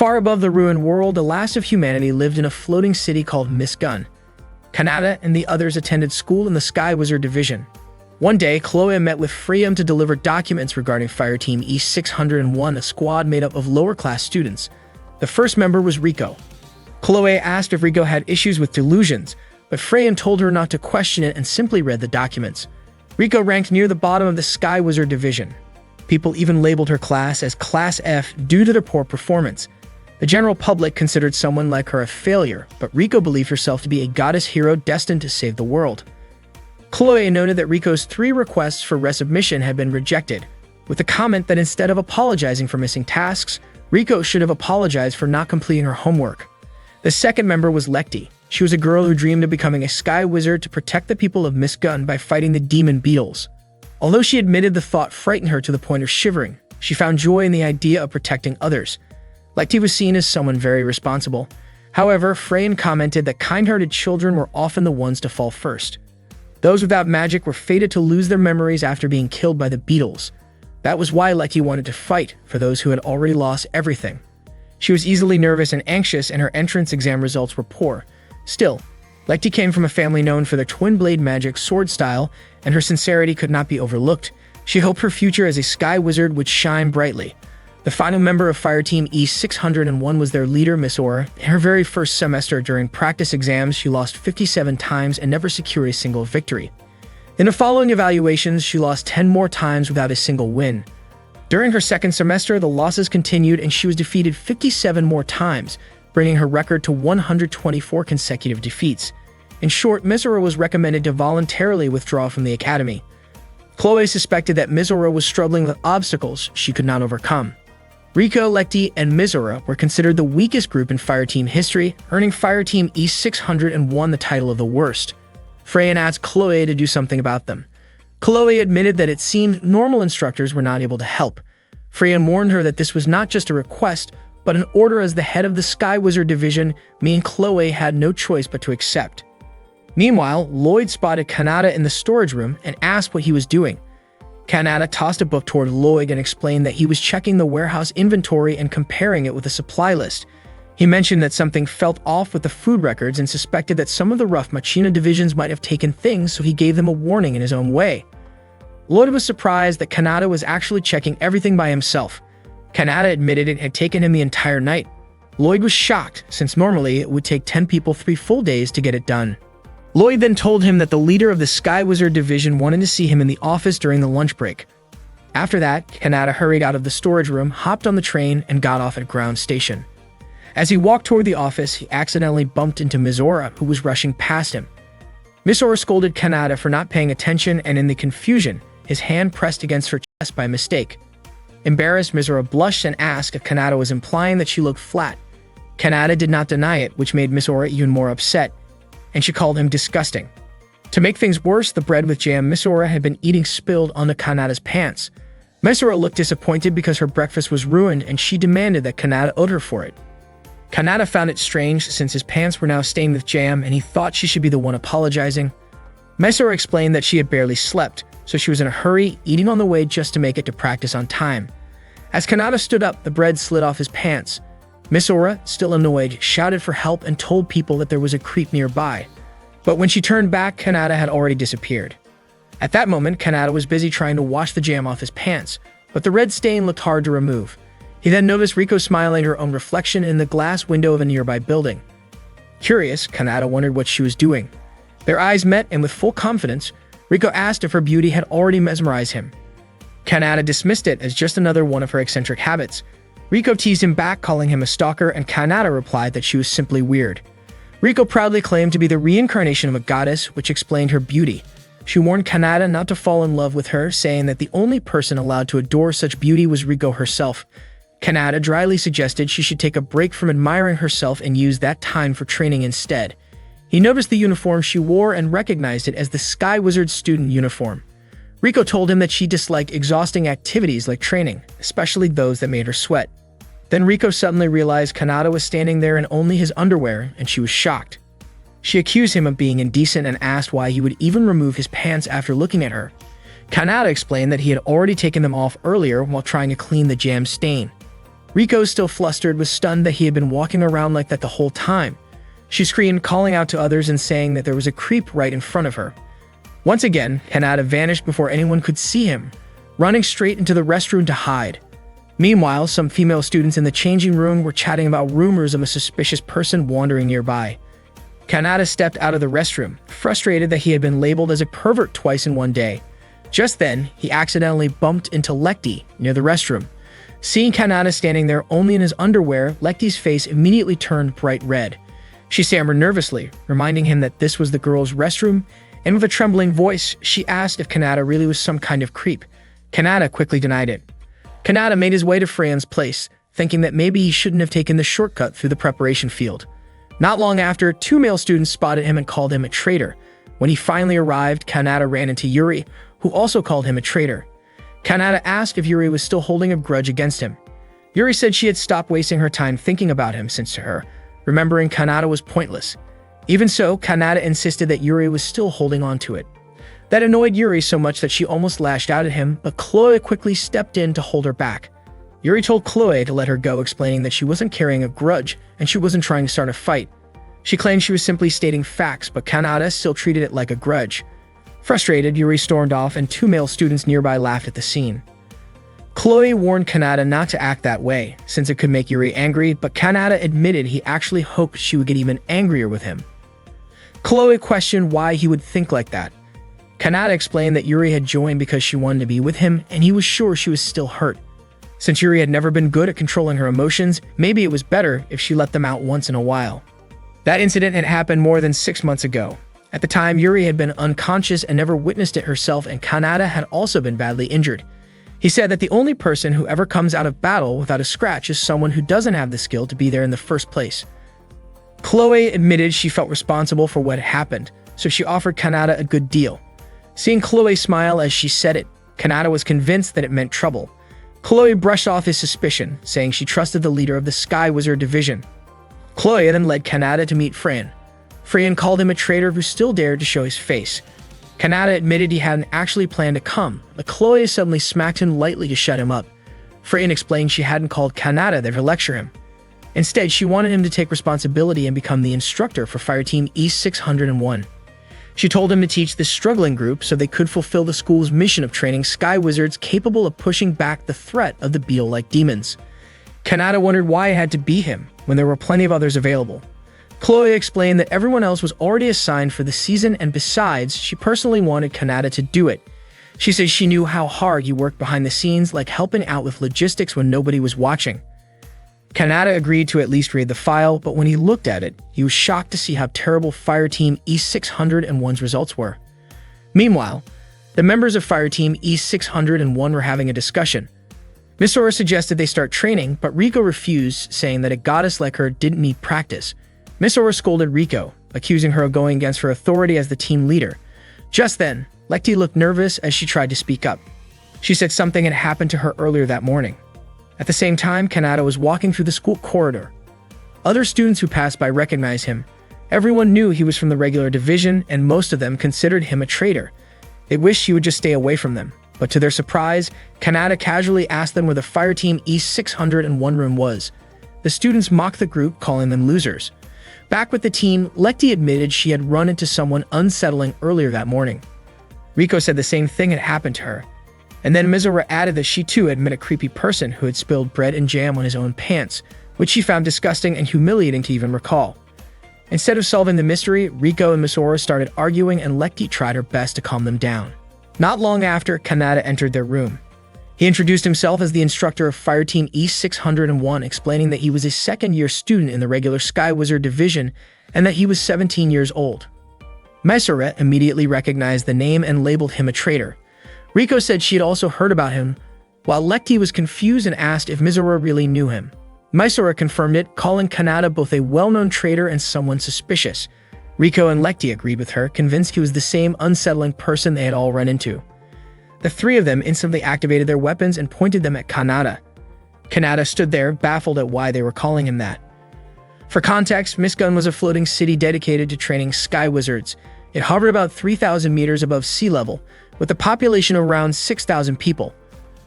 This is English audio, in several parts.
Far above the ruined world, the last of humanity lived in a floating city called Miss Gun. Kanata and the others attended school in the Sky Wizard Division. One day, Chloe met with Freya to deliver documents regarding Fireteam E601, a squad made up of lower-class students. The first member was Rico. Chloe asked if Rico had issues with delusions, but Freya told her not to question it and simply read the documents. Rico ranked near the bottom of the Sky Wizard Division. People even labeled her class as Class F due to their poor performance. The general public considered someone like her a failure, but Rico believed herself to be a goddess hero destined to save the world. Chloe noted that Rico's 3 requests for resubmission had been rejected, with the comment that instead of apologizing for missing tasks, Rico should have apologized for not completing her homework. The second member was Lekti. She was a girl who dreamed of becoming a sky wizard to protect the people of Miss Gun by fighting the demon beetles. Although she admitted the thought frightened her to the point of shivering, she found joy in the idea of protecting others. Lekti was seen as someone very responsible. However, Freyan commented that kind-hearted children were often the ones to fall first. Those without magic were fated to lose their memories after being killed by the beetles. That was why Lekti wanted to fight for those who had already lost everything. She was easily nervous and anxious, and her entrance exam results were poor. Still, Lekti came from a family known for their twin-blade magic sword style, and her sincerity could not be overlooked. She hoped her future as a sky wizard would shine brightly. The final member of Fireteam E601 was their leader, Miss Aura. In her very first semester during practice exams, she lost 57 times and never secured a single victory. In the following evaluations, she lost 10 more times without a single win. During her second semester, the losses continued and she was defeated 57 more times, bringing her record to 124 consecutive defeats. In short, Miss Aura was recommended to voluntarily withdraw from the academy. Chloe suspected that Miss Aura was struggling with obstacles she could not overcome. Rico, Lekti, and Miss Aura were considered the weakest group in Fireteam history, earning Fireteam E601 the title of the worst. Freyan asked Chloe to do something about them. Chloe admitted that it seemed normal instructors were not able to help. Freyan warned her that this was not just a request, but an order. As the head of the Sky Wizard Division, me and Chloe had no choice but to accept. Meanwhile, Lloyd spotted Kanata in the storage room and asked what he was doing. Kanata tossed a book toward Lloyd and explained that he was checking the warehouse inventory and comparing it with a supply list. He mentioned that something felt off with the food records and suspected that some of the rough Machina divisions might have taken things, so he gave them a warning in his own way. Lloyd was surprised that Kanata was actually checking everything by himself. Kanata admitted it had taken him the entire night. Lloyd was shocked, since normally it would take 10 people 3 full days to get it done. Lloyd then told him that the leader of the Sky Wizard Division wanted to see him in the office during the lunch break. After that, Kanata hurried out of the storage room, hopped on the train, and got off at ground station. As he walked toward the office, he accidentally bumped into Miss Aura, who was rushing past him. Miss Aura scolded Kanata for not paying attention, and in the confusion, his hand pressed against her chest by mistake. Embarrassed, Miss Aura blushed and asked if Kanata was implying that she looked flat. Kanata did not deny it, which made Miss Aura even more upset, and she called him disgusting. To make things worse, the bread with jam Miss Aura had been eating spilled onto Kanata's pants. Miss Aura looked disappointed because her breakfast was ruined, and she demanded that Kanata owed her for it. Kanata found it strange since his pants were now stained with jam, and he thought she should be the one apologizing. Miss Aura explained that she had barely slept, so she was in a hurry, eating on the way just to make it to practice on time. As Kanata stood up, the bread slid off his pants. Miss Aura, still annoyed, shouted for help and told people that there was a creep nearby. But when she turned back, Kanata had already disappeared. At that moment, Kanata was busy trying to wash the jam off his pants, but the red stain looked hard to remove. He then noticed Rico smiling at her own reflection in the glass window of a nearby building. Curious, Kanata wondered what she was doing. Their eyes met, and with full confidence, Rico asked if her beauty had already mesmerized him. Kanata dismissed it as just another one of her eccentric habits. Rico teased him back, calling him a stalker, and Kanata replied that she was simply weird. Rico proudly claimed to be the reincarnation of a goddess, which explained her beauty. She warned Kanata not to fall in love with her, saying that the only person allowed to adore such beauty was Rico herself. Kanata dryly suggested she should take a break from admiring herself and use that time for training instead. He noticed the uniform she wore and recognized it as the Sky Wizard student uniform. Rico told him that she disliked exhausting activities like training, especially those that made her sweat. Then Rico suddenly realized Kanata was standing there in only his underwear, and she was shocked. She accused him of being indecent and asked why he would even remove his pants after looking at her. Kanata explained that he had already taken them off earlier while trying to clean the jam stain. Riko, still flustered, was stunned that he had been walking around like that the whole time. She screamed, calling out to others and saying that there was a creep right in front of her. Once again, Kanata vanished before anyone could see him, running straight into the restroom to hide. Meanwhile, some female students in the changing room were chatting about rumors of a suspicious person wandering nearby. Kanata stepped out of the restroom, frustrated that he had been labeled as a pervert twice in one day. Just then, he accidentally bumped into Lekti near the restroom. Seeing Kanata standing there only in his underwear, Lekti's face immediately turned bright red. She stammered nervously, reminding him that this was the girls' restroom, and with a trembling voice, she asked if Kanata really was some kind of creep. Kanata quickly denied it. Kanata made his way to Freyan's place, thinking that maybe he shouldn't have taken the shortcut through the preparation field. Not long after, 2 male students spotted him and called him a traitor. When he finally arrived, Kanata ran into Yuri, who also called him a traitor. Kanata asked if Yuri was still holding a grudge against him. Yuri said she had stopped wasting her time thinking about him since to her, remembering Kanata was pointless. Even so, Kanata insisted that Yuri was still holding on to it. That annoyed Yuri so much that she almost lashed out at him, but Chloe quickly stepped in to hold her back. Yuri told Chloe to let her go, explaining that she wasn't carrying a grudge and she wasn't trying to start a fight. She claimed she was simply stating facts, but Kanata still treated it like a grudge. Frustrated, Yuri stormed off and 2 male students nearby laughed at the scene. Chloe warned Kanata not to act that way, since it could make Yuri angry, but Kanata admitted he actually hoped she would get even angrier with him. Chloe questioned why he would think like that. Kanata explained that Yuri had joined because she wanted to be with him, and he was sure she was still hurt. Since Yuri had never been good at controlling her emotions, maybe it was better if she let them out once in a while. That incident had happened more than 6 months ago. At the time, Yuri had been unconscious and never witnessed it herself, and Kanata had also been badly injured. He said that the only person who ever comes out of battle without a scratch is someone who doesn't have the skill to be there in the first place. Chloe admitted she felt responsible for what had happened, so she offered Kanata a good deal. Seeing Chloe smile as she said it, Kanata was convinced that it meant trouble. Chloe brushed off his suspicion, saying she trusted the leader of the Sky Wizard Division. Chloe then led Kanata to meet Freyan. Freyan called him a traitor who still dared to show his face. Kanata admitted he hadn't actually planned to come, but Chloe suddenly smacked him lightly to shut him up. Freyan explained she hadn't called Kanata there to lecture him. Instead, she wanted him to take responsibility and become the instructor for Fireteam E601. She told him to teach this struggling group so they could fulfill the school's mission of training Sky Wizards capable of pushing back the threat of the beetle-like demons. Kanata wondered why it had to be him, when there were plenty of others available. Chloe explained that everyone else was already assigned for the season, and besides, she personally wanted Kanata to do it. She said she knew how hard he worked behind the scenes, like helping out with logistics when nobody was watching. Kanata agreed to at least read the file, but when he looked at it, he was shocked to see how terrible Fireteam E601's results were. Meanwhile, the members of Fireteam E601 were having a discussion. Miss Aura suggested they start training, but Riko refused, saying that a goddess like her didn't need practice. Miss Aura scolded Riko, accusing her of going against her authority as the team leader. Just then, Lekti looked nervous as she tried to speak up. She said something had happened to her earlier that morning. At the same time, Kanata was walking through the school corridor. Other students who passed by recognized him. Everyone knew he was from the regular division, and most of them considered him a traitor. They wished he would just stay away from them. But to their surprise, Kanata casually asked them where the Fireteam E601 room was. The students mocked the group, calling them losers. Back with the team, Lekti admitted she had run into someone unsettling earlier that morning. Riko said the same thing had happened to her. And then Mizora added that she too had met a creepy person who had spilled bread and jam on his own pants, which she found disgusting and humiliating to even recall. Instead of solving the mystery, Riko and Mizora started arguing, and Lekti tried her best to calm them down. Not long after, Kanata entered their room. He introduced himself as the instructor of Fireteam E601, explaining that he was a second-year student in the regular Sky Wizard Division and that he was 17 years old. Mizora immediately recognized the name and labeled him a traitor. Riko said she had also heard about him, while Lekti was confused and asked if Mizora really knew him. Mizora confirmed it, calling Kanata both a well-known traitor and someone suspicious. Riko and Lekti agreed with her, convinced he was the same unsettling person they had all run into. The three of them instantly activated their weapons and pointed them at Kanata. Kanata stood there, baffled at why they were calling him that. For context, Miss Gun was a floating city dedicated to training Sky Wizards. It hovered about 3,000 meters above sea level, with a population of around 6,000 people.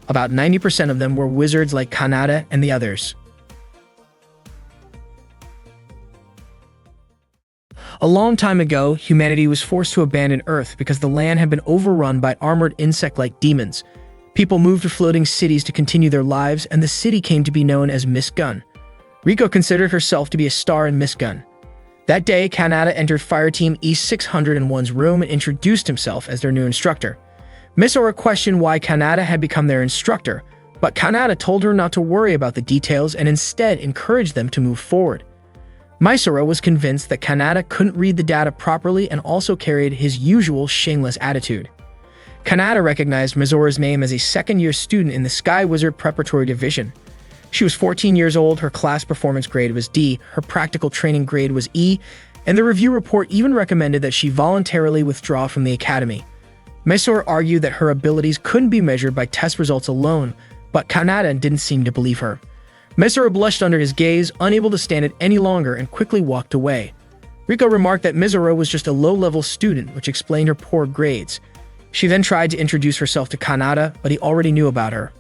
About 90% of them were wizards like Kanata and the others. A long time ago, humanity was forced to abandon Earth because the land had been overrun by armored insect-like demons. People moved to floating cities to continue their lives, and the city came to be known as Miss Gun. Riko considered herself to be a star in Miss Gun. That day, Kanata entered Fireteam E601's room and introduced himself as their new instructor. Misora questioned why Kanata had become their instructor, but Kanata told her not to worry about the details and instead encouraged them to move forward. Misora was convinced that Kanata couldn't read the data properly and also carried his usual shameless attitude. Kanata recognized Mizora's name as a second-year student in the Sky Wizard Preparatory Division. She was 14 years old, her class performance grade was D, her practical training grade was E, and the review report even recommended that she voluntarily withdraw from the academy. Misora argued that her abilities couldn't be measured by test results alone, but Kanata didn't seem to believe her. Misora blushed under his gaze, unable to stand it any longer, and quickly walked away. Riko remarked that Misora was just a low-level student, which explained her poor grades. She then tried to introduce herself to Kanata, but he already knew about her.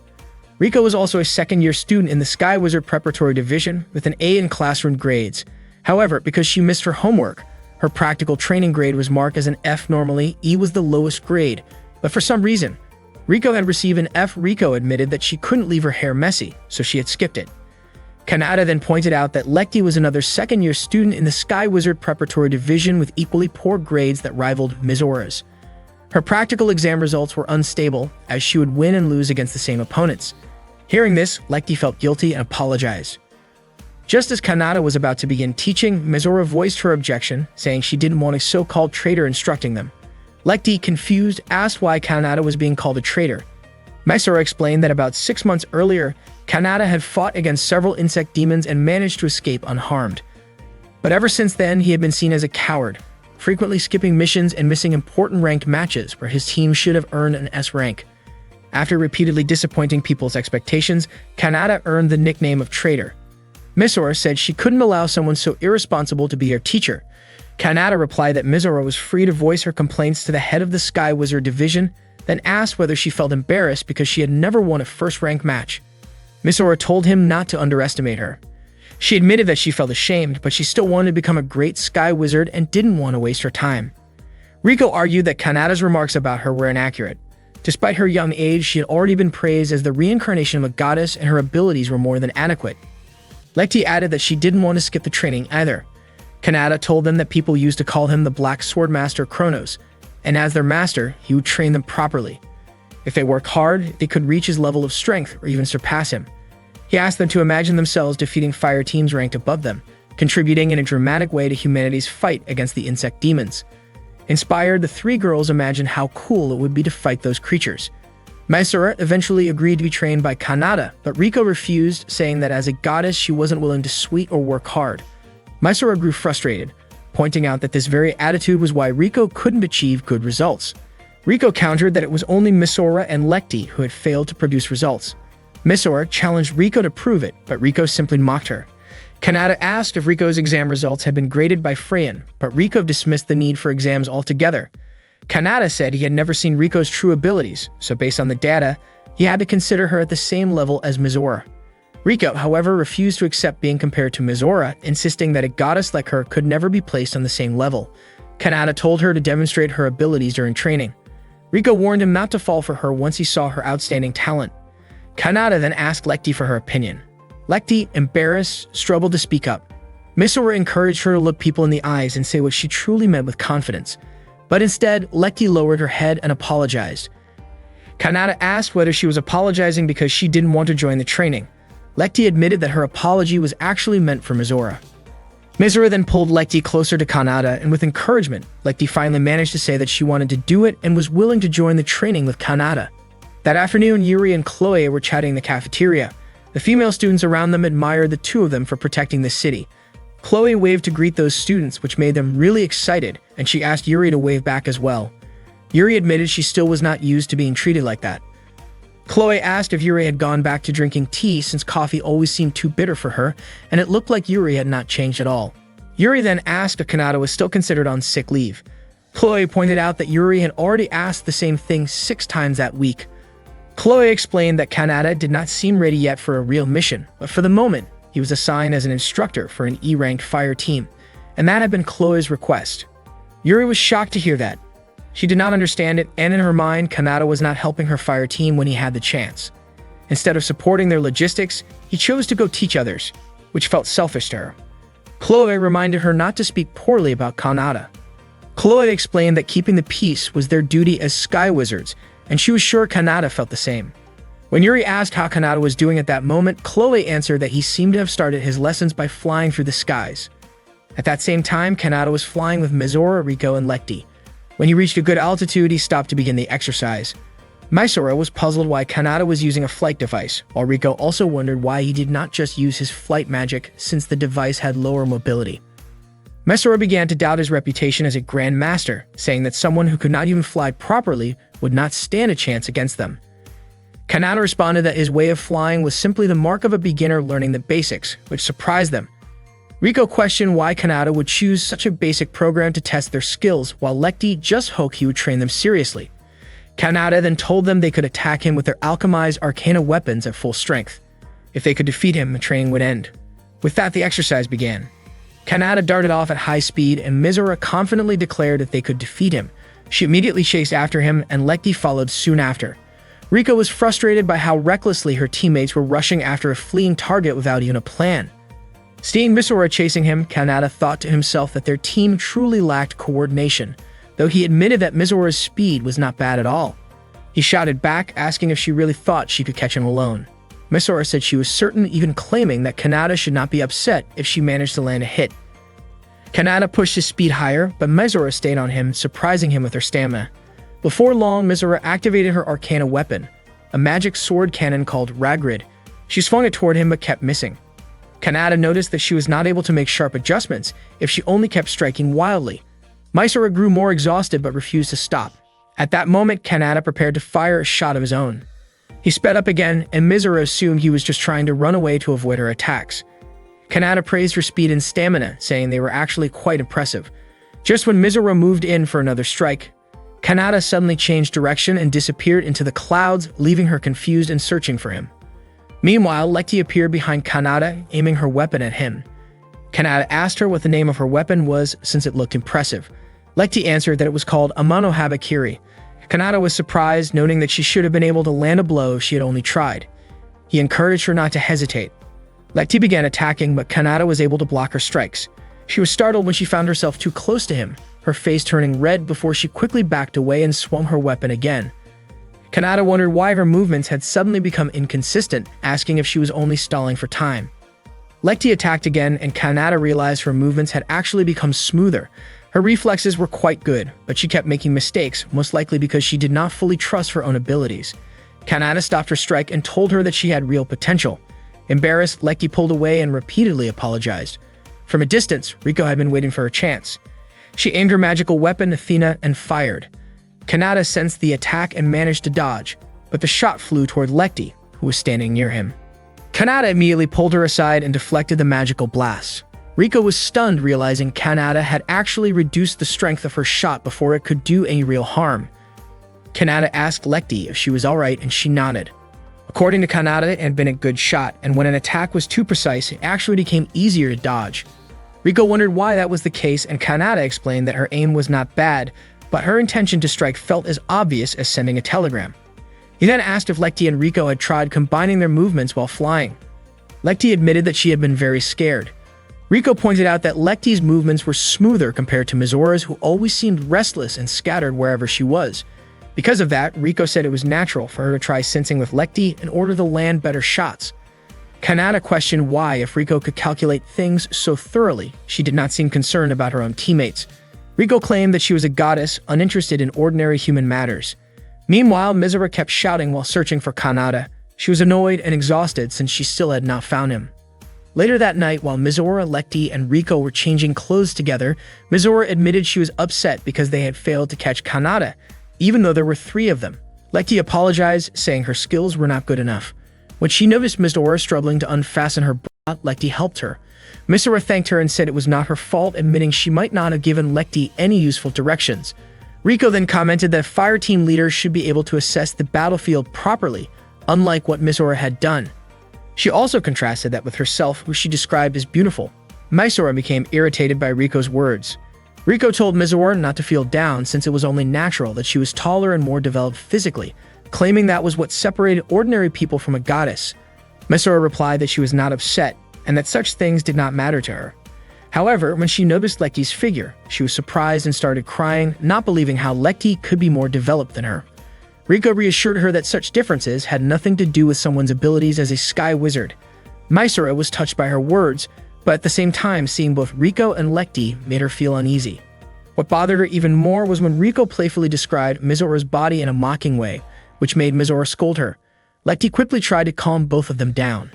Riko was also a second-year student in the Sky Wizard Preparatory Division with an A in classroom grades. However, because she missed her homework, her practical training grade was marked as an F. Normally, E was the lowest grade, but for some reason, Riko had received an F. Riko admitted that she couldn't leave her hair messy, so she had skipped it. Kanata then pointed out that Lekti was another second-year student in the Sky Wizard Preparatory Division with equally poor grades that rivaled Mizora's. Her practical exam results were unstable, as she would win and lose against the same opponents. Hearing this, Lekti felt guilty and apologized. Just as Kanata was about to begin teaching, Mizora voiced her objection, saying she didn't want a so-called traitor instructing them. Lekti, confused, asked why Kanata was being called a traitor. Misora explained that about 6 months earlier, Kanata had fought against several insect demons and managed to escape unharmed. But ever since then, he had been seen as a coward, frequently skipping missions and missing important ranked matches where his team should have earned an S rank. After repeatedly disappointing people's expectations, Kanata earned the nickname of traitor. Misora said she couldn't allow someone so irresponsible to be her teacher. Kanata replied that Misora was free to voice her complaints to the head of the Sky Wizard Division, then asked whether she felt embarrassed because she had never won a first-rank match. Misora told him not to underestimate her. She admitted that she felt ashamed, but she still wanted to become a great Sky Wizard and didn't want to waste her time. Riko argued that Kanata's remarks about her were inaccurate. Despite her young age, she had already been praised as the reincarnation of a goddess and her abilities were more than adequate. Lekti added that she didn't want to skip the training either. Kanata told them that people used to call him the Black Sword Master Kronos, and as their master, he would train them properly. If they worked hard, they could reach his level of strength or even surpass him. He asked them to imagine themselves defeating fire teams ranked above them, contributing in a dramatic way to humanity's fight against the insect demons. Inspired, the three girls imagined how cool it would be to fight those creatures. Misora eventually agreed to be trained by Kanata, but Riko refused, saying that as a goddess she wasn't willing to sweat or work hard. Misora grew frustrated, pointing out that this very attitude was why Riko couldn't achieve good results. Riko countered that it was only Misora and Lekti who had failed to produce results. Misora challenged Riko to prove it, but Riko simply mocked her. Kanata asked if Riko's exam results had been graded by Freyan, but Riko dismissed the need for exams altogether. Kanata said he had never seen Riko's true abilities, so based on the data, he had to consider her at the same level as Misora. Riko, however, refused to accept being compared to Misora, insisting that a goddess like her could never be placed on the same level. Kanata told her to demonstrate her abilities during training. Riko warned him not to fall for her once he saw her outstanding talent. Kanata then asked Lekti for her opinion. Lekti, embarrassed, struggled to speak up. Misora encouraged her to look people in the eyes and say what she truly meant with confidence. But instead, Lekti lowered her head and apologized. Kanata asked whether she was apologizing because she didn't want to join the training. Lekti admitted that her apology was actually meant for Misora. Misora then pulled Lekti closer to Kanata, and with encouragement, Lekti finally managed to say that she wanted to do it and was willing to join the training with Kanata. That afternoon, Yuri and Chloe were chatting in the cafeteria. The female students around them admired the two of them for protecting the city. Chloe waved to greet those students, which made them really excited, and she asked Yuri to wave back as well. Yuri admitted she still was not used to being treated like that. Chloe asked if Yuri had gone back to drinking tea since coffee always seemed too bitter for her, and it looked like Yuri had not changed at all. Yuri then asked if Kanata was still considered on sick leave. Chloe pointed out that Yuri had already asked the same thing 6 times that week. Chloe explained that Kanata did not seem ready yet for a real mission, but for the moment, he was assigned as an instructor for an E-ranked fire team, and that had been Chloe's request. Yuri was shocked to hear that. She did not understand it, and in her mind, Kanata was not helping her fire team when he had the chance. Instead of supporting their logistics, he chose to go teach others, which felt selfish to her. Chloe reminded her not to speak poorly about Kanata. Chloe explained that keeping the peace was their duty as sky wizards, and she was sure Kanata felt the same. When Yuri asked how Kanata was doing at that moment, Chloe answered that he seemed to have started his lessons by flying through the skies. At that same time, Kanata was flying with Mizora, Riko, and Lekti. When he reached a good altitude, he stopped to begin the exercise. Mizora was puzzled why Kanata was using a flight device, while Riko also wondered why he did not just use his flight magic since the device had lower mobility. Mizora began to doubt his reputation as a Grand Master, saying that someone who could not even fly properly would not stand a chance against them. Kanata responded that his way of flying was simply the mark of a beginner learning the basics, which surprised them. Riko questioned why Kanata would choose such a basic program to test their skills, while Lekti just hoped he would train them seriously. Kanata then told them they could attack him with their alchemized arcana weapons at full strength. If they could defeat him, the training would end. With that, the exercise began. Kanata darted off at high speed, and Mizora confidently declared that they could defeat him. She immediately chased after him, and Lekti followed soon after. Riko was frustrated by how recklessly her teammates were rushing after a fleeing target without even a plan. Seeing Mizora chasing him, Kanata thought to himself that their team truly lacked coordination, though he admitted that Mizora's speed was not bad at all. He shouted back, asking if she really thought she could catch him alone. Mizora said she was certain, even claiming that Kanata should not be upset if she managed to land a hit. Kanata pushed his speed higher, but Mizora stayed on him, surprising him with her stamina. Before long, Mizora activated her arcana weapon, a magic sword cannon called Ragrid. She swung it toward him but kept missing. Kanata noticed that she was not able to make sharp adjustments if she only kept striking wildly. Mizora grew more exhausted but refused to stop. At that moment, Kanata prepared to fire a shot of his own. He sped up again, and Mizora assumed he was just trying to run away to avoid her attacks. Kanata praised her speed and stamina, saying they were actually quite impressive. Just when Mizora moved in for another strike, Kanata suddenly changed direction and disappeared into the clouds, leaving her confused and searching for him. Meanwhile, Lekti appeared behind Kanata, aiming her weapon at him. Kanata asked her what the name of her weapon was since it looked impressive. Lekti answered that it was called Amano Habakiri. Kanata was surprised, noting that she should have been able to land a blow if she had only tried. He encouraged her not to hesitate. Lekti began attacking, but Kanata was able to block her strikes. She was startled when she found herself too close to him, her face turning red before she quickly backed away and swung her weapon again. Kanata wondered why her movements had suddenly become inconsistent, asking if she was only stalling for time. Lekti attacked again, and Kanata realized her movements had actually become smoother. Her reflexes were quite good, but she kept making mistakes, most likely because she did not fully trust her own abilities. Kanata stopped her strike and told her that she had real potential. Embarrassed, Lekti pulled away and repeatedly apologized. From a distance, Riko had been waiting for her chance. She aimed her magical weapon, Athena, and fired. Kanata sensed the attack and managed to dodge, but the shot flew toward Lekti, who was standing near him. Kanata immediately pulled her aside and deflected the magical blast. Riko was stunned, realizing Kanata had actually reduced the strength of her shot before it could do any real harm. Kanata asked Lekti if she was alright, and she nodded. According to Kanata, it had been a good shot, and when an attack was too precise, it actually became easier to dodge. Riko wondered why that was the case, and Kanata explained that her aim was not bad, but her intention to strike felt as obvious as sending a telegram. He then asked if Lekti and Riko had tried combining their movements while flying. Lekti admitted that she had been very scared. Riko pointed out that Lekti's movements were smoother compared to Mizora's, who always seemed restless and scattered wherever she was. Because of that, Riko said it was natural for her to try sensing with Lekti in order to land better shots. Kanata questioned why, if Riko could calculate things so thoroughly, she did not seem concerned about her own teammates. Riko claimed that she was a goddess, uninterested in ordinary human matters. Meanwhile, Mizora kept shouting while searching for Kanata. She was annoyed and exhausted since she still had not found him. Later that night, while Mizora, Lekti, and Riko were changing clothes together, Mizora admitted she was upset because they had failed to catch Kanata, even though there were 3 of them. Lekti apologized, saying her skills were not good enough. When she noticed Mizora struggling to unfasten her bra, Lekti helped her. Mizora thanked her and said it was not her fault, admitting she might not have given Lekti any useful directions. Riko then commented that fire team leaders should be able to assess the battlefield properly, unlike what Misora had done. She also contrasted that with herself, who she described as beautiful. Misora became irritated by Riko's words. Riko told Misora not to feel down since it was only natural that she was taller and more developed physically, claiming that was what separated ordinary people from a goddess. Misora replied that she was not upset and that such things did not matter to her. However, when she noticed Lecty's figure, she was surprised and started crying, not believing how Lecty could be more developed than her. Riko reassured her that such differences had nothing to do with someone's abilities as a sky wizard. Misora was touched by her words, but at the same time, seeing both Riko and Lecty made her feel uneasy. What bothered her even more was when Riko playfully described Misora's body in a mocking way, which made Misora scold her. Lecty quickly tried to calm both of them down.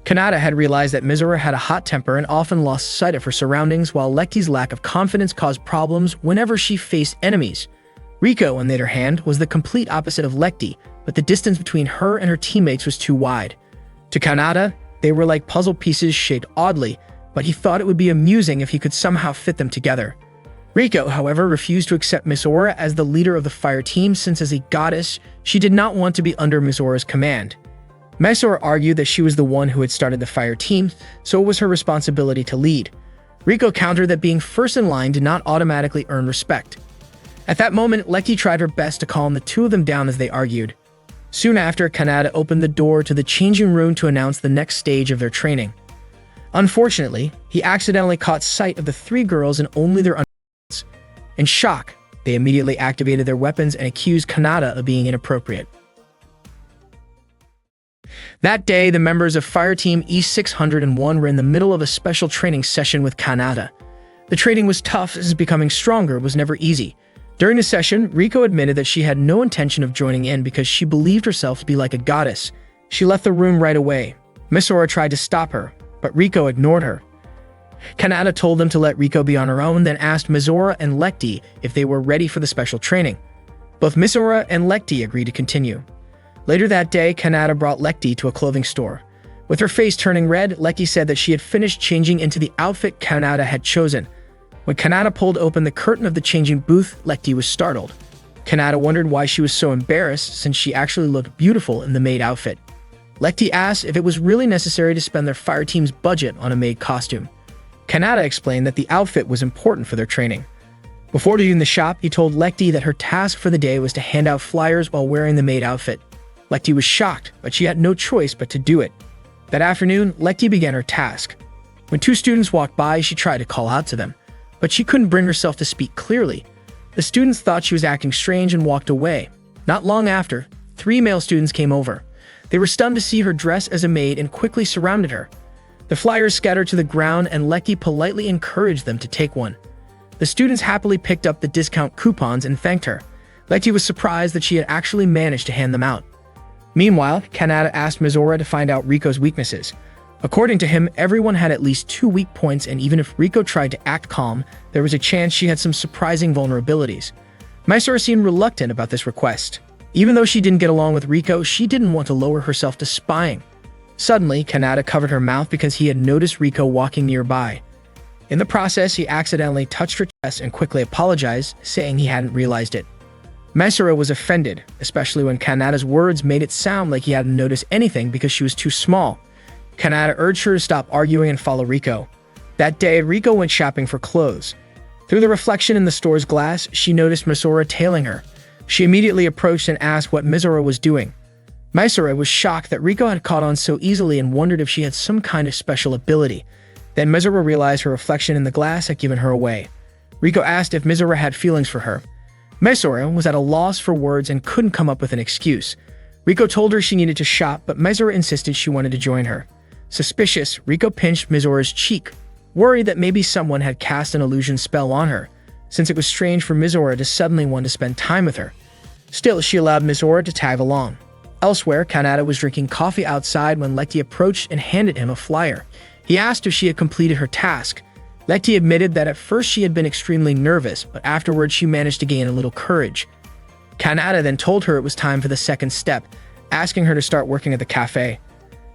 Kanata had realized that Misora had a hot temper and often lost sight of her surroundings, while Lecty's lack of confidence caused problems whenever she faced enemies. Riko, on the other hand, was the complete opposite of Lecty, but the distance between her and her teammates was too wide. To Kanata, they were like puzzle pieces shaped oddly, but he thought it would be amusing if he could somehow fit them together. Riko, however, refused to accept Misora as the leader of the fire team since as a goddess, she did not want to be under Misora's command. Misora argued that she was the one who had started the fire team, so it was her responsibility to lead. Riko countered that being first in line did not automatically earn respect. At that moment, Lecty tried her best to calm the two of them down as they argued. Soon after, Kanata opened the door to the changing room to announce the next stage of their training. Unfortunately, he accidentally caught sight of the three girls and only their undergarments. In shock, they immediately activated their weapons and accused Kanata of being inappropriate. That day, the members of Fire Team E601 were in the middle of a special training session with Kanata. The training was tough as becoming stronger was never easy. During the session, Riko admitted that she had no intention of joining in because she believed herself to be like a goddess. She left the room right away. Misora tried to stop her, but Riko ignored her. Kanata told them to let Riko be on her own, then asked Misora and Lecty if they were ready for the special training. Both Misora and Lecty agreed to continue. Later that day, Kanata brought Lecty to a clothing store. With her face turning red, Lecty said that she had finished changing into the outfit Kanata had chosen. When Kanata pulled open the curtain of the changing booth, Lecty was startled. Kanata wondered why she was so embarrassed since she actually looked beautiful in the maid outfit. Lecty asked if it was really necessary to spend their fire team's budget on a maid costume. Kanata explained that the outfit was important for their training. Before leaving the shop, he told Lecty that her task for the day was to hand out flyers while wearing the maid outfit. Lecty was shocked, but she had no choice but to do it. That afternoon, Lecty began her task. When two students walked by, she tried to call out to them, but she couldn't bring herself to speak clearly. The students thought she was acting strange and walked away. Not long after, 3 male students came over. They were stunned to see her dressed as a maid and quickly surrounded her. The flyers scattered to the ground and Lecty politely encouraged them to take one. The students happily picked up the discount coupons and thanked her. Lecty was surprised that she had actually managed to hand them out. Meanwhile, Kanata asked Misora to find out Riko's weaknesses. According to him, everyone had at least 2 weak points, and even if Riko tried to act calm, there was a chance she had some surprising vulnerabilities. Misora seemed reluctant about this request. Even though she didn't get along with Riko, she didn't want to lower herself to spying. Suddenly, Kanata covered her mouth because he had noticed Riko walking nearby. In the process, he accidentally touched her chest and quickly apologized, saying he hadn't realized it. Misora was offended, especially when Kanata's words made it sound like he hadn't noticed anything because she was too small. Kanata urged her to stop arguing and follow Riko. That day, Riko went shopping for clothes. Through the reflection in the store's glass, she noticed Misora tailing her. She immediately approached and asked what Misora was doing. Misora was shocked that Riko had caught on so easily and wondered if she had some kind of special ability. Then Misora realized her reflection in the glass had given her away. Riko asked if Misora had feelings for her. Misora was at a loss for words and couldn't come up with an excuse. Riko told her she needed to shop, but Misora insisted she wanted to join her. Suspicious, Riko pinched Misora's cheek, worried that maybe someone had cast an illusion spell on her, since it was strange for Misora to suddenly want to spend time with her. Still, she allowed Misora to tag along. Elsewhere, Kanata was drinking coffee outside when Lecty approached and handed him a flyer. He asked if she had completed her task. Lecty admitted that at first she had been extremely nervous, but afterwards she managed to gain a little courage. Kanata then told her it was time for the second step, asking her to start working at the cafe.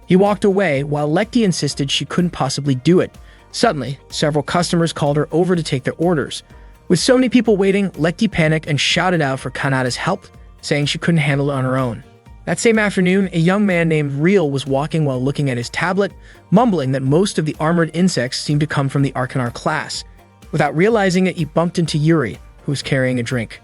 He walked away while Lecty insisted she couldn't possibly do it. Suddenly, several customers called her over to take their orders. With so many people waiting, Lekti panicked and shouted out for Kanada's help, saying she couldn't handle it on her own. That same afternoon, a young man named Real was walking while looking at his tablet, mumbling that most of the armored insects seemed to come from the Arcanar class. Without realizing it, he bumped into Yuri, who was carrying a drink.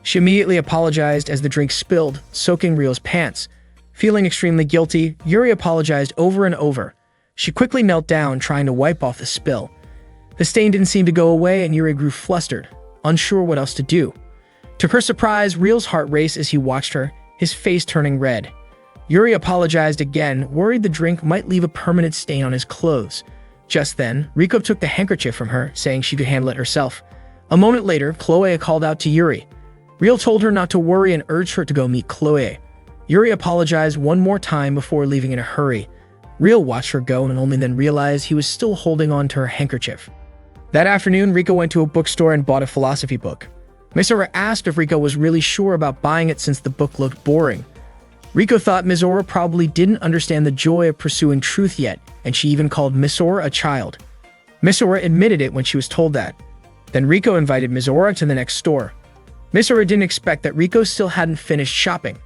She immediately apologized as the drink spilled, soaking Real's pants. Feeling extremely guilty, Yuri apologized over and over. She quickly knelt down, trying to wipe off the spill. The stain didn't seem to go away, and Yuri grew flustered, unsure what else to do. To her surprise, Real's heart raced as he watched her, his face turning red. Yuri apologized again, worried the drink might leave a permanent stain on his clothes. Just then, Riko took the handkerchief from her, saying she could handle it herself. A moment later, Chloe called out to Yuri. Real told her not to worry and urged her to go meet Chloe. Yuri apologized one more time before leaving in a hurry. Real watched her go and only then realized he was still holding on to her handkerchief. That afternoon, Riko went to a bookstore and bought a philosophy book. Mizora asked if Riko was really sure about buying it since the book looked boring. Riko thought Mizora probably didn't understand the joy of pursuing truth yet, and she even called Mizora a child. Mizora admitted it when she was told that. Then Riko invited Mizora to the next store. Mizora didn't expect that Riko still hadn't finished shopping.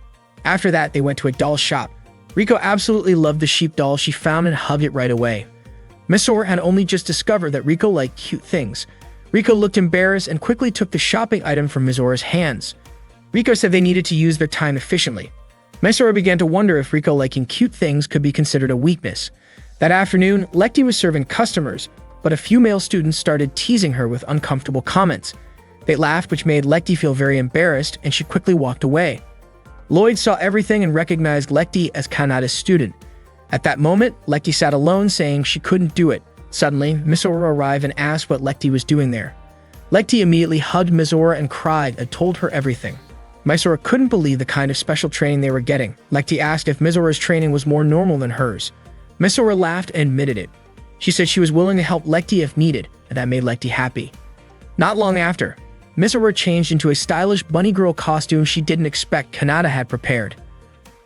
After that, they went to a doll shop. Riko absolutely loved the sheep doll she found and hugged it right away. Mizora had only just discovered that Riko liked cute things. Riko looked embarrassed and quickly took the shopping item from Mizora's hands. Riko said they needed to use their time efficiently. Mizora began to wonder if Riko liking cute things could be considered a weakness. That afternoon, Lekti was serving customers, but a few male students started teasing her with uncomfortable comments. They laughed, which made Lekti feel very embarrassed, and she quickly walked away. Lloyd saw everything and recognized Lekti as Kanada's student. At that moment, Lekti sat alone, saying she couldn't do it. Suddenly, Mizora arrived and asked what Lekti was doing there. Lekti immediately hugged Mizora and cried and told her everything. Mizora couldn't believe the kind of special training they were getting. Lekti asked if Mizora's training was more normal than hers. Mizora laughed and admitted it. She said she was willing to help Lekti if needed, and that made Lekti happy. Not long after, Mizora changed into a stylish bunny girl costume she didn't expect Kanada had prepared.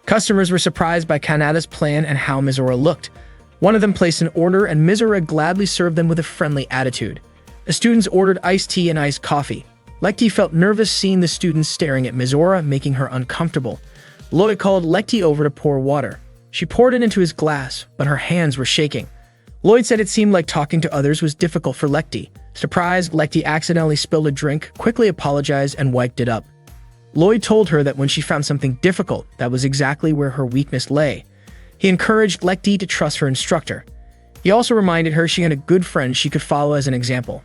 Customers were surprised by Kanada's plan and how Mizora looked. One of them placed an order, and Mizora gladly served them with a friendly attitude. The students ordered iced tea and iced coffee. Lekti felt nervous seeing the students staring at Mizora, making her uncomfortable. Lloyd called Lekti over to pour water. She poured it into his glass, but her hands were shaking. Lloyd said it seemed like talking to others was difficult for Lekti. Surprised, Lekti accidentally spilled a drink, quickly apologized, and wiped it up. Lloyd told her that when she found something difficult, that was exactly where her weakness lay. He encouraged Lekti to trust her instructor. He also reminded her she had a good friend she could follow as an example.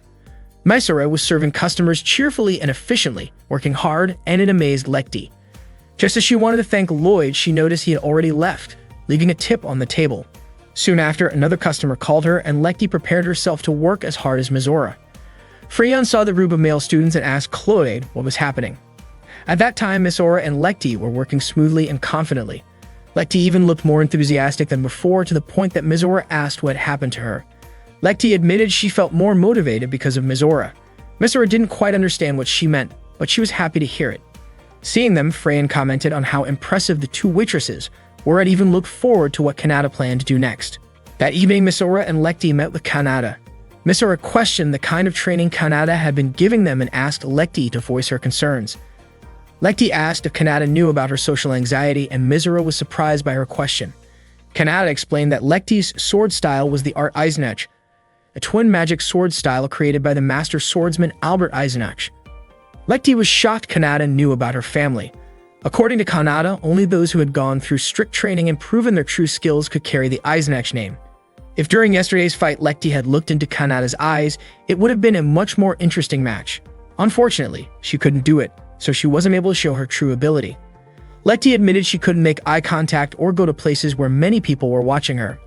Mizora was serving customers cheerfully and efficiently, working hard, and it amazed Lekti. Just as she wanted to thank Lloyd, she noticed he had already left, leaving a tip on the table. Soon after, another customer called her, and Lekti prepared herself to work as hard as Mizora. Freyon saw the group of male students and asked Chloe what was happening. At that time, Mizora and Lekti were working smoothly and confidently. Lekti even looked more enthusiastic than before, to the point that Mizora asked what happened to her. Lekti admitted she felt more motivated because of Mizora. Mizora didn't quite understand what she meant, but she was happy to hear it. Seeing them, Freyon commented on how impressive the two waitresses were and even looked forward to what Kanada planned to do next. That evening, Mizora and Lekti met with Kanada. Mizora questioned the kind of training Kanada had been giving them and asked Lekti to voice her concerns. Lekti asked if Kanada knew about her social anxiety, and Mizora was surprised by her question. Kanada explained that Lekti's sword style was the Art Eisenach, a twin magic sword style created by the master swordsman Albert Eisenach. Lekti was shocked Kanada knew about her family. According to Kanada, only those who had gone through strict training and proven their true skills could carry the Eisenach name. If during yesterday's fight Lekti had looked into Kanada's eyes, it would have been a much more interesting match. Unfortunately, she couldn't do it, so she wasn't able to show her true ability. Lekti admitted she couldn't make eye contact or go to places where many people were watching her.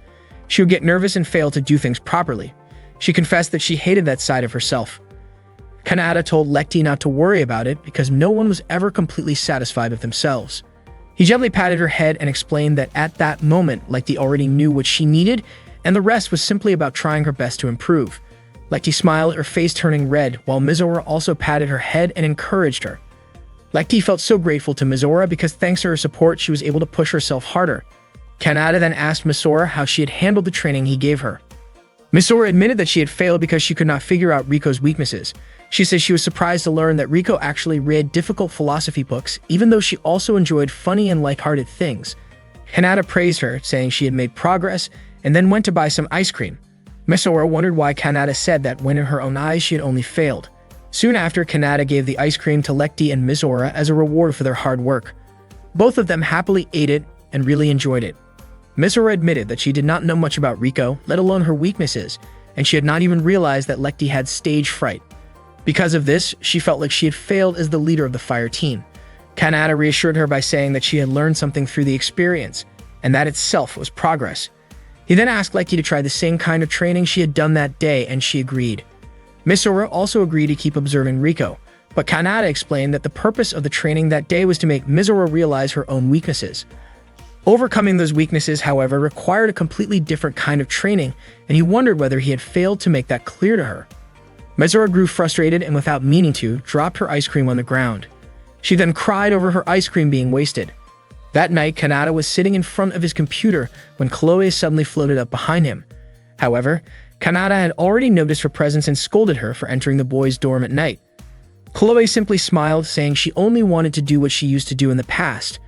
She would get nervous and fail to do things properly. She confessed that she hated that side of herself. Kanada told Lekti not to worry about it because no one was ever completely satisfied with themselves. He gently patted her head and explained that at that moment, Lekti already knew what she needed, and the rest was simply about trying her best to improve. Lekti smiled, her face turning red, while Mizora also patted her head and encouraged her. Lekti felt so grateful to Mizora because thanks to her support, she was able to push herself harder. Kanada then asked Mizora how she had handled the training he gave her. Misora admitted that she had failed because she could not figure out Riko's weaknesses. She says she was surprised to learn that Riko actually read difficult philosophy books, even though she also enjoyed funny and lighthearted things. Kanata praised her, saying she had made progress, and then went to buy some ice cream. Misora wondered why Kanata said that when in her own eyes she had only failed. Soon after, Kanata gave the ice cream to Lekti and Misora as a reward for their hard work. Both of them happily ate it and really enjoyed it. Misora admitted that she did not know much about Riko, let alone her weaknesses, and she had not even realized that Lekti had stage fright. Because of this, she felt like she had failed as the leader of the fire team. Kanata reassured her by saying that she had learned something through the experience, and that itself was progress. He then asked Lekti to try the same kind of training she had done that day, and she agreed. Misora also agreed to keep observing Riko, but Kanata explained that the purpose of the training that day was to make Misora realize her own weaknesses. Overcoming those weaknesses, however, required a completely different kind of training, and he wondered whether he had failed to make that clear to her. Misora grew frustrated and, without meaning to, dropped her ice cream on the ground. She then cried over her ice cream being wasted. That night, Kanata was sitting in front of his computer when Chloe suddenly floated up behind him. However, Kanata had already noticed her presence and scolded her for entering the boys' dorm at night. Chloe simply smiled, saying she only wanted to do what she used to do in the past.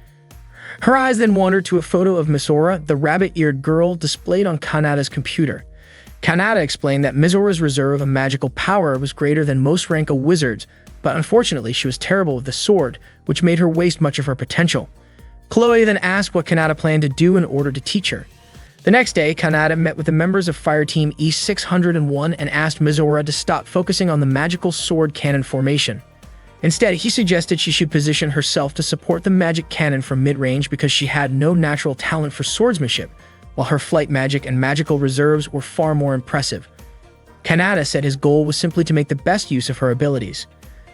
Her eyes then wandered to a photo of Misora, the rabbit-eared girl, displayed on Kanata's computer. Kanata explained that Misora's reserve of magical power was greater than most rank of wizards, but unfortunately she was terrible with the sword, which made her waste much of her potential. Chloe then asked what Kanata planned to do in order to teach her. The next day, Kanata met with the members of Fire Team E601 and asked Misora to stop focusing on the magical sword cannon formation. Instead, he suggested she should position herself to support the magic cannon from mid-range because she had no natural talent for swordsmanship, while her flight magic and magical reserves were far more impressive. Kanata said his goal was simply to make the best use of her abilities.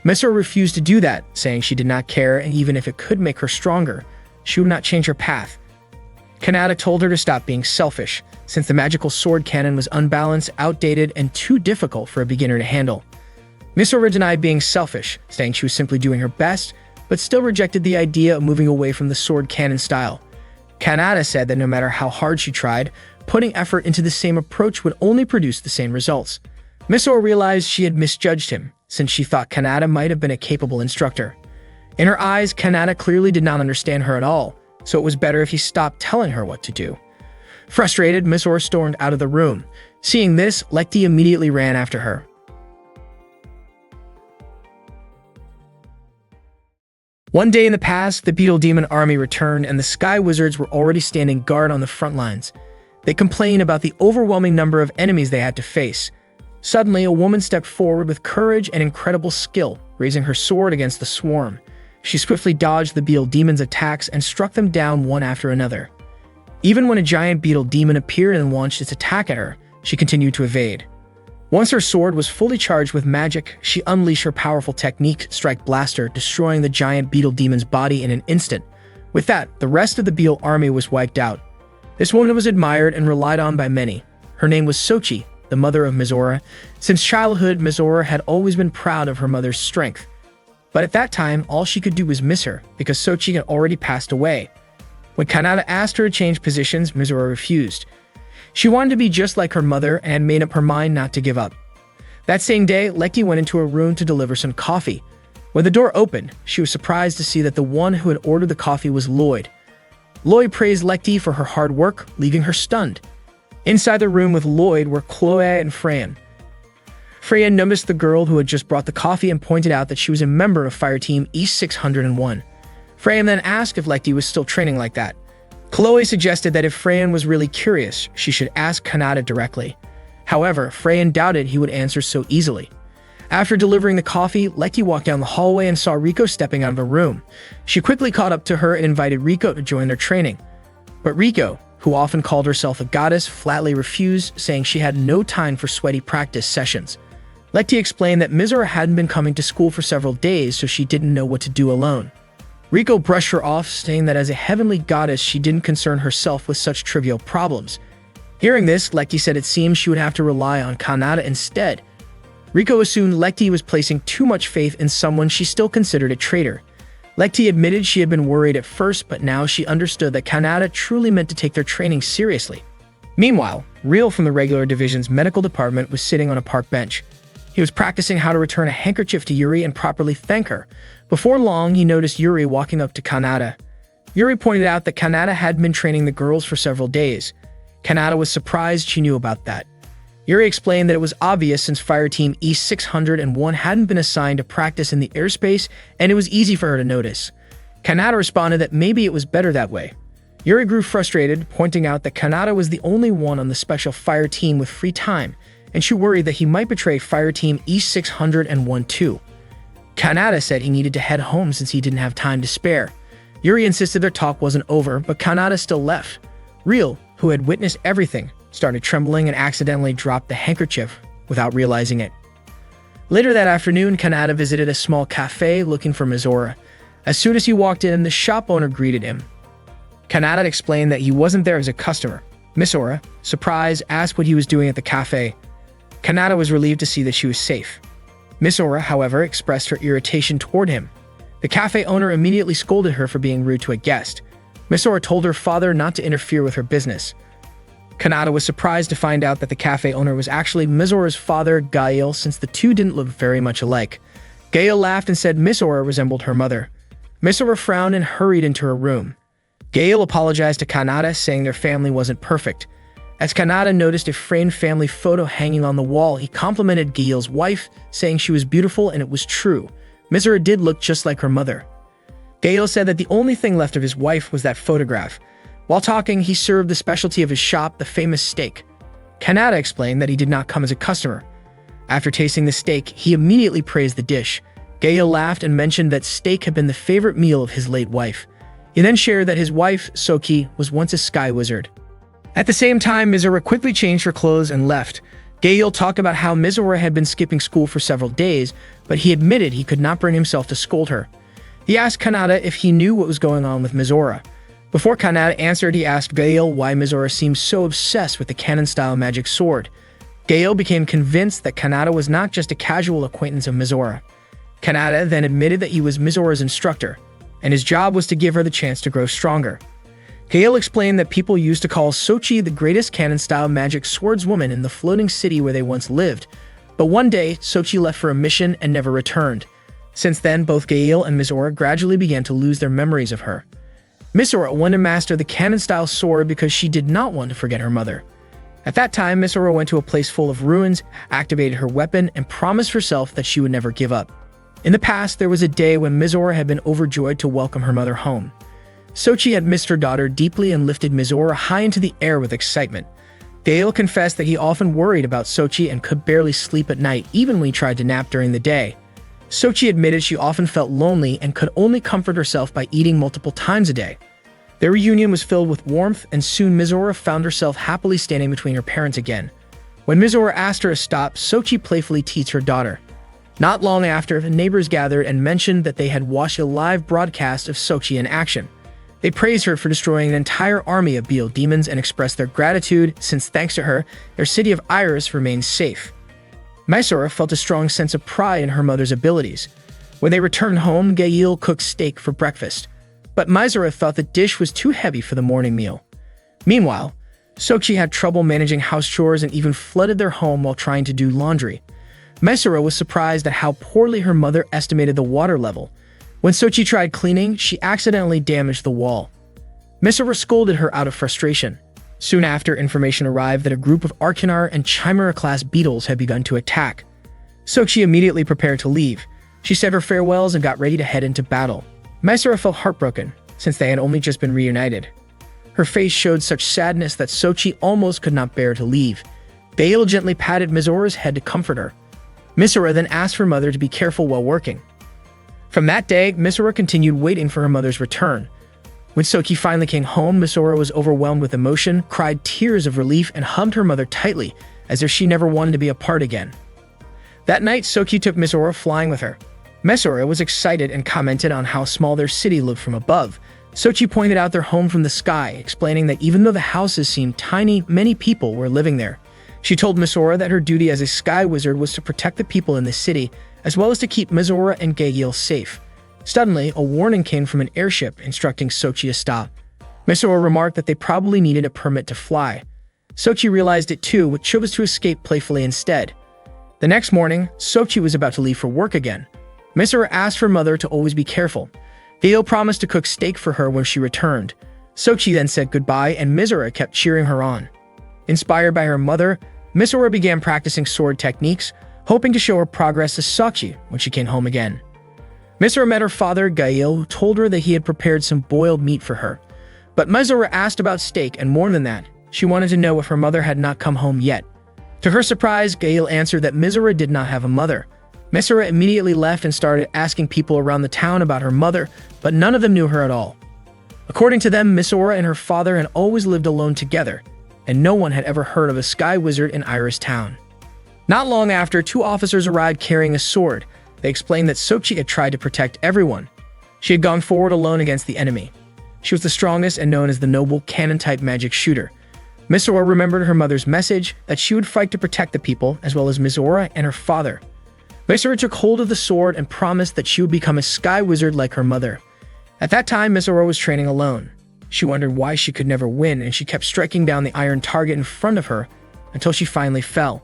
Misora refused to do that, saying she did not care, and even if it could make her stronger, she would not change her path. Kanata told her to stop being selfish, since the magical sword cannon was unbalanced, outdated, and too difficult for a beginner to handle. Misora denied being selfish, saying she was simply doing her best, but still rejected the idea of moving away from the sword cannon style. Kanata said that no matter how hard she tried, putting effort into the same approach would only produce the same results. Misora realized she had misjudged him, since she thought Kanata might have been a capable instructor. In her eyes, Kanata clearly did not understand her at all, so it was better if he stopped telling her what to do. Frustrated, Misora stormed out of the room. Seeing this, Lekti immediately ran after her. One day in the past, the Beetle Demon army returned and the Sky Wizards were already standing guard on the front lines. They complained about the overwhelming number of enemies they had to face. Suddenly, a woman stepped forward with courage and incredible skill, raising her sword against the swarm. She swiftly dodged the Beetle Demon's attacks and struck them down one after another. Even when a giant Beetle Demon appeared and launched its attack at her, she continued to evade. Once her sword was fully charged with magic, she unleashed her powerful technique, Strike Blaster, destroying the giant Beetle Demon's body in an instant. With that, the rest of the Beetle army was wiped out. This woman was admired and relied on by many. Her name was Sochi, the mother of Misora. Since childhood, Misora had always been proud of her mother's strength. But at that time, all she could do was miss her, because Sochi had already passed away. When Kanata asked her to change positions, Misora refused. She wanted to be just like her mother and had made up her mind not to give up. That same day, Lekti went into her room to deliver some coffee. When the door opened, she was surprised to see that the one who had ordered the coffee was Lloyd. Lloyd praised Lekti for her hard work, leaving her stunned. Inside the room with Lloyd were Chloe and Freyan. Freya noticed the girl who had just brought the coffee and pointed out that she was a member of Fire Team E601. Freya then asked if Lekti was still training like that. Chloe suggested that if Freyan was really curious, she should ask Kanata directly. However, Freyan doubted he would answer so easily. After delivering the coffee, Lekti walked down the hallway and saw Riko stepping out of the room. She quickly caught up to her and invited Riko to join their training. But Riko, who often called herself a goddess, flatly refused, saying she had no time for sweaty practice sessions. Lekti explained that Misora hadn't been coming to school for several days, so she didn't know what to do alone. Riko brushed her off, saying that as a heavenly goddess, she didn't concern herself with such trivial problems. Hearing this, Lekti said it seemed she would have to rely on Kanata instead. Riko assumed Lekti was placing too much faith in someone she still considered a traitor. Lekti admitted she had been worried at first, but now she understood that Kanata truly meant to take their training seriously. Meanwhile, Real from the regular division's medical department was sitting on a park bench. He was practicing how to return a handkerchief to Yuri and properly thank her. Before long, he noticed Yuri walking up to Kanata. Yuri pointed out that Kanata had been training the girls for several days. Kanata was surprised she knew about that. Yuri explained that it was obvious since Fire Team E-601 hadn't been assigned to practice in the airspace, and it was easy for her to notice. Kanata responded that maybe it was better that way. Yuri grew frustrated, pointing out that Kanata was the only one on the special fire team with free time, and she worried that he might betray Fire Team E-601 too. Kanata said he needed to head home since he didn't have time to spare. Yuri insisted their talk wasn't over, but Kanata still left. Real, who had witnessed everything, started trembling and accidentally dropped the handkerchief without realizing it. Later that afternoon, Kanata visited a small cafe looking for Mizora. As soon as he walked in, the shop owner greeted him. Kanata explained that he wasn't there as a customer. Mizora, surprised, asked what he was doing at the cafe. Kanata was relieved to see that she was safe. Mizora, however, expressed her irritation toward him. The cafe owner immediately scolded her for being rude to a guest. Mizora told her father not to interfere with her business. Kanata was surprised to find out that the cafe owner was actually Mizora's father, Gail, since the two didn't look very much alike. Gail laughed and said Mizora resembled her mother. Mizora frowned and hurried into her room. Gail apologized to Kanata, saying their family wasn't perfect. As Kanata noticed a framed family photo hanging on the wall, he complimented Gail's wife, saying she was beautiful, and it was true. Mizora did look just like her mother. Gail said that the only thing left of his wife was that photograph. While talking, he served the specialty of his shop, the famous steak. Kanata explained that he did not come as a customer. After tasting the steak, he immediately praised the dish. Gail laughed and mentioned that steak had been the favorite meal of his late wife. He then shared that his wife, Soki, was once a sky wizard. At the same time, Mizora quickly changed her clothes and left. Gail talked about how Mizora had been skipping school for several days, but he admitted he could not bring himself to scold her. He asked Kanata if he knew what was going on with Mizora. Before Kanata answered, he asked Gail why Mizora seemed so obsessed with the canon-style magic sword. Gail became convinced that Kanata was not just a casual acquaintance of Mizora. Kanata then admitted that he was Mizora's instructor, and his job was to give her the chance to grow stronger. Gail explained that people used to call Sochi the greatest canon-style magic swordswoman in the floating city where they once lived, but one day, Sochi left for a mission and never returned. Since then, both Gail and Mizora gradually began to lose their memories of her. Mizora wanted to master the canon-style sword because she did not want to forget her mother. At that time, Mizora went to a place full of ruins, activated her weapon, and promised herself that she would never give up. In the past, there was a day when Mizora had been overjoyed to welcome her mother home. Sochi had missed her daughter deeply and lifted Mizora high into the air with excitement. Gail confessed that he often worried about Sochi and could barely sleep at night, even when he tried to nap during the day. Sochi admitted she often felt lonely and could only comfort herself by eating multiple times a day. Their reunion was filled with warmth, and soon Mizora found herself happily standing between her parents again. When Mizora asked her to stop, Sochi playfully teased her daughter. Not long after, the neighbors gathered and mentioned that they had watched a live broadcast of Sochi in action. They praised her for destroying an entire army of Beal demons and expressed their gratitude since, thanks to her, their city of Iris remained safe. Mizora felt a strong sense of pride in her mother's abilities. When they returned home, Gail cooked steak for breakfast, but Mizora thought the dish was too heavy for the morning meal. Meanwhile, Sochi had trouble managing house chores and even flooded their home while trying to do laundry. Mizora was surprised at how poorly her mother estimated the water level. When Sochi tried cleaning, she accidentally damaged the wall. Mizora scolded her out of frustration. Soon after, information arrived that a group of Arcanar and Chimera-class beetles had begun to attack. Sochi immediately prepared to leave. She said her farewells and got ready to head into battle. Mizora felt heartbroken, since they had only just been reunited. Her face showed such sadness that Sochi almost could not bear to leave. Gail gently patted Mizora's head to comfort her. Mizora then asked her mother to be careful while working. From that day, Mizora continued waiting for her mother's return. When Sochi finally came home, Mizora was overwhelmed with emotion, cried tears of relief, and hugged her mother tightly, as if she never wanted to be apart again. That night, Sochi took Mizora flying with her. Mizora was excited and commented on how small their city looked from above. Sochi pointed out their home from the sky, explaining that even though the houses seemed tiny, many people were living there. She told Mizora that her duty as a sky wizard was to protect the people in the city, as well as to keep Mizora and Gail safe. Suddenly, a warning came from an airship instructing Sochi to stop. Mizora remarked that they probably needed a permit to fly. Sochi realized it too, but chose to escape playfully instead. The next morning, Sochi was about to leave for work again. Misora asked her mother to always be careful. Gail promised to cook steak for her when she returned. Sochi then said goodbye, and Misora kept cheering her on. Inspired by her mother, Misora began practicing sword techniques, hoping to show her progress to Sochi when she came home again. Misora met her father, Gail, who told her that he had prepared some boiled meat for her. But Misora asked about steak, and more than that, she wanted to know if her mother had not come home yet. To her surprise, Gail answered that Misora did not have a mother. Misora immediately left and started asking people around the town about her mother, but none of them knew her at all. According to them, Misora and her father had always lived alone together, and no one had ever heard of a sky wizard in Iris Town. Not long after, two officers arrived carrying a sword. They explained that Sochi had tried to protect everyone. She had gone forward alone against the enemy. She was the strongest and known as the noble cannon-type magic shooter. Misora remembered her mother's message that she would fight to protect the people, as well as Misora and her father. Misora took hold of the sword and promised that she would become a sky wizard like her mother. At that time, Misora was training alone. She wondered why she could never win, and she kept striking down the iron target in front of her until she finally fell.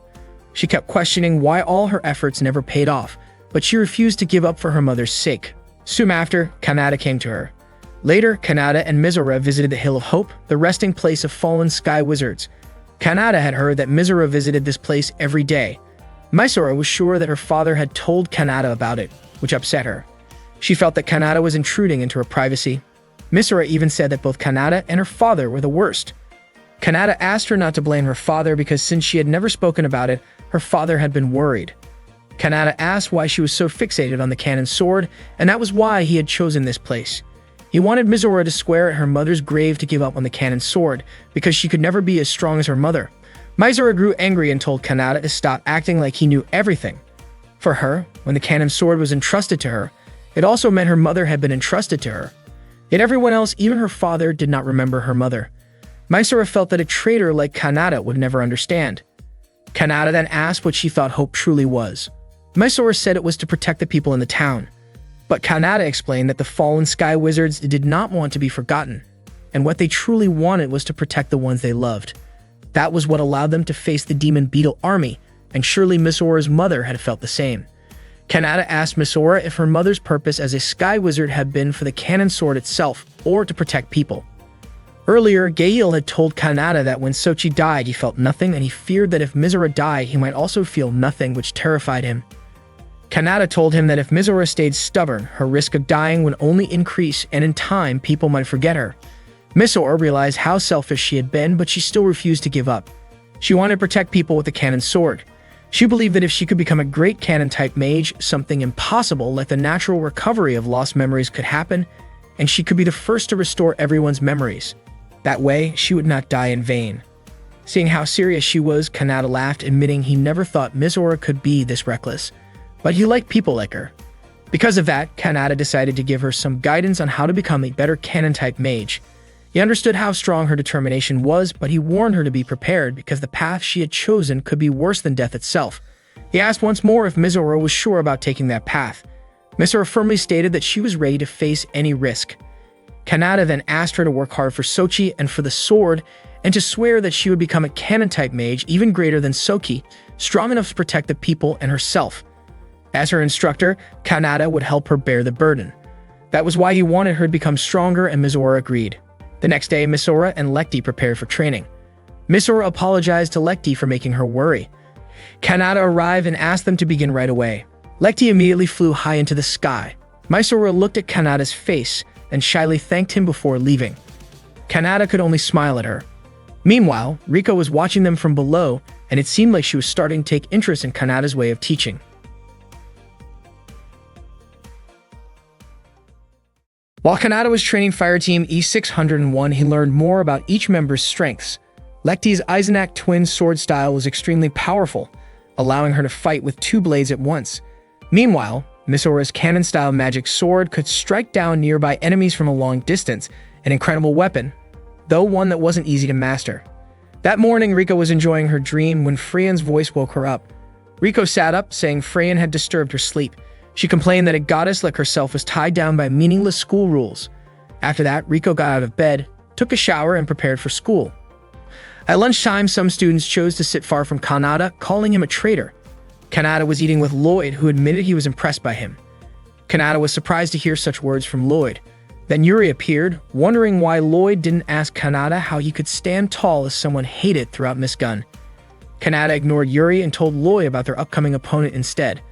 She kept questioning why all her efforts never paid off, but she refused to give up for her mother's sake. Soon after, Kanata came to her. Later, Kanata and Misora visited the Hill of Hope, the resting place of fallen sky wizards. Kanata had heard that Misora visited this place every day. Misora was sure that her father had told Kanata about it, which upset her. She felt that Kanata was intruding into her privacy. Misora even said that both Kanata and her father were the worst. Kanata asked her not to blame her father because since she had never spoken about it, her father had been worried. Kanata asked why she was so fixated on the cannon sword, and that was why he had chosen this place. He wanted Misora to swear at her mother's grave to give up on the cannon sword, because she could never be as strong as her mother. Misora grew angry and told Kanata to stop acting like he knew everything. For her, when the cannon sword was entrusted to her, it also meant her mother had been entrusted to her. Yet everyone else, even her father, did not remember her mother. Misora felt that a traitor like Kanata would never understand. Kanata then asked what she thought hope truly was. Misora said it was to protect the people in the town. But Kanata explained that the fallen sky wizards did not want to be forgotten, and what they truly wanted was to protect the ones they loved. That was what allowed them to face the demon beetle army, and surely Misora's mother had felt the same. Kanata asked Misora if her mother's purpose as a sky wizard had been for the cannon sword itself, or to protect people. Earlier, Gail had told Kanata that when Sochi died, he felt nothing, and he feared that if Misora died, he might also feel nothing, which terrified him. Kanata told him that if Misora stayed stubborn, her risk of dying would only increase, and in time, people might forget her. Misora realized how selfish she had been, but she still refused to give up. She wanted to protect people with the cannon sword. She believed that if she could become a great cannon-type mage, something impossible like the natural recovery of lost memories could happen, and she could be the first to restore everyone's memories. That way, she would not die in vain. Seeing how serious she was, Kanata laughed, admitting he never thought Misora could be this reckless. But he liked people like her. Because of that, Kanata decided to give her some guidance on how to become a better cannon-type mage. He understood how strong her determination was, but he warned her to be prepared because the path she had chosen could be worse than death itself. He asked once more if Misora was sure about taking that path. Misora firmly stated that she was ready to face any risk. Kanata then asked her to work hard for Sochi and for the sword, and to swear that she would become a cannon-type mage even greater than Sochi, strong enough to protect the people and herself. As her instructor, Kanata would help her bear the burden. That was why he wanted her to become stronger, and Misora agreed. The next day, Misora and Lekti prepared for training. Misora apologized to Lekti for making her worry. Kanata arrived and asked them to begin right away. Lekti immediately flew high into the sky. Misora looked at Kanata's face and shyly thanked him before leaving. Kanata could only smile at her. Meanwhile, Riko was watching them from below, and it seemed like she was starting to take interest in Kanata's way of teaching. While Kanata was training Fireteam E601, he learned more about each member's strengths. Lekti's Eisenach twin sword style was extremely powerful, allowing her to fight with two blades at once. Meanwhile, Misora's cannon-style magic sword could strike down nearby enemies from a long distance, an incredible weapon, though one that wasn't easy to master. That morning, Riko was enjoying her dream when Freyan's voice woke her up. Riko sat up, saying Freyan had disturbed her sleep. She complained that a goddess like herself was tied down by meaningless school rules. After that, Riko got out of bed, took a shower, and prepared for school. At lunchtime, some students chose to sit far from Kanata, calling him a traitor. Kanata was eating with Lloyd, who admitted he was impressed by him. Kanata was surprised to hear such words from Lloyd. Then Yuri appeared, wondering why Lloyd didn't ask Kanata how he could stand tall as someone hated throughout Miss Gun. Kanata ignored Yuri and told Lloyd about their upcoming opponent instead.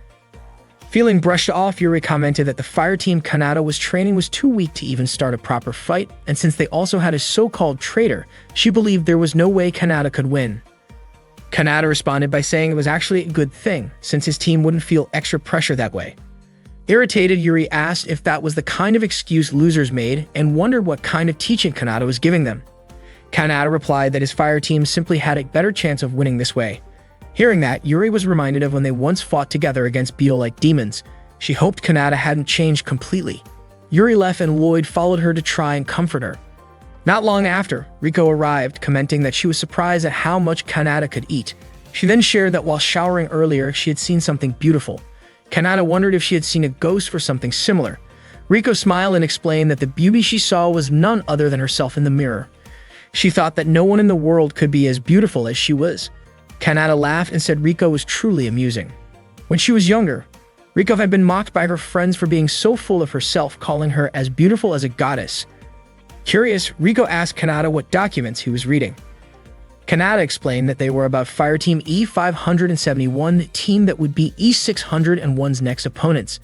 Feeling brushed off, Yuri commented that the fire team Kanata was training was too weak to even start a proper fight, and since they also had a so-called traitor, she believed there was no way Kanata could win. Kanata responded by saying it was actually a good thing, since his team wouldn't feel extra pressure that way. Irritated, Yuri asked if that was the kind of excuse losers made and wondered what kind of teaching Kanata was giving them. Kanata replied that his fire team simply had a better chance of winning this way. Hearing that, Yuri was reminded of when they once fought together against beetle-like demons. She hoped Kanata hadn't changed completely. Yuri left and Lloyd followed her to try and comfort her. Not long after, Riko arrived, commenting that she was surprised at how much Kanata could eat. She then shared that while showering earlier, she had seen something beautiful. Kanata wondered if she had seen a ghost or something similar. Riko smiled and explained that the beauty she saw was none other than herself in the mirror. She thought that no one in the world could be as beautiful as she was. Kanata laughed and said Riko was truly amusing. When she was younger, Riko had been mocked by her friends for being so full of herself, calling her as beautiful as a goddess. Curious, Riko asked Kanata what documents he was reading. Kanata explained that they were about Fire Team E571, the team that would be E601's next opponents.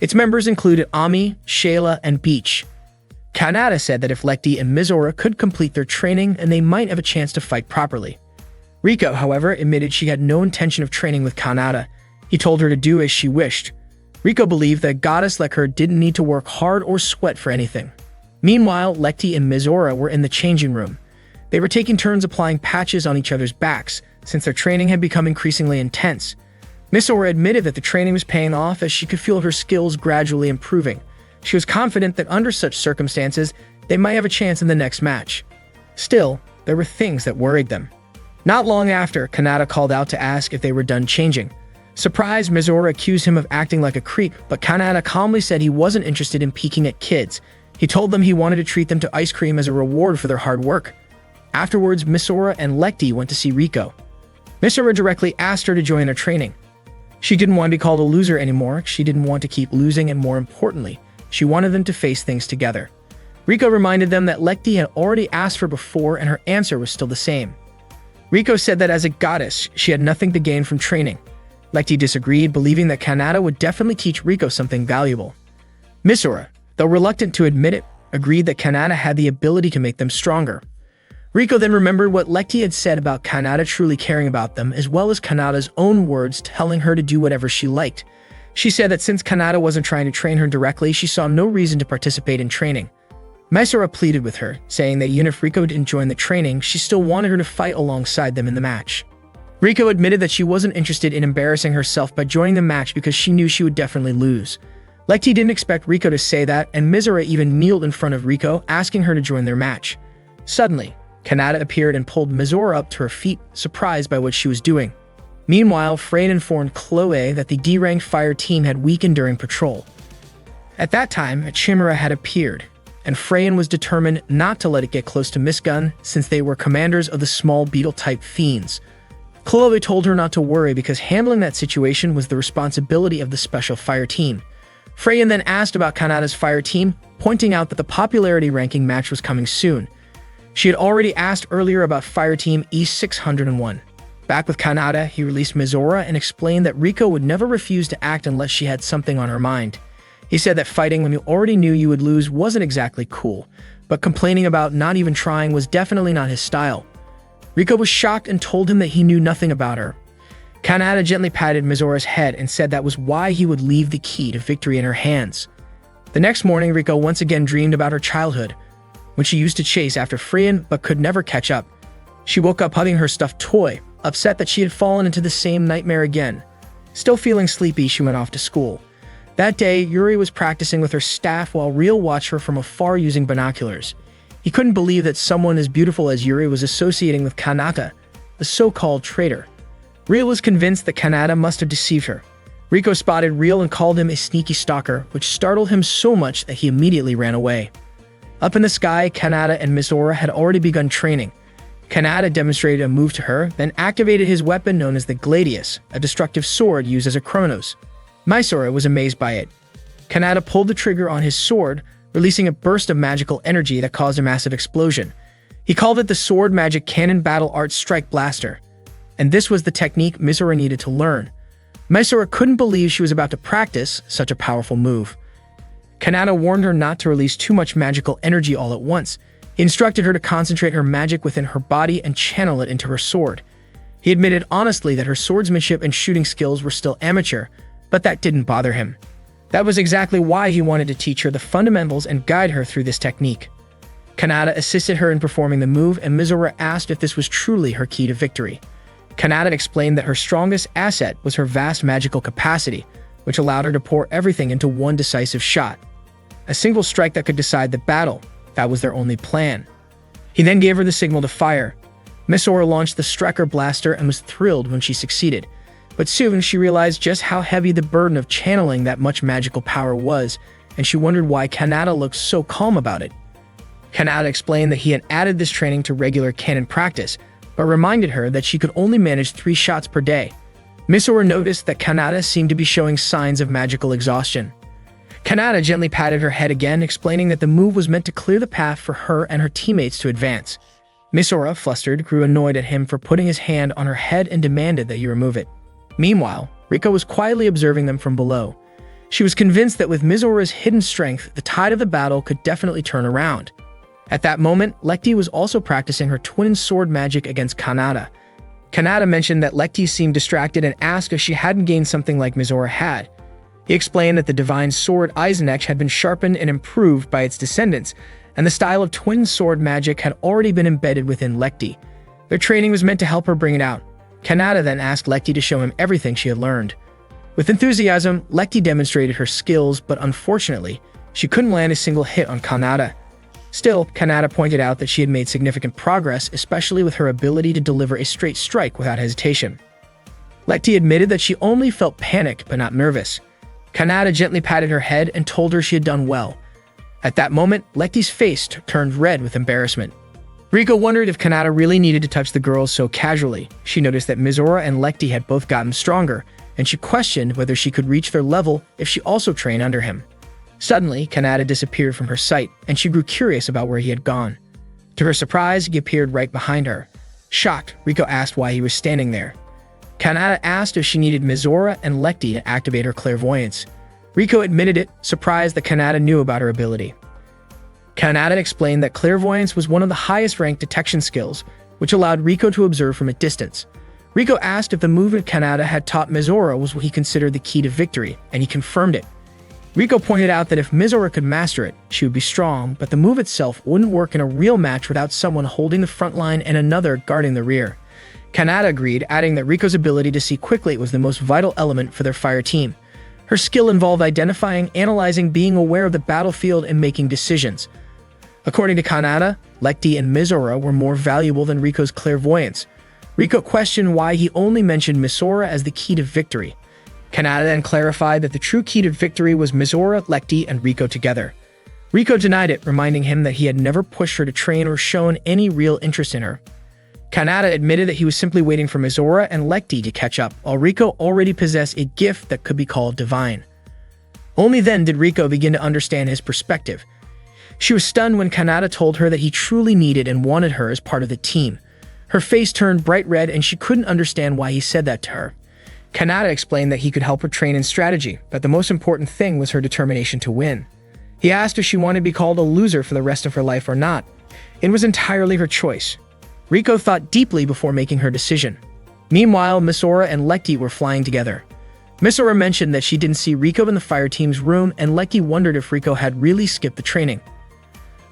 Its members included Ami, Shayla, and Beach. Kanata said that if Lekti and Mizora could complete their training, and they might have a chance to fight properly. Riko, however, admitted she had no intention of training with Kanata. He told her to do as she wished. Riko believed that a goddess like her didn't need to work hard or sweat for anything. Meanwhile, Lekti and Mizora were in the changing room. They were taking turns applying patches on each other's backs, since their training had become increasingly intense. Mizora admitted that the training was paying off as she could feel her skills gradually improving. She was confident that under such circumstances, they might have a chance in the next match. Still, there were things that worried them. Not long after, Kanata called out to ask if they were done changing. Surprised, Mizora accused him of acting like a creep, but Kanata calmly said he wasn't interested in peeking at kids. He told them he wanted to treat them to ice cream as a reward for their hard work. Afterwards, Mizora and Lekti went to see Riko. Mizora directly asked her to join their training. She didn't want to be called a loser anymore. She didn't want to keep losing, and more importantly, she wanted them to face things together. Riko reminded them that Lekti had already asked her before, and her answer was still the same. Riko said that as a goddess, she had nothing to gain from training. Lekti disagreed, believing that Kanata would definitely teach Riko something valuable. Mizora, though reluctant to admit it, agreed that Kanata had the ability to make them stronger. Riko then remembered what Lekti had said about Kanata truly caring about them, as well as Kanata's own words telling her to do whatever she liked. She said that since Kanata wasn't trying to train her directly, she saw no reason to participate in training. Mizora pleaded with her, saying that even if Riko didn't join the training, she still wanted her to fight alongside them in the match. Riko admitted that she wasn't interested in embarrassing herself by joining the match because she knew she would definitely lose. Lekti didn't expect Riko to say that, and Mizora even kneeled in front of Riko, asking her to join their match. Suddenly, Kanata appeared and pulled Mizora up to her feet, surprised by what she was doing. Meanwhile, Frayn informed Chloe that the D-ranked fire team had weakened during patrol. At that time, a Chimera had appeared, and Frayn was determined not to let it get close to Miss Gun, since they were commanders of the small beetle-type fiends. Chloe told her not to worry because handling that situation was the responsibility of the special fire team. Frayn then asked about Kanata's fire team, pointing out that the popularity ranking match was coming soon. She had already asked earlier about Fire Team E601. Back with Kanata, he released Mizora and explained that Riko would never refuse to act unless she had something on her mind. He said that fighting when you already knew you would lose wasn't exactly cool, but complaining about not even trying was definitely not his style. Riko was shocked and told him that he knew nothing about her. Kanata gently patted Mizora's head and said that was why he would leave the key to victory in her hands. The next morning, Riko once again dreamed about her childhood, when she used to chase after Frayn but could never catch up. She woke up hugging her stuffed toy, upset that she had fallen into the same nightmare again. Still feeling sleepy, she went off to school. That day, Yuri was practicing with her staff while Real watched her from afar using binoculars. He couldn't believe that someone as beautiful as Yuri was associating with Kanata, the so-called traitor. Real was convinced that Kanata must have deceived her. Riko spotted Real and called him a sneaky stalker, which startled him so much that he immediately ran away. Up in the sky, Kanata and Mizora had already begun training. Kanata demonstrated a move to her, then activated his weapon known as the Gladius, a destructive sword used as a chronos. Mysora was amazed by it. Kanata pulled the trigger on his sword, releasing a burst of magical energy that caused a massive explosion. He called it the Sword Magic Cannon Battle Art Strike Blaster, and this was the technique Mysora needed to learn. Mysora couldn't believe she was about to practice such a powerful move. Kanata warned her not to release too much magical energy all at once. He instructed her to concentrate her magic within her body and channel it into her sword. He admitted honestly that her swordsmanship and shooting skills were still amateur, but that didn't bother him. That was exactly why he wanted to teach her the fundamentals and guide her through this technique. Kanata assisted her in performing the move, and Mysora asked if this was truly her key to victory. Kanata explained that her strongest asset was her vast magical capacity, which allowed her to pour everything into one decisive shot. A single strike that could decide the battle. That was their only plan. He then gave her the signal to fire. Mysora launched the Striker Blaster and was thrilled when she succeeded. But soon she realized just how heavy the burden of channeling that much magical power was, and she wondered why Kanata looked so calm about it. Kanata explained that he had added this training to regular cannon practice, but reminded her that she could only manage 3 shots per day. Mysora noticed that Kanata seemed to be showing signs of magical exhaustion. Kanata gently patted her head again, explaining that the move was meant to clear the path for her and her teammates to advance. Mysora, flustered, grew annoyed at him for putting his hand on her head and demanded that he remove it. Meanwhile, Riko was quietly observing them from below. She was convinced that with Mizora's hidden strength, the tide of the battle could definitely turn around. At that moment, Lekti was also practicing her twin sword magic against Kanata. Kanata mentioned that Lekti seemed distracted and asked if she hadn't gained something like Mizora had. He explained that the divine sword Eisenach had been sharpened and improved by its descendants, and the style of twin sword magic had already been embedded within Lekti. Their training was meant to help her bring it out. Kanata then asked Lekti to show him everything she had learned. With enthusiasm, Lekti demonstrated her skills, but unfortunately, she couldn't land a single hit on Kanata. Still, Kanata pointed out that she had made significant progress, especially with her ability to deliver a straight strike without hesitation. Lekti admitted that she only felt panic but not nervous. Kanata gently patted her head and told her she had done well. At that moment, Lekti's face turned red with embarrassment. Riko wondered if Kanata really needed to touch the girls so casually. She noticed that Mizora and Lekti had both gotten stronger, and she questioned whether she could reach their level if she also trained under him. Suddenly, Kanata disappeared from her sight, and she grew curious about where he had gone. To her surprise, he appeared right behind her. Shocked, Riko asked why he was standing there. Kanata asked if she needed Mizora and Lekti to activate her clairvoyance. Riko admitted it, surprised that Kanata knew about her ability. Kanata explained that clairvoyance was one of the highest-ranked detection skills, which allowed Riko to observe from a distance. Riko asked if the movement Kanata had taught Mizora was what he considered the key to victory, and he confirmed it. Riko pointed out that if Mizora could master it, she would be strong, but the move itself wouldn't work in a real match without someone holding the front line and another guarding the rear. Kanata agreed, adding that Riko's ability to see quickly was the most vital element for their fire team. Her skill involved identifying, analyzing, being aware of the battlefield, and making decisions. According to Kanata, Lekti and Mizora were more valuable than Riko's clairvoyance. Riko questioned why he only mentioned Mizora as the key to victory. Kanata then clarified that the true key to victory was Mizora, Lekti, and Riko together. Riko denied it, reminding him that he had never pushed her to train or shown any real interest in her. Kanata admitted that he was simply waiting for Mizora and Lekti to catch up, while Riko already possessed a gift that could be called divine. Only then did Riko begin to understand his perspective. She was stunned when Kanata told her that he truly needed and wanted her as part of the team. Her face turned bright red and she couldn't understand why he said that to her. Kanata explained that he could help her train in strategy, but the most important thing was her determination to win. He asked if she wanted to be called a loser for the rest of her life or not. It was entirely her choice. Riko thought deeply before making her decision. Meanwhile, Mizora and Lekti were flying together. Mizora mentioned that she didn't see Riko in the fire team's room, and Lekti wondered if Riko had really skipped the training.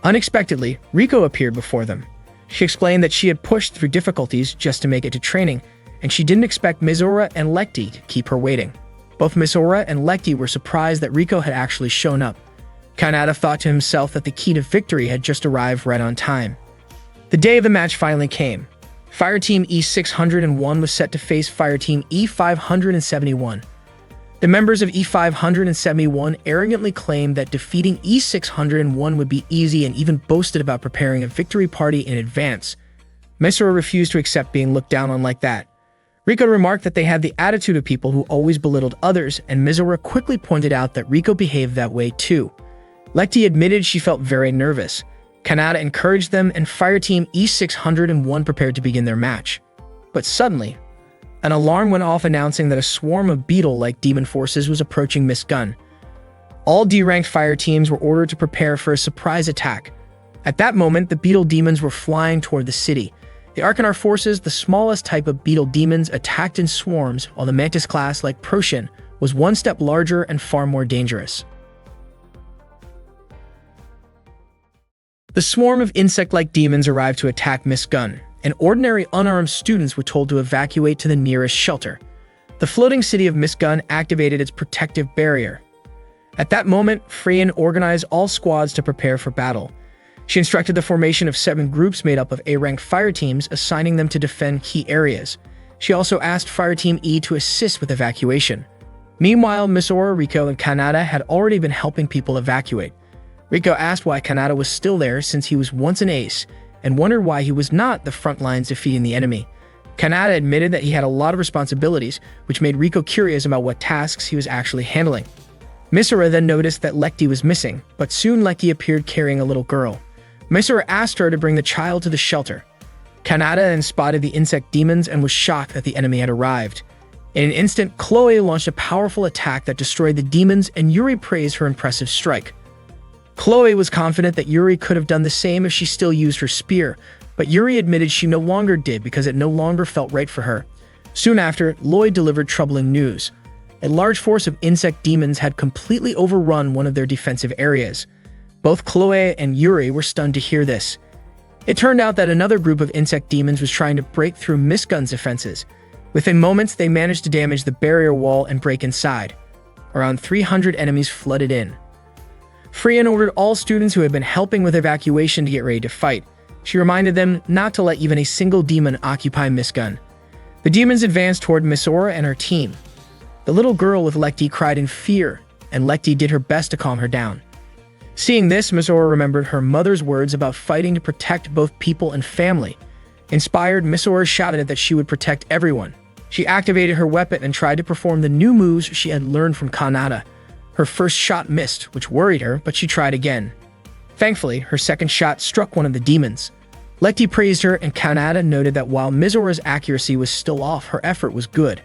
Unexpectedly, Riko appeared before them. She explained that she had pushed through difficulties just to make it to training, and she didn't expect Mizora and Lekti to keep her waiting. Both Mizora and Lekti were surprised that Riko had actually shown up. Kanata thought to himself that the key to victory had just arrived right on time. The day of the match finally came. Fireteam E601 was set to face Fireteam E571. The members of E571 arrogantly claimed that defeating E601 would be easy and even boasted about preparing a victory party in advance. Misora refused to accept being looked down on like that. Riko remarked that they had the attitude of people who always belittled others, and Misora quickly pointed out that Riko behaved that way too. Lecty admitted she felt very nervous. Kanata encouraged them, and Fireteam E601 prepared to begin their match. But suddenly, an alarm went off announcing that a swarm of beetle-like demon forces was approaching Miss Gun. All D-ranked fire teams were ordered to prepare for a surprise attack. At that moment, the beetle demons were flying toward the city. The Arcanar forces, the smallest type of beetle demons, attacked in swarms, while the Mantis class, like Proshin, was one step larger and far more dangerous. The swarm of insect-like demons arrived to attack Miss Gun, and ordinary unarmed students were told to evacuate to the nearest shelter. The floating city of Miss Gun activated its protective barrier. At that moment, Freyan organized all squads to prepare for battle. She instructed the formation of 7 groups made up of A-ranked fire teams, assigning them to defend key areas. She also asked Fireteam E to assist with evacuation. Meanwhile, Misora, Riko, and Kanata had already been helping people evacuate. Riko asked why Kanata was still there since he was once an ace, and wondered why he was not the front lines defeating the enemy. Kanata admitted that he had a lot of responsibilities, which made Riko curious about what tasks he was actually handling. Misora then noticed that Lecty was missing, but soon Lecty appeared carrying a little girl. Misora asked her to bring the child to the shelter. Kanata then spotted the insect demons and was shocked that the enemy had arrived. In an instant, Chloe launched a powerful attack that destroyed the demons, and Yuri praised her impressive strike. Chloe was confident that Yuri could have done the same if she still used her spear, but Yuri admitted she no longer did because it no longer felt right for her. Soon after, Lloyd delivered troubling news. A large force of insect demons had completely overrun one of their defensive areas. Both Chloe and Yuri were stunned to hear this. It turned out that another group of insect demons was trying to break through Miss Gun's defenses. Within moments, they managed to damage the barrier wall and break inside. Around 300 enemies flooded in. Freyan ordered all students who had been helping with evacuation to get ready to fight. She reminded them not to let even a single demon occupy Miss Gun. The demons advanced toward Misora and her team. The little girl with Lecty cried in fear, and Lecty did her best to calm her down. Seeing this, Misora remembered her mother's words about fighting to protect both people and family. Inspired, Misora shouted that she would protect everyone. She activated her weapon and tried to perform the new moves she had learned from Kanata. Her first shot missed, which worried her, but she tried again. Thankfully, her second shot struck one of the demons. Lecty praised her, and Kanata noted that while Misora's accuracy was still off, her effort was good.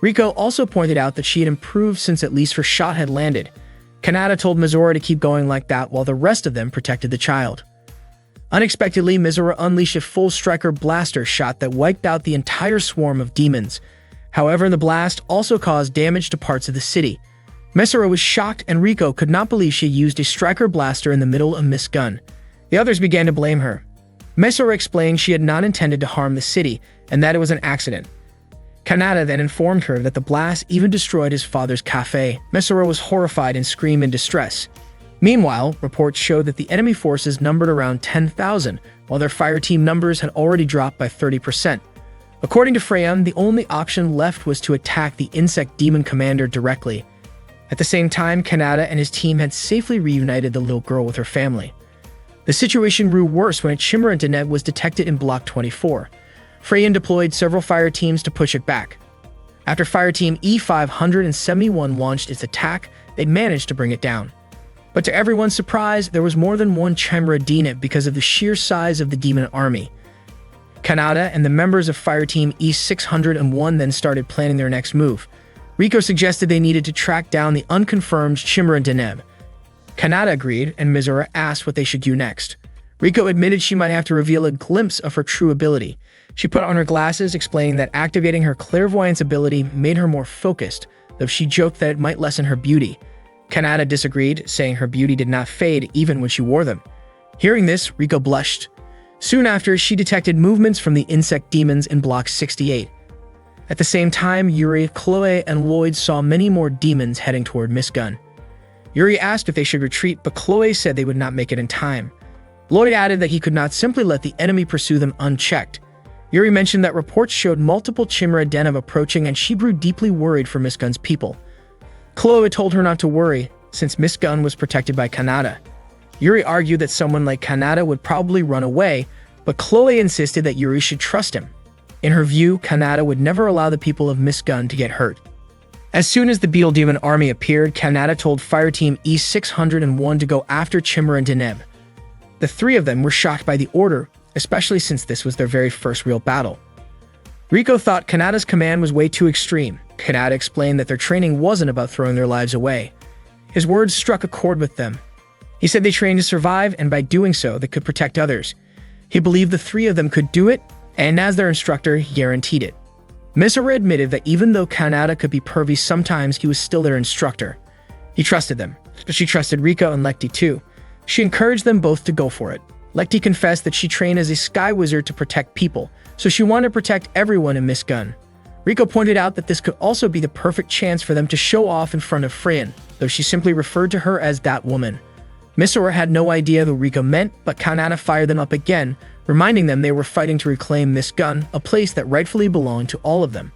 Riko also pointed out that she had improved since at least her shot had landed. Kanata told Misora to keep going like that while the rest of them protected the child. Unexpectedly, Misora unleashed a full striker blaster shot that wiped out the entire swarm of demons. However, the blast also caused damage to parts of the city. Misora was shocked, and Riko could not believe she used a striker blaster in the middle of Miss Gun. The others began to blame her. Misora explained she had not intended to harm the city, and that it was an accident. Kanata then informed her that the blast even destroyed his father's cafe. Misora was horrified and screamed in distress. Meanwhile, reports showed that the enemy forces numbered around 10,000, while their fire team numbers had already dropped by 30%. According to Freyan, the only option left was to attack the insect demon commander directly. At the same time, Kanata and his team had safely reunited the little girl with her family. The situation grew worse when a Chimera Deneb was detected in Block 24. Freyan deployed several fire teams to push it back. After Fireteam E571 launched its attack, they managed to bring it down. But to everyone's surprise, there was more than one Chimera Deneb because of the sheer size of the demon army. Kanata and the members of Fireteam E601 then started planning their next move. Riko suggested they needed to track down the unconfirmed Chimera Deneb. Kanata agreed, and Misora asked what they should do next. Riko admitted she might have to reveal a glimpse of her true ability. She put on her glasses, explaining that activating her clairvoyance ability made her more focused, though she joked that it might lessen her beauty. Kanata disagreed, saying her beauty did not fade even when she wore them. Hearing this, Riko blushed. Soon after, she detected movements from the insect demons in Block 68. At the same time, Yuri, Chloe, and Lloyd saw many more demons heading toward Miss Gun. Yuri asked if they should retreat, but Chloe said they would not make it in time. Lloyd added that he could not simply let the enemy pursue them unchecked. Yuri mentioned that reports showed multiple Chimera Deneb approaching, and she grew deeply worried for Miss Gun's people. Chloe told her not to worry, since Miss Gun was protected by Kanata. Yuri argued that someone like Kanata would probably run away, but Chloe insisted that Yuri should trust him. In her view, Kanata would never allow the people of Miss Gun to get hurt. As soon as the Beetle Demon army appeared, Kanata told Fireteam E601 to go after Chimera and Deneb. The three of them were shocked by the order, especially since this was their very first real battle. Rico thought Kanata's command was way too extreme. Kanata explained that their training wasn't about throwing their lives away. His words struck a chord with them. He said they trained to survive, and by doing so, they could protect others. He believed the three of them could do it, and as their instructor, he guaranteed it. Misora admitted that even though Kanata could be pervy sometimes, he was still their instructor. He trusted them, but she trusted Rico and Lekti too. She encouraged them both to go for it. Lekti confessed that she trained as a sky wizard to protect people, so she wanted to protect everyone in Miss Gun. Rico pointed out that this could also be the perfect chance for them to show off in front of Freyan, though she simply referred to her as that woman. Misora had no idea who Rico meant, but Kanata fired them up again, reminding them they were fighting to reclaim Miss Gun, a place that rightfully belonged to all of them.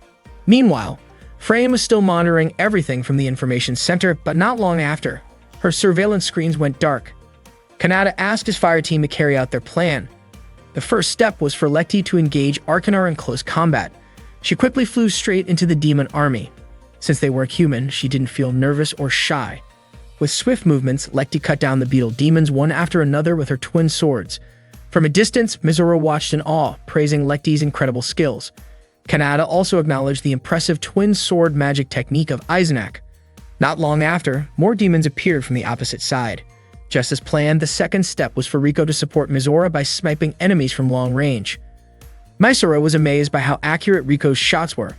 Meanwhile, Freyan was still monitoring everything from the information center, but not long after, her surveillance screens went dark. Kanata asked his fire team to carry out their plan. The first step was for Lekti to engage Arcanar in close combat. She quickly flew straight into the demon army. Since they weren't human, she didn't feel nervous or shy. With swift movements, Lekti cut down the beetle demons one after another with her twin swords. From a distance, Misora watched in awe, praising Lekti's incredible skills. Kanata also acknowledged the impressive twin sword magic technique of Eisenach. Not long after, more demons appeared from the opposite side. Just as planned, the second step was for Rico to support Misora by sniping enemies from long range. Misora was amazed by how accurate Rico's shots were.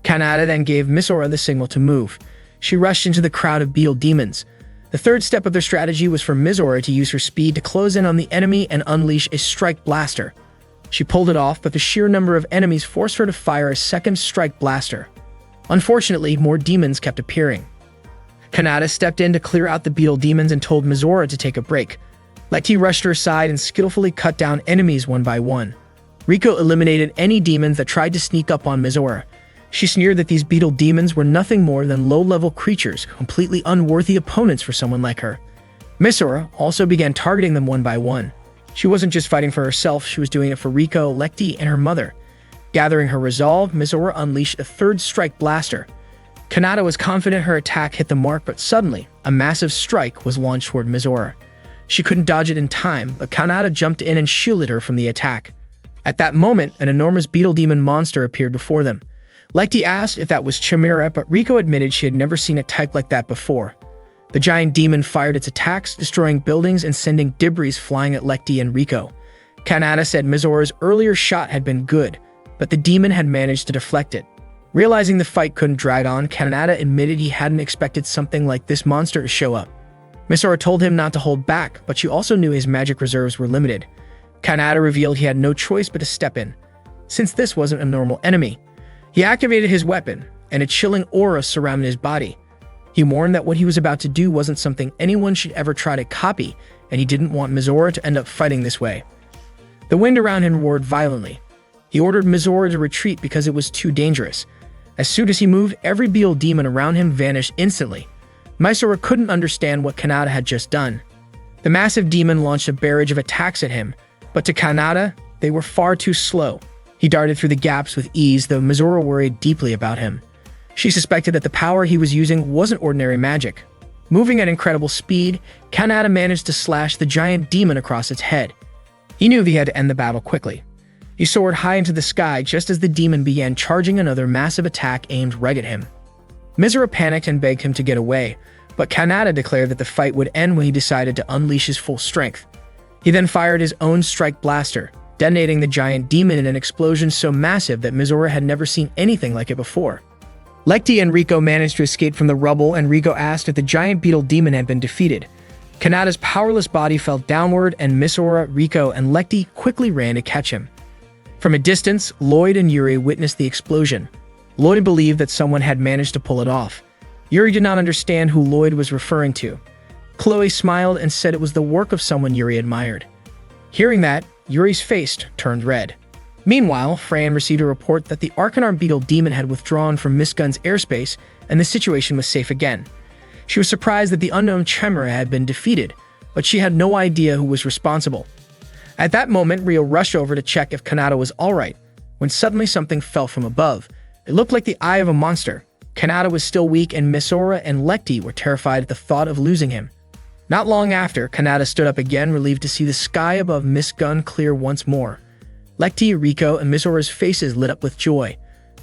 Kanata then gave Misora the signal to move. She rushed into the crowd of beetle demons. The third step of their strategy was for Misora to use her speed to close in on the enemy and unleash a strike blaster. She pulled it off, but the sheer number of enemies forced her to fire a second strike blaster. Unfortunately, more demons kept appearing. Kanata stepped in to clear out the beetle demons and told Misora to take a break. Lekti rushed her aside and skillfully cut down enemies one by one. Rico eliminated any demons that tried to sneak up on Misora. She sneered that these beetle demons were nothing more than low-level creatures, completely unworthy opponents for someone like her. Misora also began targeting them one by one. She wasn't just fighting for herself, she was doing it for Rico, Lekti, and her mother. Gathering her resolve, Misora unleashed a third strike blaster. Kanata was confident her attack hit the mark, but suddenly, a massive strike was launched toward Misora. She couldn't dodge it in time, but Kanata jumped in and shielded her from the attack. At that moment, an enormous beetle demon monster appeared before them. Lekti asked if that was Chimera, but Rico admitted she had never seen a type like that before. The giant demon fired its attacks, destroying buildings and sending debris flying at Lekti and Rico. Kanata said Misora's earlier shot had been good, but the demon had managed to deflect it. Realizing the fight couldn't drag on, Kanata admitted he hadn't expected something like this monster to show up. Misora told him not to hold back, but she also knew his magic reserves were limited. Kanata revealed he had no choice but to step in. Since this wasn't a normal enemy, he activated his weapon, and a chilling aura surrounded his body. He warned that what he was about to do wasn't something anyone should ever try to copy, and he didn't want Misora to end up fighting this way. The wind around him roared violently. He ordered Misora to retreat because it was too dangerous. As soon as he moved, every beetle demon around him vanished instantly. Misora couldn't understand what Kanata had just done. The massive demon launched a barrage of attacks at him, but to Kanata, they were far too slow. He darted through the gaps with ease, though Misora worried deeply about him. She suspected that the power he was using wasn't ordinary magic. Moving at incredible speed, Kanata managed to slash the giant demon across its head. He knew he had to end the battle quickly. He soared high into the sky just as the demon began charging another massive attack aimed right at him. Misora panicked and begged him to get away, but Kanata declared that the fight would end when he decided to unleash his full strength. He then fired his own strike blaster, detonating the giant demon in an explosion so massive that Misora had never seen anything like it before. Lekti and Rico managed to escape from the rubble, and Rico asked if the giant beetle demon had been defeated. Kanata's powerless body fell downward, and Misora, Rico, and Lekti quickly ran to catch him. From a distance, Lloyd and Yuri witnessed the explosion. Lloyd believed that someone had managed to pull it off. Yuri did not understand who Lloyd was referring to. Chloe smiled and said it was the work of someone Yuri admired. Hearing that, Yuri's face turned red. Meanwhile, Freyan received a report that the Arcanar beetle demon had withdrawn from Miss Gun's airspace and the situation was safe again. She was surprised that the unknown Chimera had been defeated, but she had no idea who was responsible. At that moment, Rio rushed over to check if Kanata was alright, when suddenly something fell from above. It looked like the eye of a monster. Kanata was still weak, and Misora and Lekti were terrified at the thought of losing him. Not long after, Kanata stood up again, relieved to see the sky above Miss Gun clear once more. Lekti, Riko, and Misora's faces lit up with joy.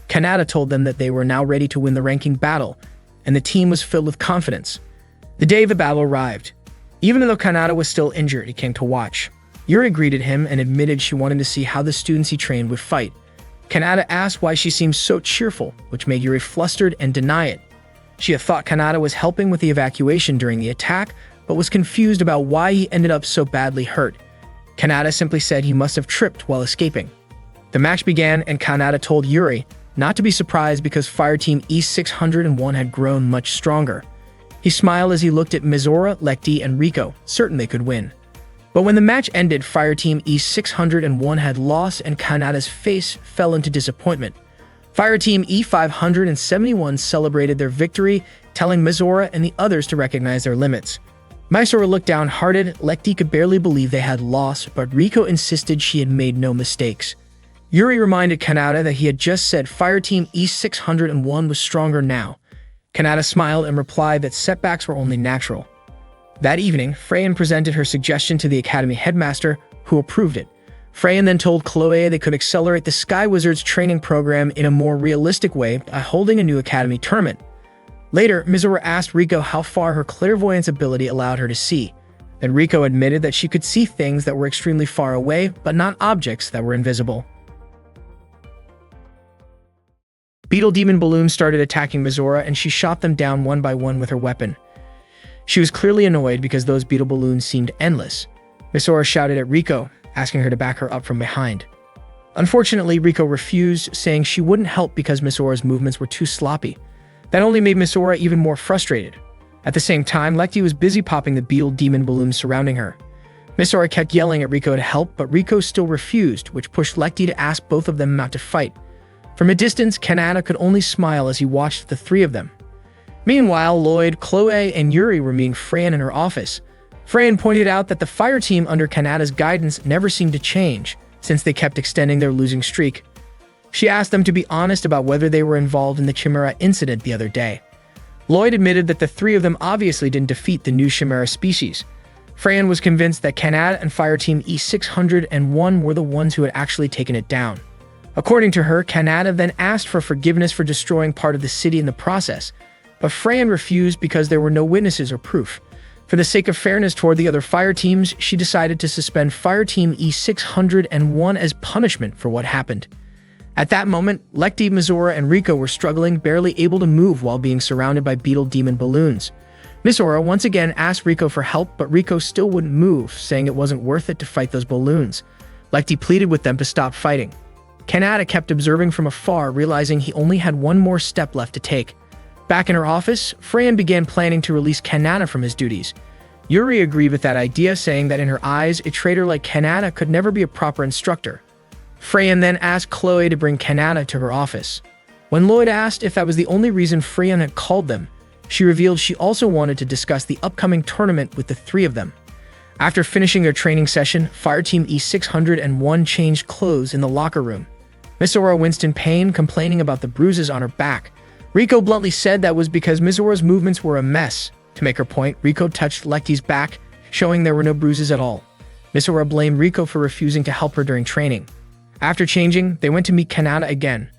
Kanata told them that they were now ready to win the ranking battle, and the team was filled with confidence. The day of the battle arrived. Even though Kanata was still injured, he came to watch. Yuri greeted him and admitted she wanted to see how the students he trained would fight. Kanata asked why she seemed so cheerful, which made Yuri flustered and deny it. She had thought Kanata was helping with the evacuation during the attack, but was confused about why he ended up so badly hurt. Kanata simply said he must have tripped while escaping. The match began, and Kanata told Yuri not to be surprised because Fireteam E601 had grown much stronger. He smiled as he looked at Mizora, Lekti, and Riko, certain they could win. But when the match ended, Fireteam E601 had lost, and Kanata's face fell into disappointment. Fireteam E571 celebrated their victory, telling Mizora and the others to recognize their limits. Mysora looked downhearted. Lekti could barely believe they had lost, but Riko insisted she had made no mistakes. Yuri reminded Kanata that he had just said Fireteam E601 was stronger now. Kanata smiled and replied that setbacks were only natural. That evening, Freyan presented her suggestion to the Academy headmaster, who approved it. Freyan then told Chloe they could accelerate the Sky Wizards training program in a more realistic way by holding a new Academy tournament. Later, Mizora asked Riko how far her clairvoyance ability allowed her to see. Then Riko admitted that she could see things that were extremely far away, but not objects that were invisible. Beetle Demon balloons started attacking Mizora, and she shot them down one by one with her weapon. She was clearly annoyed because those beetle balloons seemed endless. Mizora shouted at Riko, asking her to back her up from behind. Unfortunately, Riko refused, saying she wouldn't help because Mizora's movements were too sloppy. That only made Mizora even more frustrated. At the same time, Lekti was busy popping the beetle demon balloons surrounding her. Mizora kept yelling at Riko to help, but Riko still refused, which pushed Lekti to ask both of them not to fight. From a distance, Kanata could only smile as he watched the three of them. Meanwhile, Lloyd, Chloe, and Yuri were meeting Freyan in her office. Freyan pointed out that the fire team under Kanata's guidance never seemed to change, since they kept extending their losing streak. She asked them to be honest about whether they were involved in the Chimera incident the other day. Lloyd admitted that the three of them obviously didn't defeat the new Chimera species. Freyan was convinced that Kanata and Fireteam E601 were the ones who had actually taken it down. According to her, Kanata then asked for forgiveness for destroying part of the city in the process, but Freyan refused because there were no witnesses or proof. For the sake of fairness toward the other fire teams, she decided to suspend Fireteam E601 as punishment for what happened. At that moment, Lekti, Mizora, and Riko were struggling, barely able to move while being surrounded by beetle demon balloons. Mizora once again asked Riko for help, but Riko still wouldn't move, saying it wasn't worth it to fight those balloons. Lekti pleaded with them to stop fighting. Kanata kept observing from afar, realizing he only had one more step left to take. Back in her office, Freyan began planning to release Kanata from his duties. Yuri agreed with that idea, saying that in her eyes, a traitor like Kanata could never be a proper instructor. Freyan then asked Chloe to bring Kanata to her office. When Lloyd asked if that was the only reason Freyan had called them, she revealed she also wanted to discuss the upcoming tournament with the three of them. After finishing their training session, Fireteam E601 changed clothes in the locker room. Mizora winced in pain, complaining about the bruises on her back. Riko bluntly said that was because Mizora's movements were a mess. To make her point, Riko touched Lekti's back, showing there were no bruises at all. Mizora blamed Riko for refusing to help her during training. After changing, they went to meet Kanata again.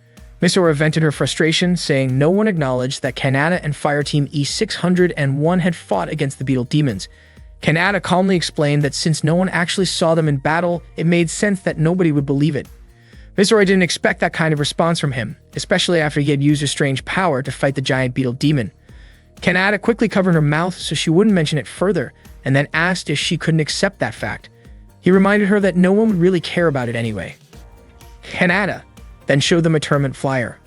Mizora vented her frustration, saying no one acknowledged that Kanata and Fireteam E601 had fought against the beetle demons. Kanata calmly explained that since no one actually saw them in battle, it made sense that nobody would believe it. Mizora didn't expect that kind of response from him, especially after he had used a strange power to fight the giant beetle demon. Kanata quickly covered her mouth so she wouldn't mention it further, and then asked if she couldn't accept that fact. He reminded her that no one would really care about it anyway. Kanata then showed them a tournament flyer.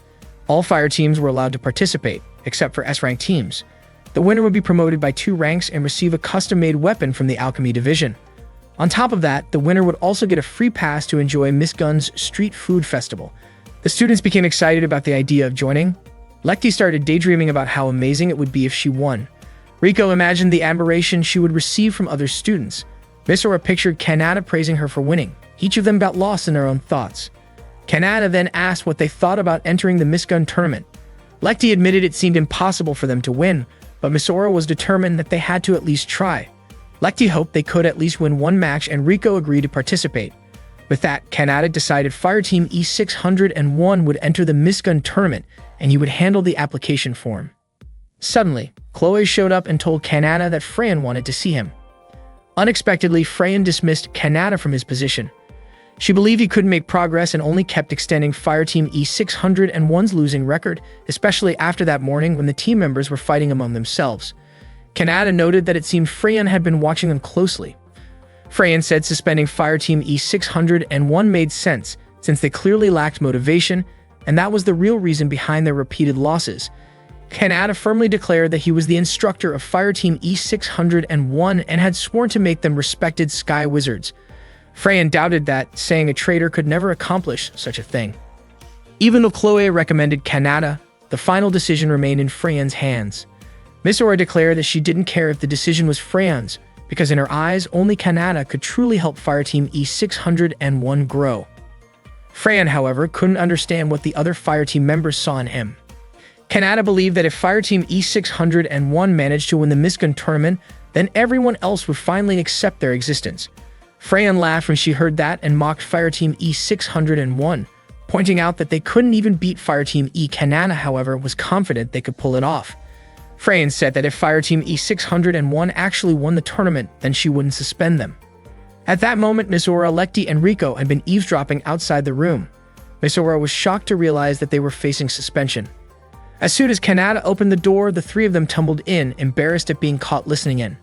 All fire teams were allowed to participate, except for S-rank teams. The winner would be promoted by 2 ranks and receive a custom-made weapon from the Alchemy Division. On top of that, the winner would also get a free pass to enjoy Miss Gun's Street Food Festival. The students became excited about the idea of joining. Lekti started daydreaming about how amazing it would be if she won. Riko imagined the admiration she would receive from other students. Misora pictured Kanata praising her for winning. Each of them got lost in their own thoughts. Kanata then asked what they thought about entering the Miss Gun tournament. Lecty admitted it seemed impossible for them to win, but Misora was determined that they had to at least try. Lecty hoped they could at least win one match, and Rico agreed to participate. With that, Kanata decided Fireteam E601 would enter the Miss Gun tournament, and he would handle the application form. Suddenly, Chloe showed up and told Kanata that Freyan wanted to see him. Unexpectedly, Freyan dismissed Kanata from his position. She believed he couldn't make progress and only kept extending Fireteam E601's losing record, especially after that morning when the team members were fighting among themselves. Kanata noted that it seemed Freyan had been watching them closely. Freyan said suspending Fireteam E601 made sense, since they clearly lacked motivation, and that was the real reason behind their repeated losses. Kanata firmly declared that he was the instructor of Fireteam E601 and had sworn to make them respected Sky Wizards. Freyan doubted that, saying a traitor could never accomplish such a thing. Even though Chloe recommended Kanata, the final decision remained in Freyan's hands. Misora declared that she didn't care if the decision was Freyan's, because in her eyes, only Kanata could truly help Fireteam E601 grow. Freyan, however, couldn't understand what the other Fireteam members saw in him. Kanata believed that if Fireteam E601 managed to win the Miss Gun tournament, then everyone else would finally accept their existence. Freyan laughed when she heard that and mocked Fireteam E601, pointing out that they couldn't even beat Fireteam E. Kanata, however, was confident they could pull it off. Freyan said that if Fireteam E601 actually won the tournament, then she wouldn't suspend them. At that moment, Misora, Lecty, and Rico had been eavesdropping outside the room. Misora was shocked to realize that they were facing suspension. As soon as Kanata opened the door, the three of them tumbled in, embarrassed at being caught listening in.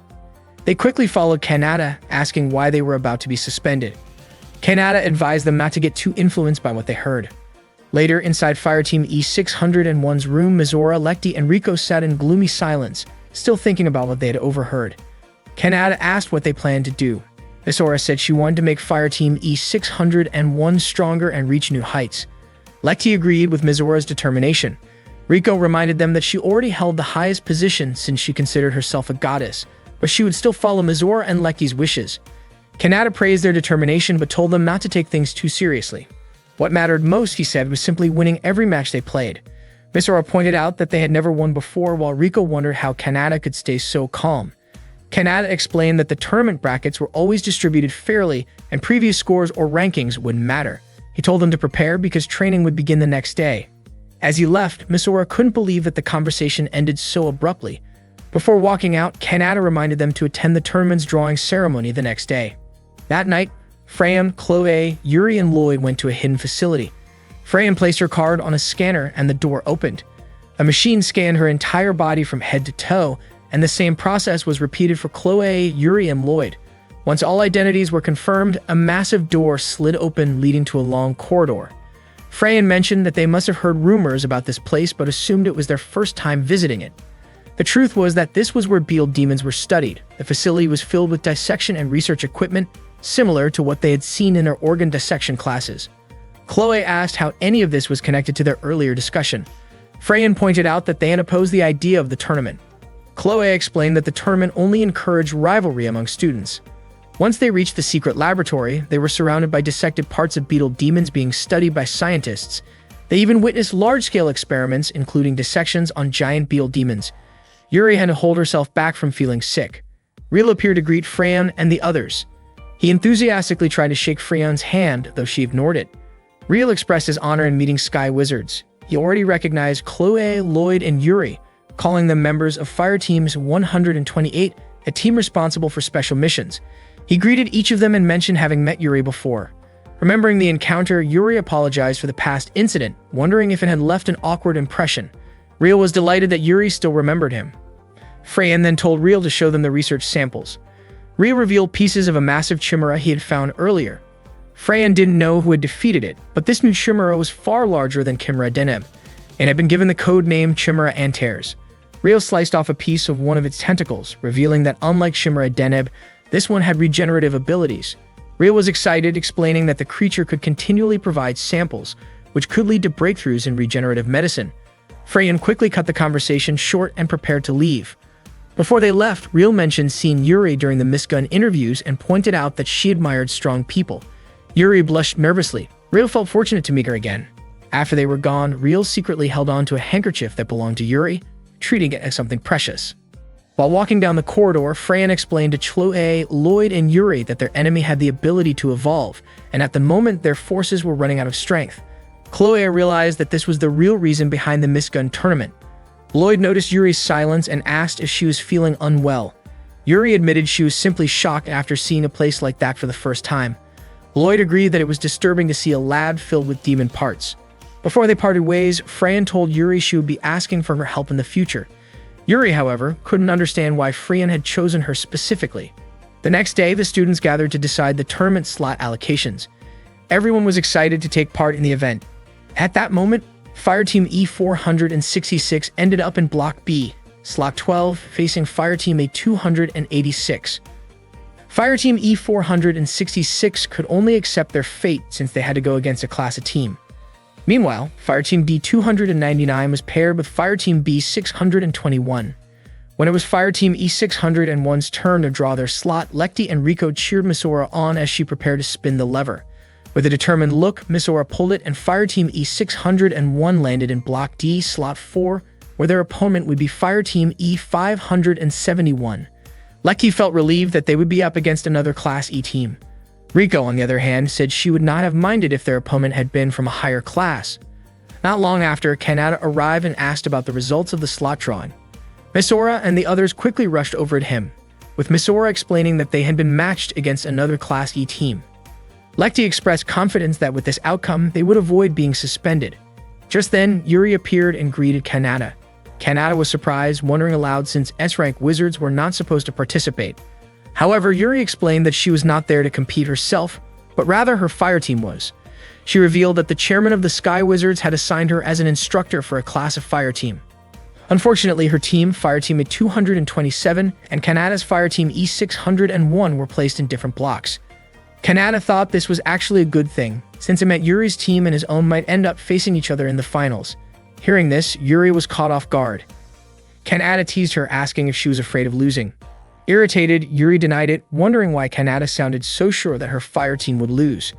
They quickly followed Kanata, asking why they were about to be suspended. Kanata advised them not to get too influenced by what they heard. Later, inside Fireteam E601's room, Misora, Lecty, and Rico sat in gloomy silence, still thinking about what they had overheard. Kanata asked what they planned to do. Misora said she wanted to make Fireteam E601 stronger and reach new heights. Lecty agreed with Misora's determination. Rico reminded them that she already held the highest position since she considered herself a goddess, but she would still follow Misora and Lecty's wishes. Kanata praised their determination but told them not to take things too seriously. What mattered most, he said, was simply winning every match they played. Misora pointed out that they had never won before, while Rico wondered how Kanata could stay so calm. Kanata explained that the tournament brackets were always distributed fairly and previous scores or rankings wouldn't matter. He told them to prepare because training would begin the next day. As he left, Misora couldn't believe that the conversation ended so abruptly. Before walking out, Kanata reminded them to attend the tournament's drawing ceremony the next day. That night, Freyan, Chloe, Yuri, and Lloyd went to a hidden facility. Freyan placed her card on a scanner and the door opened. A machine scanned her entire body from head to toe, and the same process was repeated for Chloe, Yuri, and Lloyd. Once all identities were confirmed, a massive door slid open leading to a long corridor. Freyan mentioned that they must have heard rumors about this place but assumed it was their first time visiting it. The truth was that this was where beetle demons were studied. The facility was filled with dissection and research equipment, similar to what they had seen in their organ dissection classes. Chloe asked how any of this was connected to their earlier discussion. Freyan pointed out that they had opposed the idea of the tournament. Chloe explained that the tournament only encouraged rivalry among students. Once they reached the secret laboratory, they were surrounded by dissected parts of beetle demons being studied by scientists. They even witnessed large-scale experiments, including dissections on giant beetle demons. Yuri had to hold herself back from feeling sick. Real appeared to greet Freyan and the others. He enthusiastically tried to shake Freyan's hand, though she ignored it. Real expressed his honor in meeting Sky Wizards. He already recognized Chloe, Lloyd, and Yuri, calling them members of Fireteams 128, a team responsible for special missions. He greeted each of them and mentioned having met Yuri before. Remembering the encounter, Yuri apologized for the past incident, wondering if it had left an awkward impression. Real was delighted that Yuri still remembered him. Freyan then told Real to show them the research samples. Real revealed pieces of a massive chimera he had found earlier. Freyan didn't know who had defeated it, but this new chimera was far larger than Chimera Deneb, and had been given the code name Chimera Antares. Real sliced off a piece of one of its tentacles, revealing that unlike Chimera Deneb, this one had regenerative abilities. Real was excited, explaining that the creature could continually provide samples, which could lead to breakthroughs in regenerative medicine. Freyan quickly cut the conversation short and prepared to leave. Before they left, Real mentioned seeing Yuri during the Miss Gun interviews and pointed out that she admired strong people. Yuri blushed nervously. Real felt fortunate to meet her again. After they were gone, Real secretly held on to a handkerchief that belonged to Yuri, treating it as something precious. While walking down the corridor, Freyan explained to Chloe, Lloyd, and Yuri that their enemy had the ability to evolve, and at the moment their forces were running out of strength. Chloe realized that this was the real reason behind the Miss Gun tournament. Lloyd noticed Yuri's silence and asked if she was feeling unwell. Yuri admitted she was simply shocked after seeing a place like that for the first time. Lloyd agreed that it was disturbing to see a lab filled with demon parts. Before they parted ways, Freyan told Yuri she would be asking for her help in the future. Yuri, however, couldn't understand why Freyan had chosen her specifically. The next day, the students gathered to decide the tournament slot allocations. Everyone was excited to take part in the event. At that moment, Fireteam E466 ended up in Block B, Slot 12, facing Fireteam A286. Fireteam E466 could only accept their fate since they had to go against a class of team. Meanwhile, Fireteam D299 was paired with Fireteam B621. When it was Fireteam E601's turn to draw their slot, Lekti and Rico cheered Misora on as she prepared to spin the lever. With a determined look, Misora pulled it and Fireteam E601 landed in Block D, Slot 4, where their opponent would be Fireteam E571. Lekti felt relieved that they would be up against another Class E team. Rico, on the other hand, said she would not have minded if their opponent had been from a higher class. Not long after, Kanata arrived and asked about the results of the slot drawing. Misora and the others quickly rushed over at him, with Misora explaining that they had been matched against another Class E team. Lekti expressed confidence that with this outcome, they would avoid being suspended. Just then, Yuri appeared and greeted Kanata. Kanata was surprised, wondering aloud since S-rank wizards were not supposed to participate. However, Yuri explained that she was not there to compete herself, but rather her fire team was. She revealed that the chairman of the Sky Wizards had assigned her as an instructor for a class of fire team. Unfortunately, her team, Fireteam A227, and Kanata's Fireteam E601 were placed in different blocks. Kanata thought this was actually a good thing, since it meant Yuri's team and his own might end up facing each other in the finals. Hearing this, Yuri was caught off guard. Kanata teased her, asking if she was afraid of losing. Irritated, Yuri denied it, wondering why Kanata sounded so sure that her fire team would lose.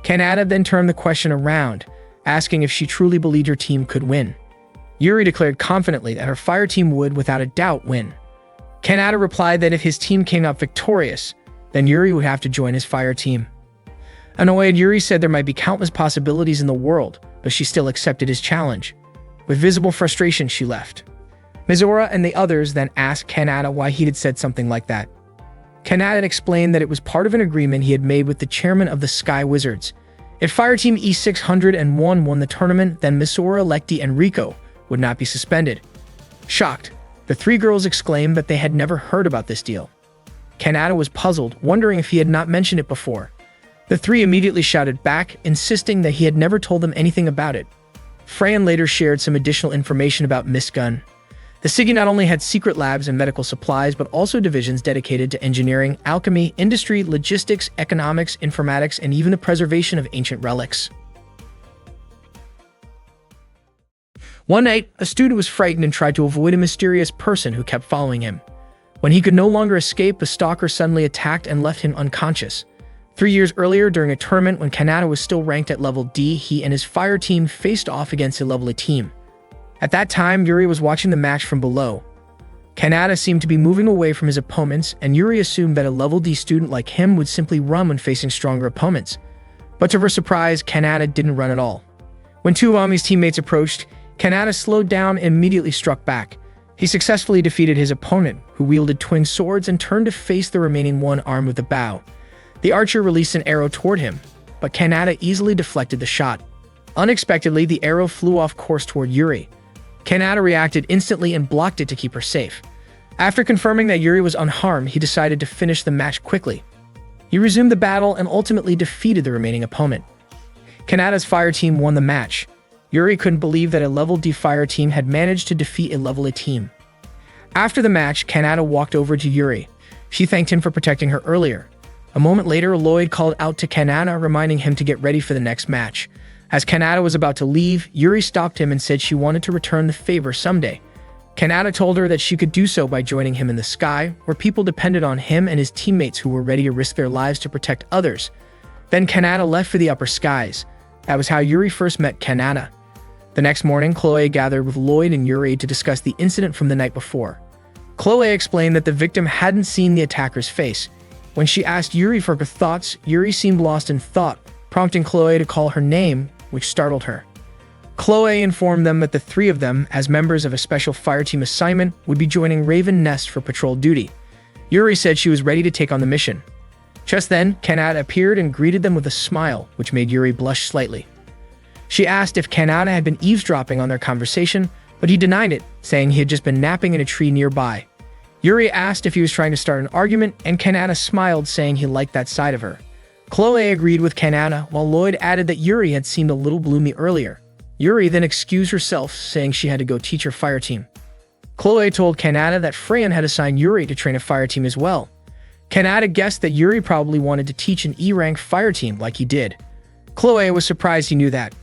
Kanata then turned the question around, asking if she truly believed her team could win. Yuri declared confidently that her fire team would, without a doubt, win. Kanata replied that if his team came out victorious, then Yuri would have to join his fire team. Annoyed, Yuri said there might be countless possibilities in the world, but she still accepted his challenge. With visible frustration, she left. Misora and the others then asked Kanata why he had said something like that. Kanata explained that it was part of an agreement he had made with the chairman of the Sky Wizards. If Fireteam E601 won the tournament, then Misora, Lekti, and Rico would not be suspended. Shocked, the three girls exclaimed that they had never heard about this deal. Kanata was puzzled, wondering if he had not mentioned it before. The three immediately shouted back, insisting that he had never told them anything about it. Freyan later shared some additional information about Miss Gun. The Sigi not only had secret labs and medical supplies, but also divisions dedicated to engineering, alchemy, industry, logistics, economics, informatics, and even the preservation of ancient relics. One night, a student was frightened and tried to avoid a mysterious person who kept following him. When he could no longer escape, the stalker suddenly attacked and left him unconscious. 3 years earlier, during a tournament when Kanata was still ranked at level D, he and his fire team faced off against a level A team. At that time, Yuri was watching the match from below. Kanata seemed to be moving away from his opponents, and Yuri assumed that a level D student like him would simply run when facing stronger opponents. But to her surprise, Kanata didn't run at all. When two of Ami's teammates approached, Kanata slowed down and immediately struck back. He successfully defeated his opponent, who wielded twin swords and turned to face the remaining one armed with a bow. The archer released an arrow toward him, but Kanata easily deflected the shot. Unexpectedly, the arrow flew off course toward Yuri. Kanata reacted instantly and blocked it to keep her safe. After confirming that Yuri was unharmed, he decided to finish the match quickly. He resumed the battle and ultimately defeated the remaining opponent. Kanata's fire team won the match. Yuri couldn't believe that a level D fire team had managed to defeat a level A team. After the match, Kanata walked over to Yuri. She thanked him for protecting her earlier. A moment later, Lloyd called out to Kanata, reminding him to get ready for the next match. As Kanata was about to leave, Yuri stopped him and said she wanted to return the favor someday. Kanata told her that she could do so by joining him in the sky, where people depended on him and his teammates who were ready to risk their lives to protect others. Then Kanata left for the upper skies. That was how Yuri first met Kanata. The next morning, Chloe gathered with Lloyd and Yuri to discuss the incident from the night before. Chloe explained that the victim hadn't seen the attacker's face. When she asked Yuri for her thoughts, Yuri seemed lost in thought, prompting Chloe to call her name, which startled her. Chloe informed them that the three of them, as members of a special fireteam assignment, would be joining Raven Nest for patrol duty. Yuri said she was ready to take on the mission. Just then, Kanata appeared and greeted them with a smile, which made Yuri blush slightly. She asked if Kanata had been eavesdropping on their conversation, but he denied it, saying he had just been napping in a tree nearby. Yuri asked if he was trying to start an argument, and Kanata smiled, saying he liked that side of her. Chloe agreed with Kanata, while Lloyd added that Yuri had seemed a little gloomy earlier. Yuri then excused herself, saying she had to go teach her fireteam. Chloe told Kanata that Freyan had assigned Yuri to train a fireteam as well. Kanata guessed that Yuri probably wanted to teach an E-rank fireteam like he did. Chloe was surprised he knew that.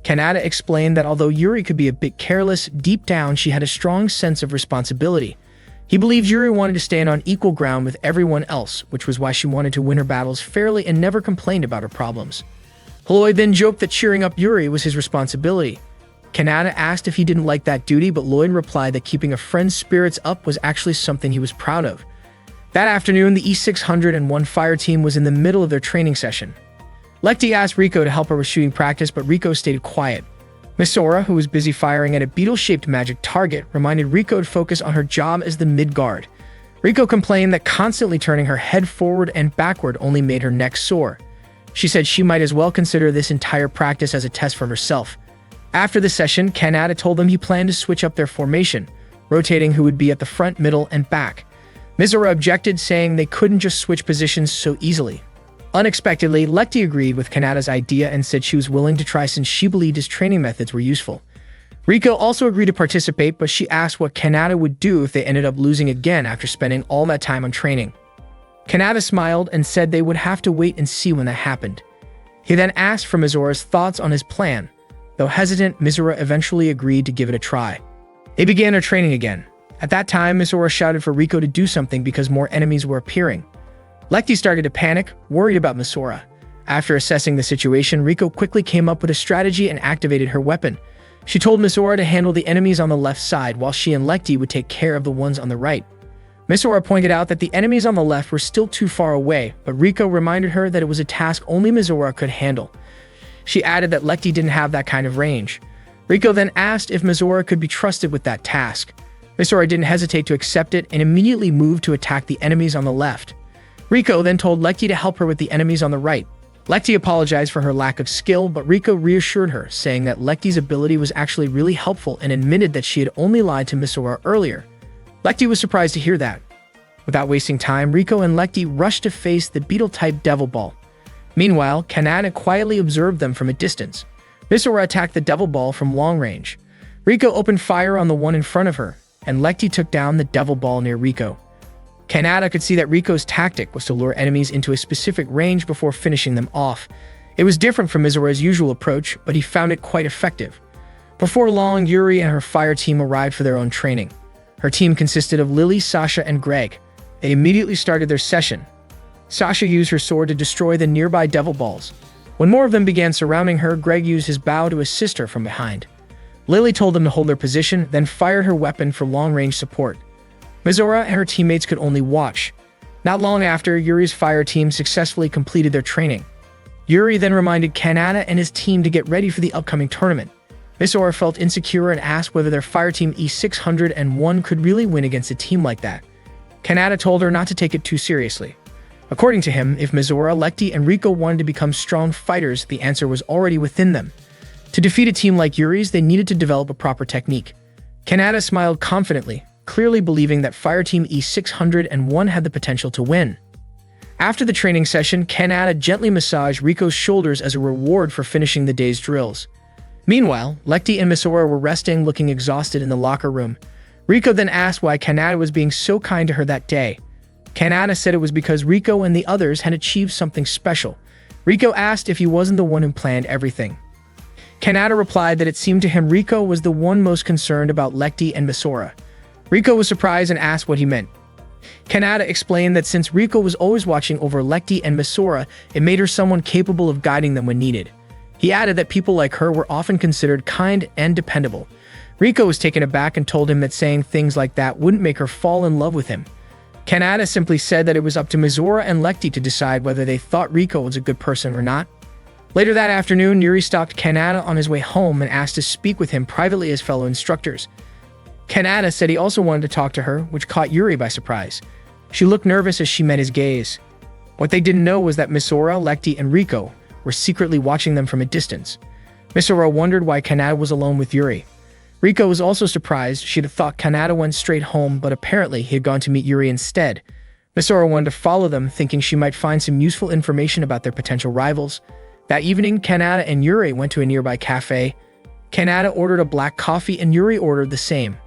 Kanata explained that although Yuri could be a bit careless, deep down she had a strong sense of responsibility. He believed Yuri wanted to stand on equal ground with everyone else, which was why she wanted to win her battles fairly and never complained about her problems. Lloyd then joked that cheering up Yuri was his responsibility. Kanata asked if he didn't like that duty, but Lloyd replied that keeping a friend's spirits up was actually something he was proud of. That afternoon, the E601 fire team was in the middle of their training session. Lekti asked Riko to help her with shooting practice, but Riko stayed quiet. Misora, who was busy firing at a beetle-shaped magic target, reminded Riko to focus on her job as the mid-guard. Riko complained that constantly turning her head forward and backward only made her neck sore. She said she might as well consider this entire practice as a test for herself. After the session, Kanata told them he planned to switch up their formation, rotating who would be at the front, middle, and back. Mizora objected, saying they couldn't just switch positions so easily. Unexpectedly, Lekti agreed with Kanata's idea and said she was willing to try since she believed his training methods were useful. Riko also agreed to participate, but she asked what Kanata would do if they ended up losing again after spending all that time on training. Kanata smiled and said they would have to wait and see when that happened. He then asked for Mizora's thoughts on his plan. Though hesitant, Mizora eventually agreed to give it a try. They began their training again. At that time, Mizora shouted for Riko to do something because more enemies were appearing. Lekti started to panic, worried about Mizora. After assessing the situation, Riko quickly came up with a strategy and activated her weapon. She told Mizora to handle the enemies on the left side while she and Lekti would take care of the ones on the right. Mizora pointed out that the enemies on the left were still too far away, but Riko reminded her that it was a task only Mizora could handle. She added that Lekti didn't have that kind of range. Riko then asked if Mizora could be trusted with that task. Mizora didn't hesitate to accept it and immediately moved to attack the enemies on the left. Riko then told Lekti to help her with the enemies on the right. Lekti apologized for her lack of skill, but Riko reassured her, saying that Lekti's ability was actually really helpful and admitted that she had only lied to Mizora earlier. Lekti was surprised to hear that. Without wasting time, Riko and Lekti rushed to face the beetle-type Devil Ball. Meanwhile, Kanata quietly observed them from a distance. Mizora attacked the Devil Ball from long range. Riko opened fire on the one in front of her, and Lekti took down the Devil Ball near Riko. Kanata could see that Riko's tactic was to lure enemies into a specific range before finishing them off. It was different from Mizora's usual approach, but he found it quite effective. Before long, Yuri and her fire team arrived for their own training. Her team consisted of Lily, Sasha, and Greg. They immediately started their session. Sasha used her sword to destroy the nearby Devil Balls. When more of them began surrounding her, Greg used his bow to assist her from behind. Lily told them to hold their position, then fired her weapon for long-range support. Mizora and her teammates could only watch. Not long after, Yuri's fire team successfully completed their training. Yuri then reminded Kanata and his team to get ready for the upcoming tournament. Mizora felt insecure and asked whether their fire team E601 could really win against a team like that. Kanata told her not to take it too seriously. According to him, if Mizora, Lekti, and Riko wanted to become strong fighters, the answer was already within them. To defeat a team like Yuri's, they needed to develop a proper technique. Kanata smiled confidently, clearly believing that Fireteam E601 had the potential to win. After the training session, Kanata gently massaged Riko's shoulders as a reward for finishing the day's drills. Meanwhile, Lekti and Mizora were resting, looking exhausted in the locker room. Riko then asked why Kanata was being so kind to her that day. Kanata said it was because Riko and the others had achieved something special. Riko asked if he wasn't the one who planned everything. Kanata replied that it seemed to him Riko was the one most concerned about Lekti and Mizora. Rico was surprised and asked what he meant. Kanata explained that since Rico was always watching over Lekti and Misora, it made her someone capable of guiding them when needed. He added that people like her were often considered kind and dependable. Rico was taken aback and told him that saying things like that wouldn't make her fall in love with him. Kanata simply said that it was up to Misora and Lekti to decide whether they thought Rico was a good person or not. Later that afternoon, Yuri stopped Kanata on his way home and asked to speak with him privately as fellow instructors. Kanata said he also wanted to talk to her, which caught Yuri by surprise. She looked nervous as she met his gaze. What they didn't know was that Misora, Lekti, and Rico were secretly watching them from a distance. Misora wondered why Kanata was alone with Yuri. Rico was also surprised. She'd have thought Kanata went straight home, but apparently he had gone to meet Yuri instead. Misora wanted to follow them, thinking she might find some useful information about their potential rivals. That evening, Kanata and Yuri went to a nearby cafe. Kanata ordered a black coffee and Yuri ordered the same.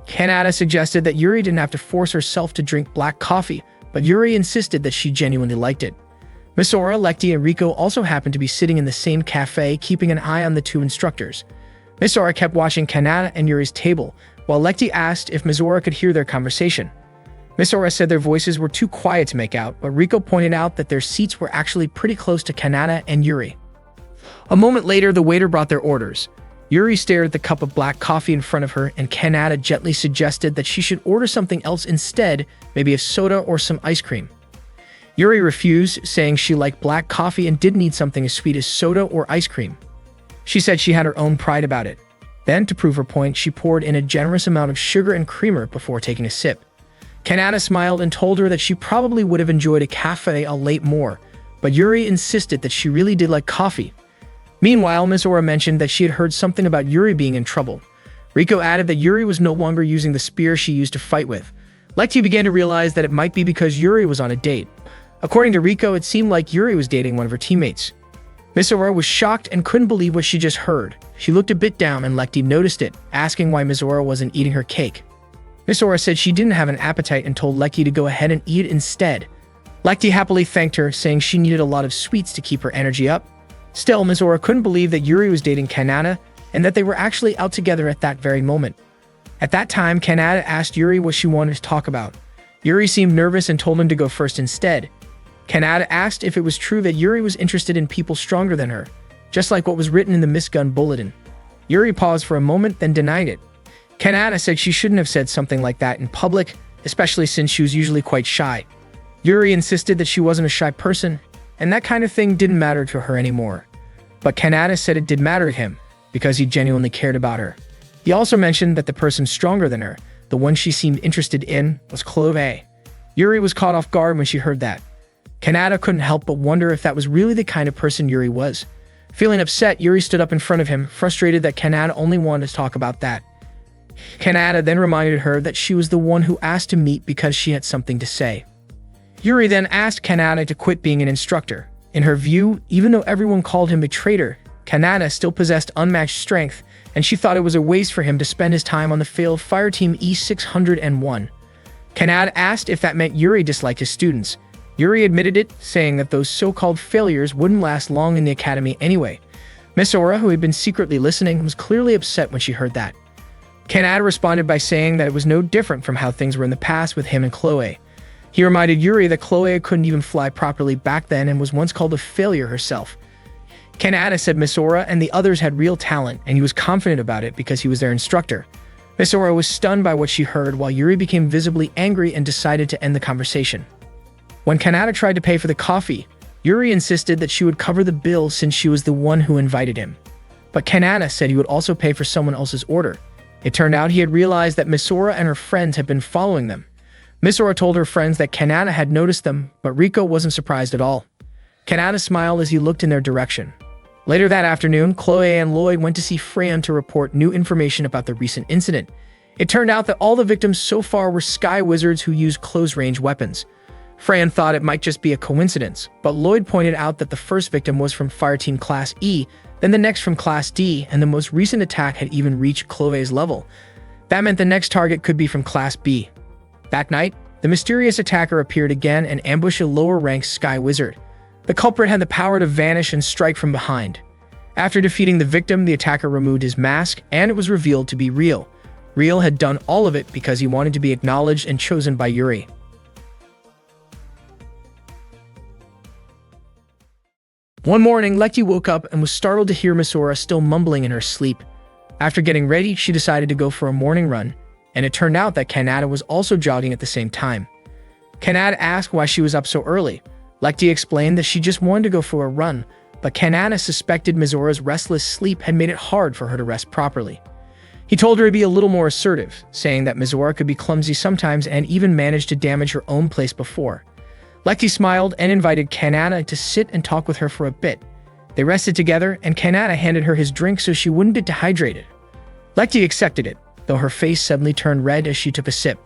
Kanata suggested that Yuri didn't have to force herself to drink black coffee, but Yuri insisted that she genuinely liked it. Misora, Lekti, and Rico also happened to be sitting in the same cafe, keeping an eye on the two instructors. Misora kept watching Kanata and Yuri's table, while Lekti asked if Misora could hear their conversation. Misora said their voices were too quiet to make out, but Rico pointed out that their seats were actually pretty close to Kanata and Yuri. A moment later, the waiter brought their orders. Yuri stared at the cup of black coffee in front of her, and Kanata gently suggested that she should order something else instead, maybe a soda or some ice cream. Yuri refused, saying she liked black coffee and didn't need something as sweet as soda or ice cream. She said she had her own pride about it. Then, to prove her point, she poured in a generous amount of sugar and creamer before taking a sip. Kanata smiled and told her that she probably would have enjoyed a cafe late more, but Yuri insisted that she really did like coffee. Meanwhile, Misora mentioned that she had heard something about Yuri being in trouble. Rico added that Yuri was no longer using the spear she used to fight with. Lekti began to realize that it might be because Yuri was on a date. According to Rico, it seemed like Yuri was dating one of her teammates. Misora was shocked and couldn't believe what she just heard. She looked a bit down and Lekti noticed it, asking why Misora wasn't eating her cake. Misora said she didn't have an appetite and told Lekti to go ahead and eat it instead. Lekti happily thanked her, saying she needed a lot of sweets to keep her energy up. Still, Misora couldn't believe that Yuri was dating Kanata and that they were actually out together at that very moment. At that time, Kanata asked Yuri what she wanted to talk about. Yuri seemed nervous and told him to go first instead. Kanata asked if it was true that Yuri was interested in people stronger than her, just like what was written in the Miss Gun bulletin. Yuri paused for a moment, then denied it. Kanata said she shouldn't have said something like that in public, especially since she was usually quite shy. Yuri insisted that she wasn't a shy person, and that kind of thing didn't matter to her anymore. But Kanata said it did matter to him, because he genuinely cared about her. He also mentioned that the person stronger than her, the one she seemed interested in, was Clove. Yuri was caught off guard when she heard that. Kanata couldn't help but wonder if that was really the kind of person Yuri was. Feeling upset, Yuri stood up in front of him, frustrated that Kanata only wanted to talk about that. Kanata then reminded her that she was the one who asked to meet because she had something to say. Yuri then asked Kanata to quit being an instructor. In her view, even though everyone called him a traitor, Kanata still possessed unmatched strength, and she thought it was a waste for him to spend his time on the failed Fireteam E601. Kanata asked if that meant Yuri disliked his students. Yuri admitted it, saying that those so-called failures wouldn't last long in the academy anyway. Misora, who had been secretly listening, was clearly upset when she heard that. Kanata responded by saying that it was no different from how things were in the past with him and Chloe. He reminded Yuri that Chloe couldn't even fly properly back then and was once called a failure herself. Kanata said Misora and the others had real talent, and he was confident about it because he was their instructor. Misora was stunned by what she heard, while Yuri became visibly angry and decided to end the conversation. When Kanata tried to pay for the coffee, Yuri insisted that she would cover the bill since she was the one who invited him. But Kanata said he would also pay for someone else's order. It turned out he had realized that Misora and her friends had been following them. Misora told her friends that Kanata had noticed them, but Rico wasn't surprised at all. Kanata smiled as he looked in their direction. Later that afternoon, Chloe and Lloyd went to see Freyon to report new information about the recent incident. It turned out that all the victims so far were sky wizards who used close-range weapons. Freyon thought it might just be a coincidence, but Lloyd pointed out that the first victim was from Fireteam Class E, then the next from Class D, and the most recent attack had even reached Chloe's level. That meant the next target could be from Class B. That night, the mysterious attacker appeared again and ambushed a lower-ranked Sky Wizard. The culprit had the power to vanish and strike from behind. After defeating the victim, the attacker removed his mask, and it was revealed to be real. Riel had done all of it because he wanted to be acknowledged and chosen by Yuri. One morning, Lekti woke up and was startled to hear Misora still mumbling in her sleep. After getting ready, she decided to go for a morning run, and it turned out that Kanata was also jogging at the same time. Kanata asked why she was up so early. Lekti explained that she just wanted to go for a run, but Kanata suspected Mizora's restless sleep had made it hard for her to rest properly. He told her to be a little more assertive, saying that Mizora could be clumsy sometimes and even managed to damage her own place before. Lekti smiled and invited Kanata to sit and talk with her for a bit. They rested together, and Kanata handed her his drink so she wouldn't get dehydrated. Lekti accepted it, though her face suddenly turned red as she took a sip.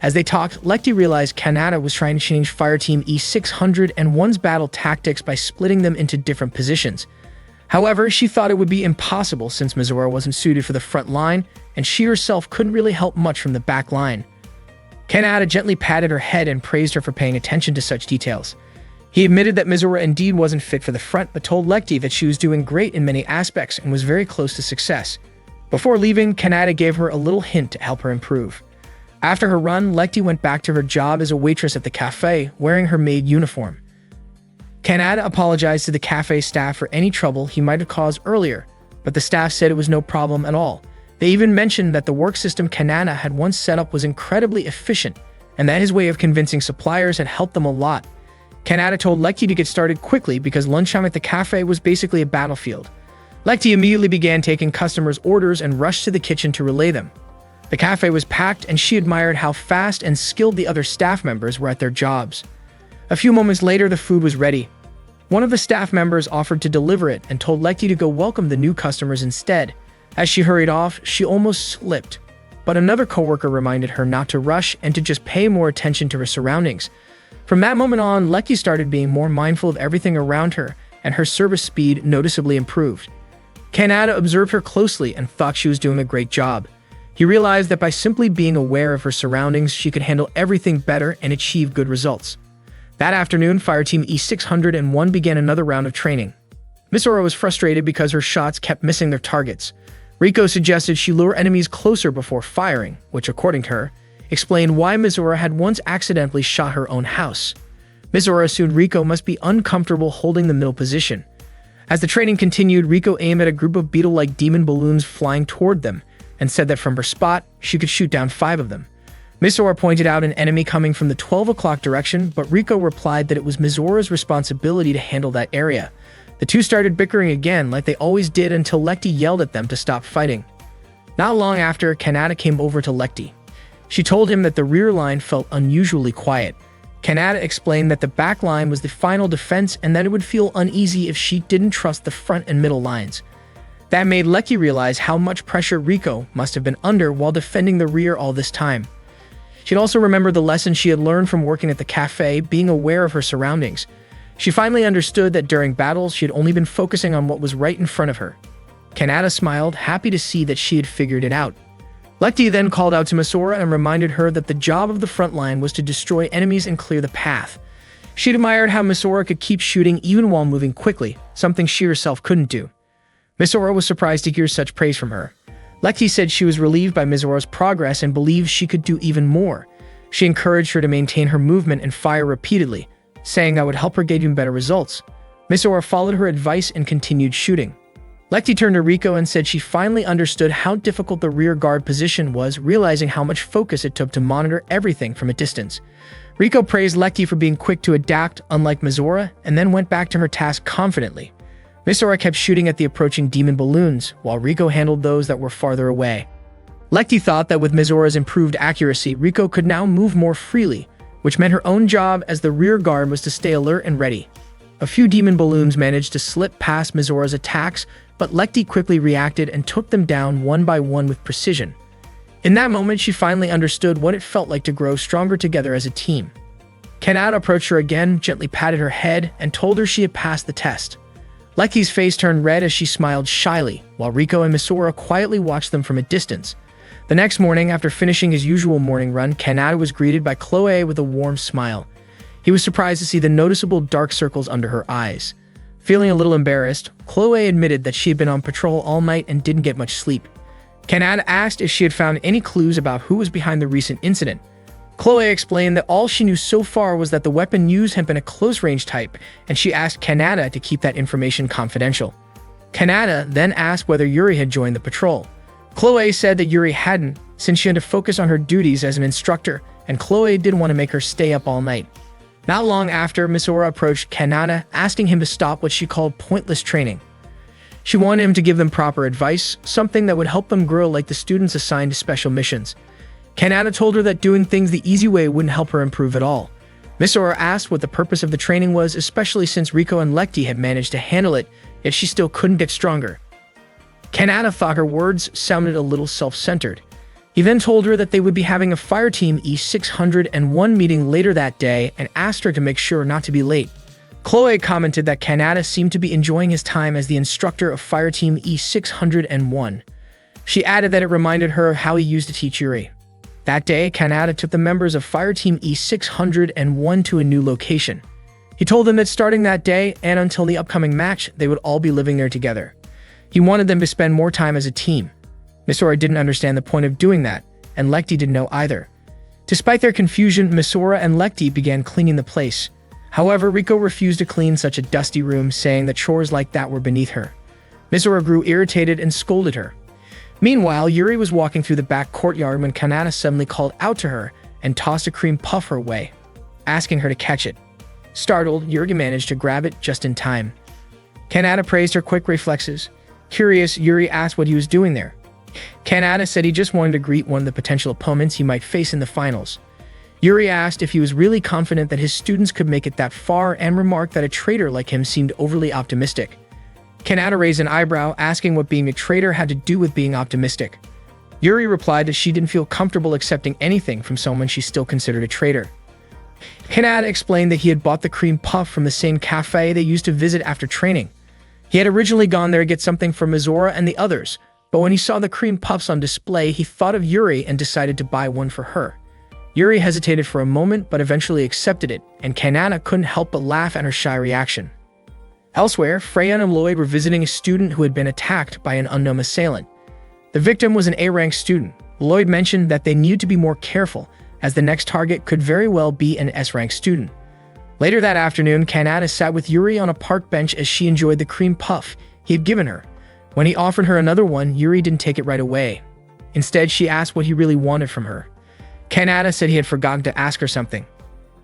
As they talked, Lekti realized Kanata was trying to change Fireteam E601's battle tactics by splitting them into different positions. However, she thought it would be impossible since Mizora wasn't suited for the front line, and she herself couldn't really help much from the back line. Kanata gently patted her head and praised her for paying attention to such details. He admitted that Mizora indeed wasn't fit for the front, but told Lekti that she was doing great in many aspects and was very close to success. Before leaving, Kanata gave her a little hint to help her improve. After her run, Lekti went back to her job as a waitress at the cafe, wearing her maid uniform. Kanata apologized to the cafe staff for any trouble he might have caused earlier, but the staff said it was no problem at all. They even mentioned that the work system Kanata had once set up was incredibly efficient, and that his way of convincing suppliers had helped them a lot. Kanata told Lekti to get started quickly because lunchtime at the cafe was basically a battlefield. Lekti immediately began taking customers' orders and rushed to the kitchen to relay them. The cafe was packed, and she admired how fast and skilled the other staff members were at their jobs. A few moments later, the food was ready. One of the staff members offered to deliver it and told Lekti to go welcome the new customers instead. As she hurried off, she almost slipped, but another coworker reminded her not to rush and to just pay more attention to her surroundings. From that moment on, Lekti started being more mindful of everything around her, and her service speed noticeably improved. Kanata observed her closely and thought she was doing a great job. He realized that by simply being aware of her surroundings, she could handle everything better and achieve good results. That afternoon, Fireteam E601 began another round of training. Misora was frustrated because her shots kept missing their targets. Riko suggested she lure enemies closer before firing, which, according to her, explained why Misora had once accidentally shot her own house. Misora assumed Riko must be uncomfortable holding the middle position. As the training continued, Riko aimed at a group of beetle-like demon balloons flying toward them, and said that from her spot, she could shoot down 5 of them. Misora pointed out an enemy coming from the 12 o'clock direction, but Riko replied that it was Mizora's responsibility to handle that area. The two started bickering again like they always did until Lekti yelled at them to stop fighting. Not long after, Kanata came over to Lekti. She told him that the rear line felt unusually quiet. Kanata explained that the back line was the final defense and that it would feel uneasy if she didn't trust the front and middle lines. That made Lekti realize how much pressure Riko must have been under while defending the rear all this time. She'd also remembered the lesson she had learned from working at the cafe, being aware of her surroundings. She finally understood that during battles, she had only been focusing on what was right in front of her. Kanata smiled, happy to see that she had figured it out. Lekti then called out to Misora and reminded her that the job of the front line was to destroy enemies and clear the path. She admired how Misora could keep shooting even while moving quickly, something she herself couldn't do. Misora was surprised to hear such praise from her. Lekti said she was relieved by Mizora's progress and believed she could do even more. She encouraged her to maintain her movement and fire repeatedly, saying that would help her get even better results. Misora followed her advice and continued shooting. Lekti turned to Riko and said she finally understood how difficult the rear guard position was, realizing how much focus it took to monitor everything from a distance. Riko praised Lekti for being quick to adapt, unlike Mizora, and then went back to her task confidently. Misora kept shooting at the approaching demon balloons, while Riko handled those that were farther away. Lekti thought that with Mizora's improved accuracy, Riko could now move more freely, which meant her own job as the rear guard was to stay alert and ready. A few demon balloons managed to slip past Mizora's attacks, but Lekti quickly reacted and took them down one by one with precision. In that moment, she finally understood what it felt like to grow stronger together as a team. Kanata approached her again, gently patted her head, and told her she had passed the test. Lekti's face turned red as she smiled shyly, while Riko and Misora quietly watched them from a distance. The next morning, after finishing his usual morning run, Kanata was greeted by Chloe with a warm smile. He was surprised to see the noticeable dark circles under her eyes. Feeling a little embarrassed, Chloe admitted that she had been on patrol all night and didn't get much sleep. Kanata asked if she had found any clues about who was behind the recent incident. Chloe explained that all she knew so far was that the weapon used had been a close-range type, and she asked Kanata to keep that information confidential. Kanata then asked whether Yuri had joined the patrol. Chloe said that Yuri hadn't, since she had to focus on her duties as an instructor, and Chloe didn't want to make her stay up all night. Not long after, Misora approached Kanata, asking him to stop what she called pointless training. She wanted him to give them proper advice, something that would help them grow like the students assigned to special missions. Kanata told her that doing things the easy way wouldn't help her improve at all. Misora asked what the purpose of the training was, especially since Riko and Lekti had managed to handle it, yet she still couldn't get stronger. Kanata thought her words sounded a little self-centered. He then told her that they would be having a Fireteam E601 meeting later that day and asked her to make sure not to be late. Chloe commented that Kanata seemed to be enjoying his time as the instructor of Fireteam E601. She added that it reminded her of how he used to teach Yuri. That day, Kanata took the members of Fireteam E601 to a new location. He told them that starting that day and until the upcoming match, they would all be living there together. He wanted them to spend more time as a team. Misora didn't understand the point of doing that, and Lekti didn't know either. Despite their confusion, Misora and Lekti began cleaning the place. However, Riko refused to clean such a dusty room, saying that chores like that were beneath her. Misora grew irritated and scolded her. Meanwhile, Yuri was walking through the back courtyard when Kanata suddenly called out to her and tossed a cream puff her way, asking her to catch it. Startled, Yuri managed to grab it just in time. Kanata praised her quick reflexes. Curious, Yuri asked what he was doing there. Kanata said he just wanted to greet one of the potential opponents he might face in the finals. Yuri asked if he was really confident that his students could make it that far and remarked that a traitor like him seemed overly optimistic. Kanata raised an eyebrow, asking what being a traitor had to do with being optimistic. Yuri replied that she didn't feel comfortable accepting anything from someone she still considered a traitor. Kanata explained that he had bought the cream puff from the same cafe they used to visit after training. He had originally gone there to get something for Misora and the others, but when he saw the cream puffs on display, he thought of Yuri and decided to buy one for her. Yuri hesitated for a moment but eventually accepted it, and Kanata couldn't help but laugh at her shy reaction. Elsewhere, Freya and Lloyd were visiting a student who had been attacked by an unknown assailant. The victim was an A-rank student. Lloyd mentioned that they needed to be more careful, as the next target could very well be an S-rank student. Later that afternoon, Kanata sat with Yuri on a park bench as she enjoyed the cream puff he had given her. When he offered her another one, Yuri didn't take it right away. Instead, she asked what he really wanted from her. Kanata said he had forgotten to ask her something.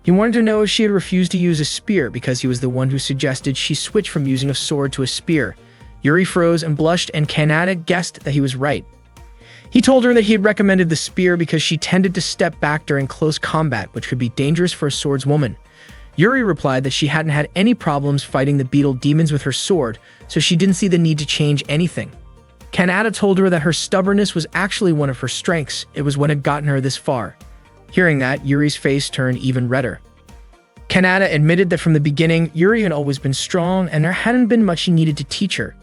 He wanted to know if she had refused to use a spear because he was the one who suggested she switch from using a sword to a spear. Yuri froze and blushed, and Kanata guessed that he was right. He told her that he had recommended the spear because she tended to step back during close combat, which could be dangerous for a swordswoman. Yuri replied that she hadn't had any problems fighting the beetle demons with her sword, so she didn't see the need to change anything. Kanata told her that her stubbornness was actually one of her strengths. It was what had gotten her this far. Hearing that, Yuri's face turned even redder. Kanata admitted that from the beginning, Yuri had always been strong and there hadn't been much he needed to teach her.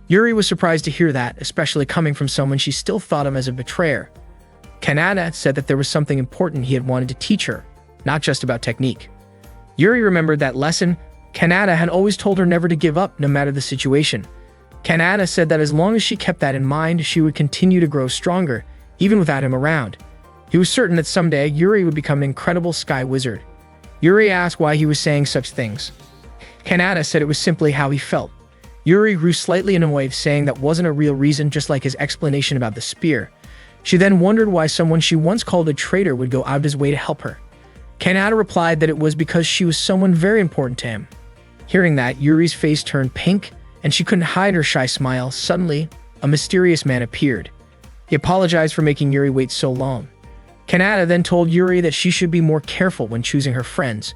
Yuri was surprised to hear that, especially coming from someone she still thought of as a betrayer. Kanata said that there was something important he had wanted to teach her, not just about technique. Yuri remembered that lesson. Kanata had always told her never to give up, no matter the situation. Kanata said that as long as she kept that in mind, she would continue to grow stronger, even without him around. He was certain that someday Yuri would become an incredible sky wizard. Yuri asked why he was saying such things. Kanata said it was simply how he felt. Yuri grew slightly annoyed, saying that wasn't a real reason, just like his explanation about the spear. She then wondered why someone she once called a traitor would go out of his way to help her. Kanata replied that it was because she was someone very important to him. Hearing that, Yuri's face turned pink, and she couldn't hide her shy smile. Suddenly, a mysterious man appeared. He apologized for making Yuri wait so long. Kanata then told Yuri that she should be more careful when choosing her friends.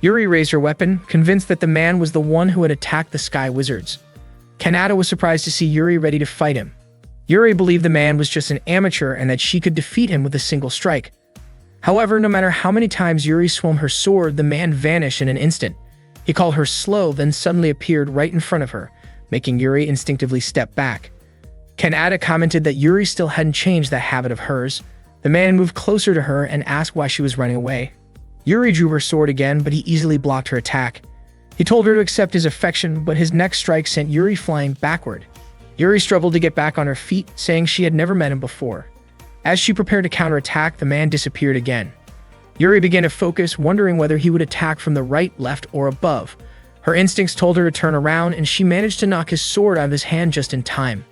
Yuri raised her weapon, convinced that the man was the one who had attacked the Sky Wizards. Kanata was surprised to see Yuri ready to fight him. Yuri believed the man was just an amateur and that she could defeat him with a single strike. However, no matter how many times Yuri swung her sword, the man vanished in an instant. He called her slow, then suddenly appeared right in front of her, making Yuri instinctively step back. Kanata commented that Yuri still hadn't changed that habit of hers. The man moved closer to her and asked why she was running away. Yuri drew her sword again, but he easily blocked her attack. He told her to accept his affection, but his next strike sent Yuri flying backward. Yuri struggled to get back on her feet, saying she had never met him before. As she prepared to counterattack, the man disappeared again. Yuri began to focus, wondering whether he would attack from the right, left, or above. Her instincts told her to turn around, and she managed to knock his sword out of his hand just in time.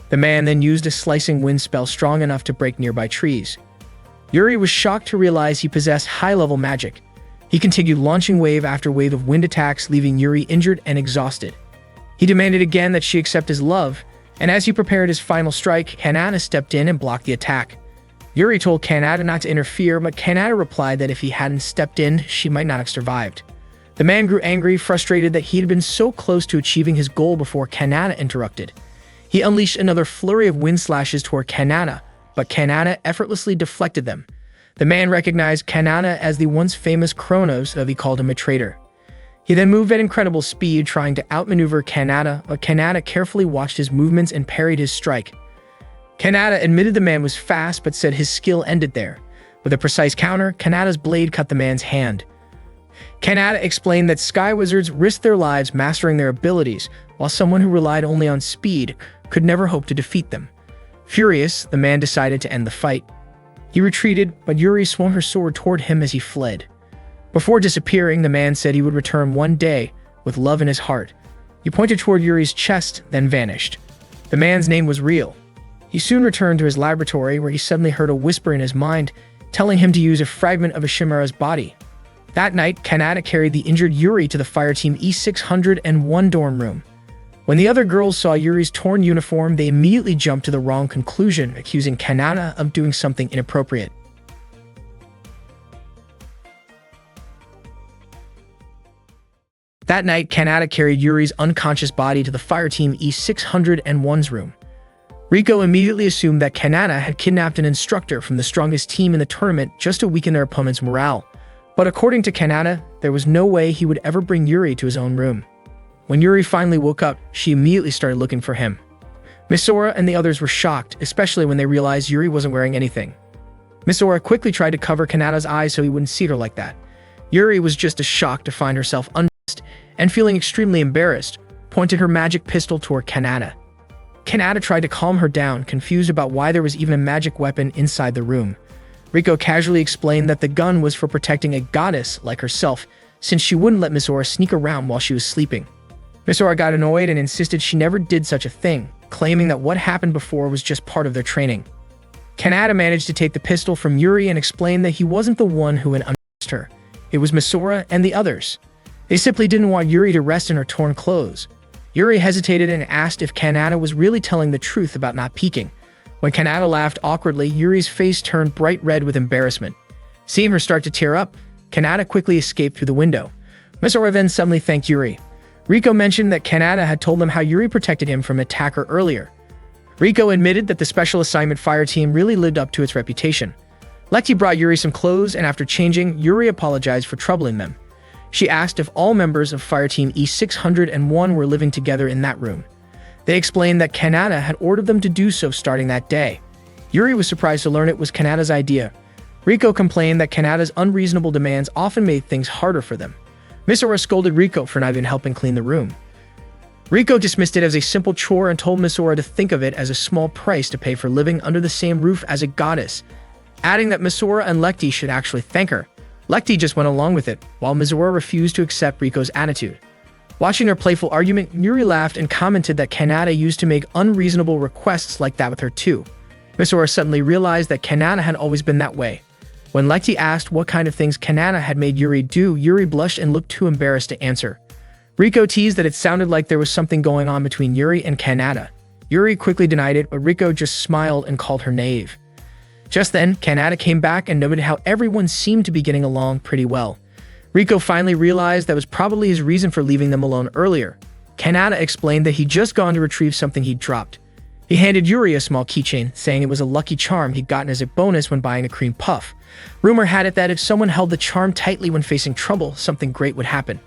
The man then used a slicing wind spell strong enough to break nearby trees. Yuri was shocked to realize he possessed high-level magic. He continued launching wave after wave of wind attacks, leaving Yuri injured and exhausted. He demanded again that she accept his love, and as he prepared his final strike, Kanata stepped in and blocked the attack. Yuri told Kanata not to interfere, but Kanata replied that if he hadn't stepped in, she might not have survived. The man grew angry, frustrated that he had been so close to achieving his goal before Kanata interrupted. He unleashed another flurry of wind slashes toward Kanata, but Kanata effortlessly deflected them. The man recognized Kanata as the once famous Kronos, though he called him a traitor. He then moved at incredible speed, trying to outmaneuver Kanata, but Kanata carefully watched his movements and parried his strike. Kanata admitted the man was fast, but said his skill ended there. With a precise counter, Kanata's blade cut the man's hand. Kanata explained that Sky Wizards risked their lives mastering their abilities, while someone who relied only on speed could never hope to defeat them. Furious, the man decided to end the fight. He retreated, but Yuri swung her sword toward him as he fled. Before disappearing, the man said he would return one day, with love in his heart. He pointed toward Yuri's chest, then vanished. The man's name was Real. He soon returned to his laboratory, where he suddenly heard a whisper in his mind, telling him to use a fragment of a chimera's body. That night, Kanata carried the injured Yuri to the Fireteam E601 dorm room. When the other girls saw Yuri's torn uniform, they immediately jumped to the wrong conclusion, accusing Kanata of doing something inappropriate. That night, Kanata carried Yuri's unconscious body to the Fireteam E601's room. Riko immediately assumed that Kanata had kidnapped an instructor from the strongest team in the tournament just to weaken their opponent's morale. But according to Kanata, there was no way he would ever bring Yuri to his own room. When Yuri finally woke up, she immediately started looking for him. Misora and the others were shocked, especially when they realized Yuri wasn't wearing anything. Misora quickly tried to cover Kanata's eyes so he wouldn't see her like that. Yuri was just as shocked to find herself undressed and feeling extremely embarrassed, pointed her magic pistol toward Kanata. Kanata tried to calm her down, confused about why there was even a magic weapon inside the room. Riko casually explained that the gun was for protecting a goddess like herself, since she wouldn't let Misora sneak around while she was sleeping. Misora got annoyed and insisted she never did such a thing, claiming that what happened before was just part of their training. Kanata managed to take the pistol from Yuri and explained that he wasn't the one who had undressed her. It was Misora and the others. They simply didn't want Yuri to rest in her torn clothes. Yuri hesitated and asked if Kanata was really telling the truth about not peeking. When Kanata laughed awkwardly, Yuri's face turned bright red with embarrassment. Seeing her start to tear up, Kanata quickly escaped through the window. Misora then suddenly thanked Yuri. Riko mentioned that Kanata had told them how Yuri protected him from an attacker earlier. Riko admitted that the Special Assignment Fire Team really lived up to its reputation. Lekti brought Yuri some clothes, and after changing, Yuri apologized for troubling them. She asked if all members of Fireteam E601 were living together in that room. They explained that Kanata had ordered them to do so starting that day. Yuri was surprised to learn it was Kanata's idea. Riko complained that Kanata's unreasonable demands often made things harder for them. Misora scolded Riko for not even helping clean the room. Riko dismissed it as a simple chore and told Misora to think of it as a small price to pay for living under the same roof as a goddess, adding that Misora and Lekti should actually thank her. Lekti just went along with it, while Misora refused to accept Riko's attitude. Watching their playful argument, Yuri laughed and commented that Kanata used to make unreasonable requests like that with her too. Misora suddenly realized that Kanata had always been that way. When Lekti asked what kind of things Kanata had made Yuri do, Yuri blushed and looked too embarrassed to answer. Riko teased that it sounded like there was something going on between Yuri and Kanata. Yuri quickly denied it, but Riko just smiled and called her naive. Just then, Kanata came back and noted how everyone seemed to be getting along pretty well. Riko finally realized that was probably his reason for leaving them alone earlier. Kanata explained that he'd just gone to retrieve something he'd dropped. He handed Yuri a small keychain, saying it was a lucky charm he'd gotten as a bonus when buying a cream puff. Rumor had it that if someone held the charm tightly when facing trouble, something great would happen.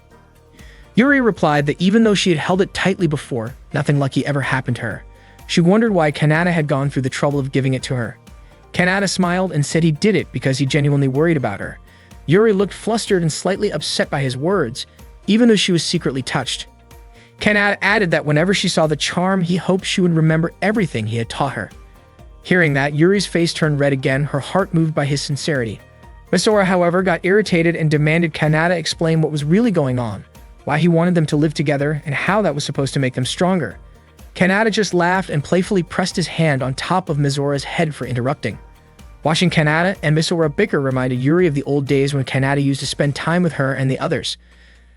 Yuri replied that even though she had held it tightly before, nothing lucky ever happened to her. She wondered why Kanata had gone through the trouble of giving it to her. Kanata smiled and said he did it because he genuinely worried about her. Yuri looked flustered and slightly upset by his words, even though she was secretly touched. Kanata added that whenever she saw the charm, he hoped she would remember everything he had taught her. Hearing that, Yuri's face turned red again, her heart moved by his sincerity. Misora, however, got irritated and demanded Kanata explain what was really going on, why he wanted them to live together, and how that was supposed to make them stronger. Kanata just laughed and playfully pressed his hand on top of Misora's head for interrupting. Watching Kanata and Misora bicker reminded Yuri of the old days when Kanata used to spend time with her and the others.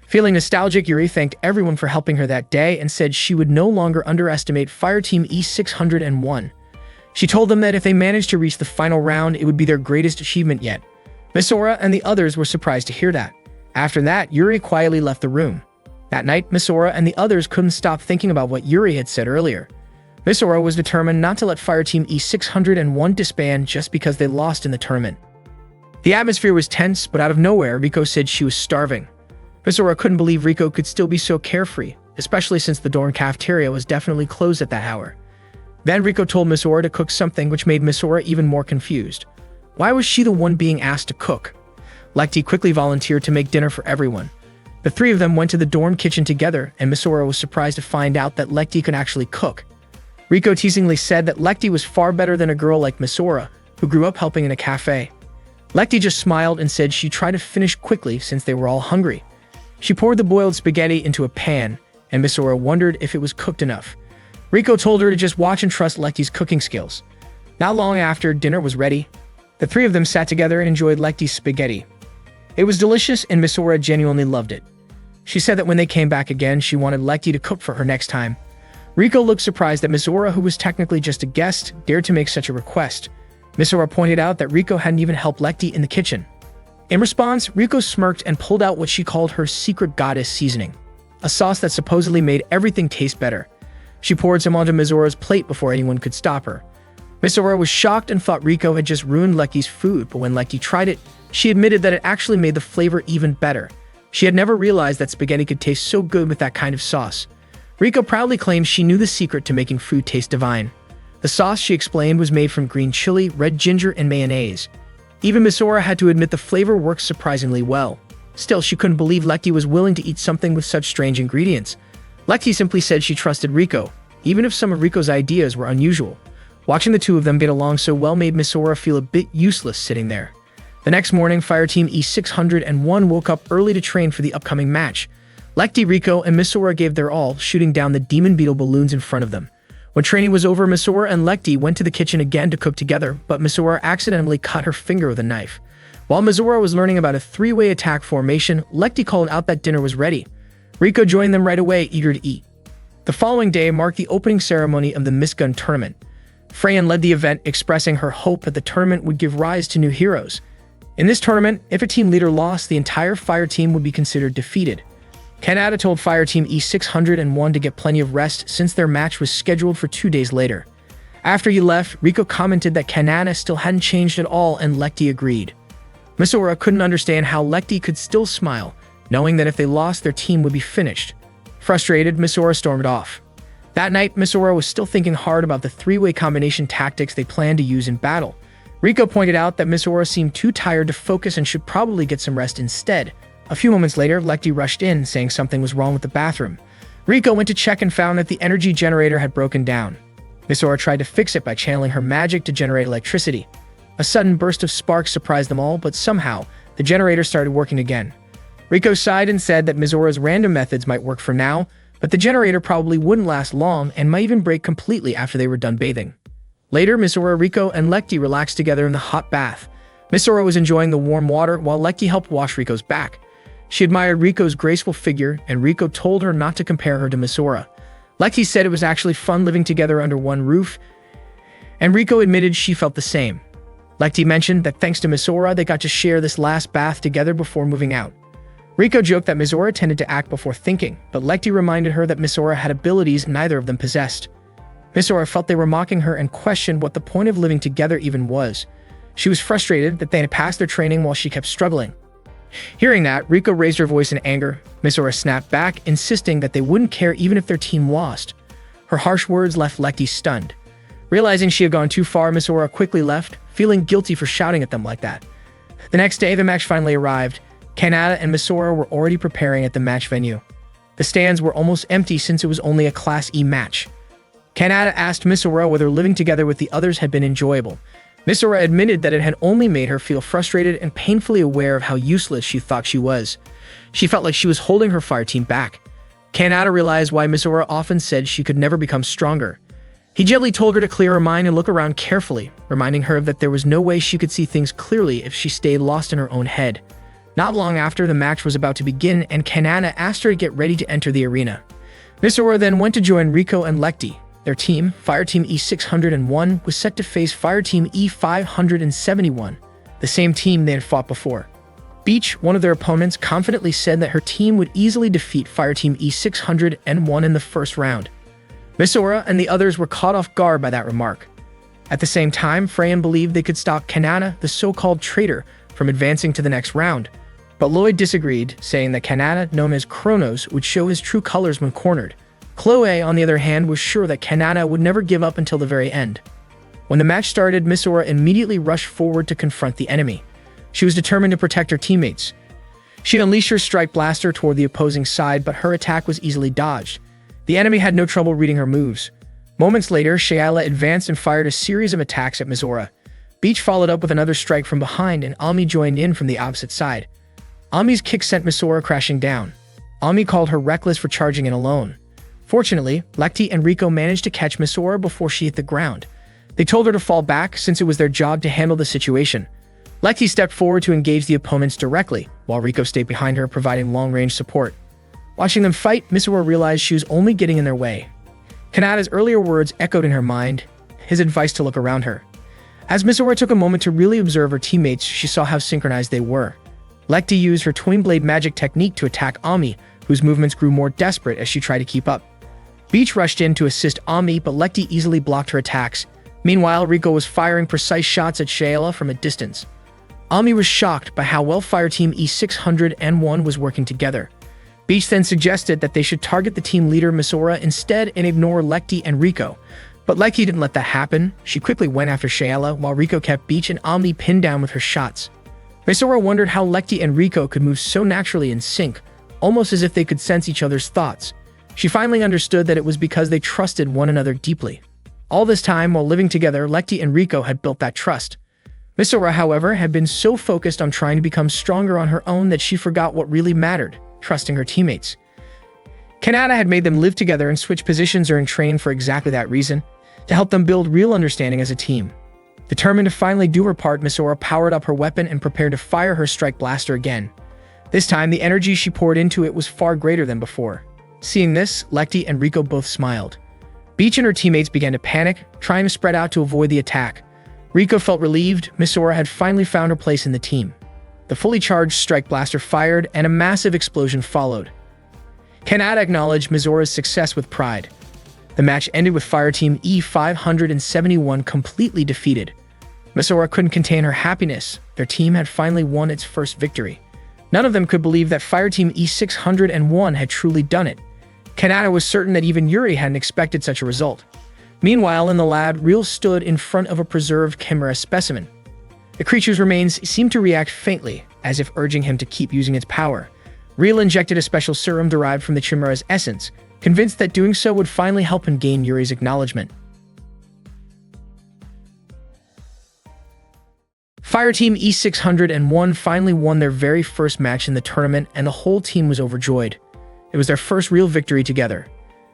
Feeling nostalgic, Yuri thanked everyone for helping her that day and said she would no longer underestimate Fireteam E601. She told them that if they managed to reach the final round, it would be their greatest achievement yet. Misora and the others were surprised to hear that. After that, Yuri quietly left the room. That night, Misora and the others couldn't stop thinking about what Yuri had said earlier. Misora was determined not to let Fireteam E601 disband just because they lost in the tournament. The atmosphere was tense, but out of nowhere, Riko said she was starving. Misora couldn't believe Riko could still be so carefree, especially since the dorm cafeteria was definitely closed at that hour. Then Riko told Misora to cook something, which made Misora even more confused. Why was she the one being asked to cook? Lecty quickly volunteered to make dinner for everyone. The three of them went to the dorm kitchen together, and Misora was surprised to find out that Lecty could actually cook. Riko teasingly said that Lecty was far better than a girl like Misora, who grew up helping in a cafe. Lecty just smiled and said she'd try to finish quickly since they were all hungry. She poured the boiled spaghetti into a pan, and Misora wondered if it was cooked enough. Riko told her to just watch and trust Lecty's cooking skills. Not long after dinner was ready, the three of them sat together and enjoyed Lecty's spaghetti. It was delicious, and Misora genuinely loved it. She said that when they came back again, she wanted Lecty to cook for her next time. Riko looked surprised that Misora, who was technically just a guest, dared to make such a request. Misora pointed out that Riko hadn't even helped Lecty in the kitchen. In response, Riko smirked and pulled out what she called her secret goddess seasoning, a sauce that supposedly made everything taste better. She poured some onto Misora's plate before anyone could stop her. Misora was shocked and thought Riko had just ruined Lecty's food, but when Lecty tried it, she admitted that it actually made the flavor even better. She had never realized that spaghetti could taste so good with that kind of sauce. Riko proudly claimed she knew the secret to making food taste divine. The sauce, she explained, was made from green chili, red ginger, and mayonnaise. Even Misora had to admit the flavor works surprisingly well. Still, she couldn't believe Lecty was willing to eat something with such strange ingredients. Lecty simply said she trusted Riko, even if some of Riko's ideas were unusual. Watching the two of them get along so well made Misora feel a bit useless sitting there. The next morning, Fireteam E601 woke up early to train for the upcoming match. Lecty, Riko, and Misora gave their all, shooting down the demon beetle balloons in front of them. When training was over, Misora and Lecty went to the kitchen again to cook together, but Misora accidentally cut her finger with a knife. While Misora was learning about a three-way attack formation, Lecty called out that dinner was ready. Riko joined them right away, eager to eat. The following day marked the opening ceremony of the Miss Gun tournament. Freyan led the event, expressing her hope that the tournament would give rise to new heroes. In this tournament, if a team leader lost, the entire fire team would be considered defeated. Kanata told Fireteam E601 to get plenty of rest since their match was scheduled for 2 days later. After he left, Riko commented that Kanata still hadn't changed at all, and Lecty agreed. Misora couldn't understand how Lecty could still smile, knowing that if they lost, their team would be finished. Frustrated, Misora stormed off. That night, Misora was still thinking hard about the three-way combination tactics they planned to use in battle. Riko pointed out that Misora seemed too tired to focus and should probably get some rest instead. A few moments later, Lecty rushed in, saying something was wrong with the bathroom. Riko went to check and found that the energy generator had broken down. Misora tried to fix it by channeling her magic to generate electricity. A sudden burst of sparks surprised them all, but somehow, the generator started working again. Riko sighed and said that Misora's random methods might work for now, but the generator probably wouldn't last long and might even break completely after they were done bathing. Later, Misora, Riko, and Lecty relaxed together in the hot bath. Misora was enjoying the warm water while Lecty helped wash Riko's back. She admired Riko's graceful figure, and Riko told her not to compare her to Misora. Lecty said it was actually fun living together under one roof, and Riko admitted she felt the same. Lecty mentioned that thanks to Misora, they got to share this last bath together before moving out. Riko joked that Misora tended to act before thinking, but Lecty reminded her that Misora had abilities neither of them possessed. Misora felt they were mocking her and questioned what the point of living together even was. She was frustrated that they had passed their training while she kept struggling. Hearing that, Riko raised her voice in anger. Misora snapped back, insisting that they wouldn't care even if their team lost. Her harsh words left Lecty stunned. Realizing she had gone too far, Misora quickly left, feeling guilty for shouting at them like that. The next day, the match finally arrived. Kanata and Misora were already preparing at the match venue. The stands were almost empty since it was only a Class E match. Kanata asked Misora whether living together with the others had been enjoyable. Misora admitted that it had only made her feel frustrated and painfully aware of how useless she thought she was. She felt like she was holding her fire team back. Kanata realized why Misora often said she could never become stronger. He gently told her to clear her mind and look around carefully, reminding her that there was no way she could see things clearly if she stayed lost in her own head. Not long after, the match was about to begin, and Kanata asked her to get ready to enter the arena. Misora then went to join Riko and Lecty. Their team, Fireteam E601, was set to face Fireteam E571, the same team they had fought before. Beach, one of their opponents, confidently said that her team would easily defeat Fireteam E601 in the first round. Misora and the others were caught off guard by that remark. At the same time, Freyan believed they could stop Kanata, the so-called traitor, from advancing to the next round. But Lloyd disagreed, saying that Kanata, known as Kronos, would show his true colors when cornered. Chloe, on the other hand, was sure that Kanata would never give up until the very end. When the match started, Misora immediately rushed forward to confront the enemy. She was determined to protect her teammates. She unleashed her strike blaster toward the opposing side, but her attack was easily dodged. The enemy had no trouble reading her moves. Moments later, Shayla advanced and fired a series of attacks at Misora. Beach followed up with another strike from behind, and Ami joined in from the opposite side. Ami's kick sent Misora crashing down. Ami called her reckless for charging in alone. Fortunately, Lecty and Riko managed to catch Misora before she hit the ground. They told her to fall back since it was their job to handle the situation. Lecty stepped forward to engage the opponents directly, while Riko stayed behind her, providing long-range support. Watching them fight, Misora realized she was only getting in their way. Kanata's earlier words echoed in her mind, his advice to look around her. As Misora took a moment to really observe her teammates, she saw how synchronized they were. Lecty used her twin blade magic technique to attack Ami, whose movements grew more desperate as she tried to keep up. Beach rushed in to assist Ami, but Lecty easily blocked her attacks. Meanwhile, Riko was firing precise shots at Shayla from a distance. Ami was shocked by how well Fireteam E601 was working together. Beach then suggested that they should target the team leader Misora instead and ignore Lecty and Riko. But Lecty didn't let that happen. She quickly went after Shayla, while Riko kept Beach and Ami pinned down with her shots. Misora wondered how Lecty and Riko could move so naturally in sync, almost as if they could sense each other's thoughts. She finally understood that it was because they trusted one another deeply. All this time, while living together, Lecty and Riko had built that trust. Misora, however, had been so focused on trying to become stronger on her own that she forgot what really mattered, trusting her teammates. Kanata had made them live together and switch positions during training for exactly that reason, to help them build real understanding as a team. Determined to finally do her part, Misora powered up her weapon and prepared to fire her strike blaster again. This time, the energy she poured into it was far greater than before. Seeing this, Lecty and Riko both smiled. Beach and her teammates began to panic, trying to spread out to avoid the attack. Riko felt relieved. Misora had finally found her place in the team. The fully charged strike blaster fired, and a massive explosion followed. Kanata acknowledged Misora's success with pride. The match ended with Fireteam E571 completely defeated. Misora couldn't contain her happiness. Their team had finally won its first victory. None of them could believe that Fireteam E601 had truly done it. Kanata was certain that even Yuri hadn't expected such a result. Meanwhile, in the lab, Real stood in front of a preserved chimera specimen. The creature's remains seemed to react faintly, as if urging him to keep using its power. Real injected a special serum derived from the chimera's essence, convinced that doing so would finally help him gain Yuri's acknowledgement. Fireteam E601 finally won their very first match in the tournament, and the whole team was overjoyed. It was their first real victory together.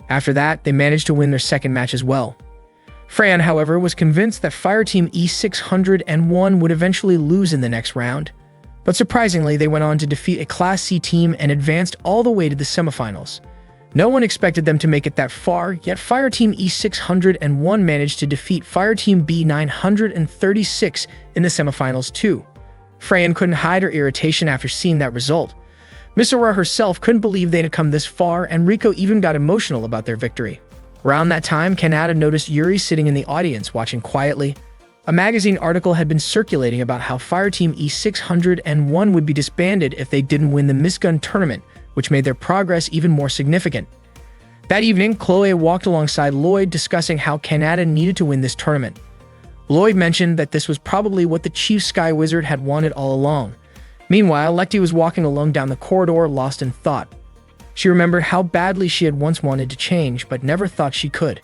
After that, they managed to win their second match as well. Freyan, however, was convinced that Fireteam E601 would eventually lose in the next round. But surprisingly, they went on to defeat a Class C team and advanced all the way to the semifinals. No one expected them to make it that far, yet Fireteam E601 managed to defeat Fireteam B936 in the semifinals too. Freyan couldn't hide her irritation after seeing that result. Misora herself couldn't believe they had come this far, and Riko even got emotional about their victory. Around that time, Kanata noticed Yuri sitting in the audience watching quietly. A magazine article had been circulating about how Fireteam E601 would be disbanded if they didn't win the Miss Gun tournament, which made their progress even more significant. That evening, Chloe walked alongside Lloyd discussing how Kanata needed to win this tournament. Lloyd mentioned that this was probably what the Chief Sky Wizard had wanted all along. Meanwhile, Lecty was walking alone down the corridor, lost in thought. She remembered how badly she had once wanted to change, but never thought she could.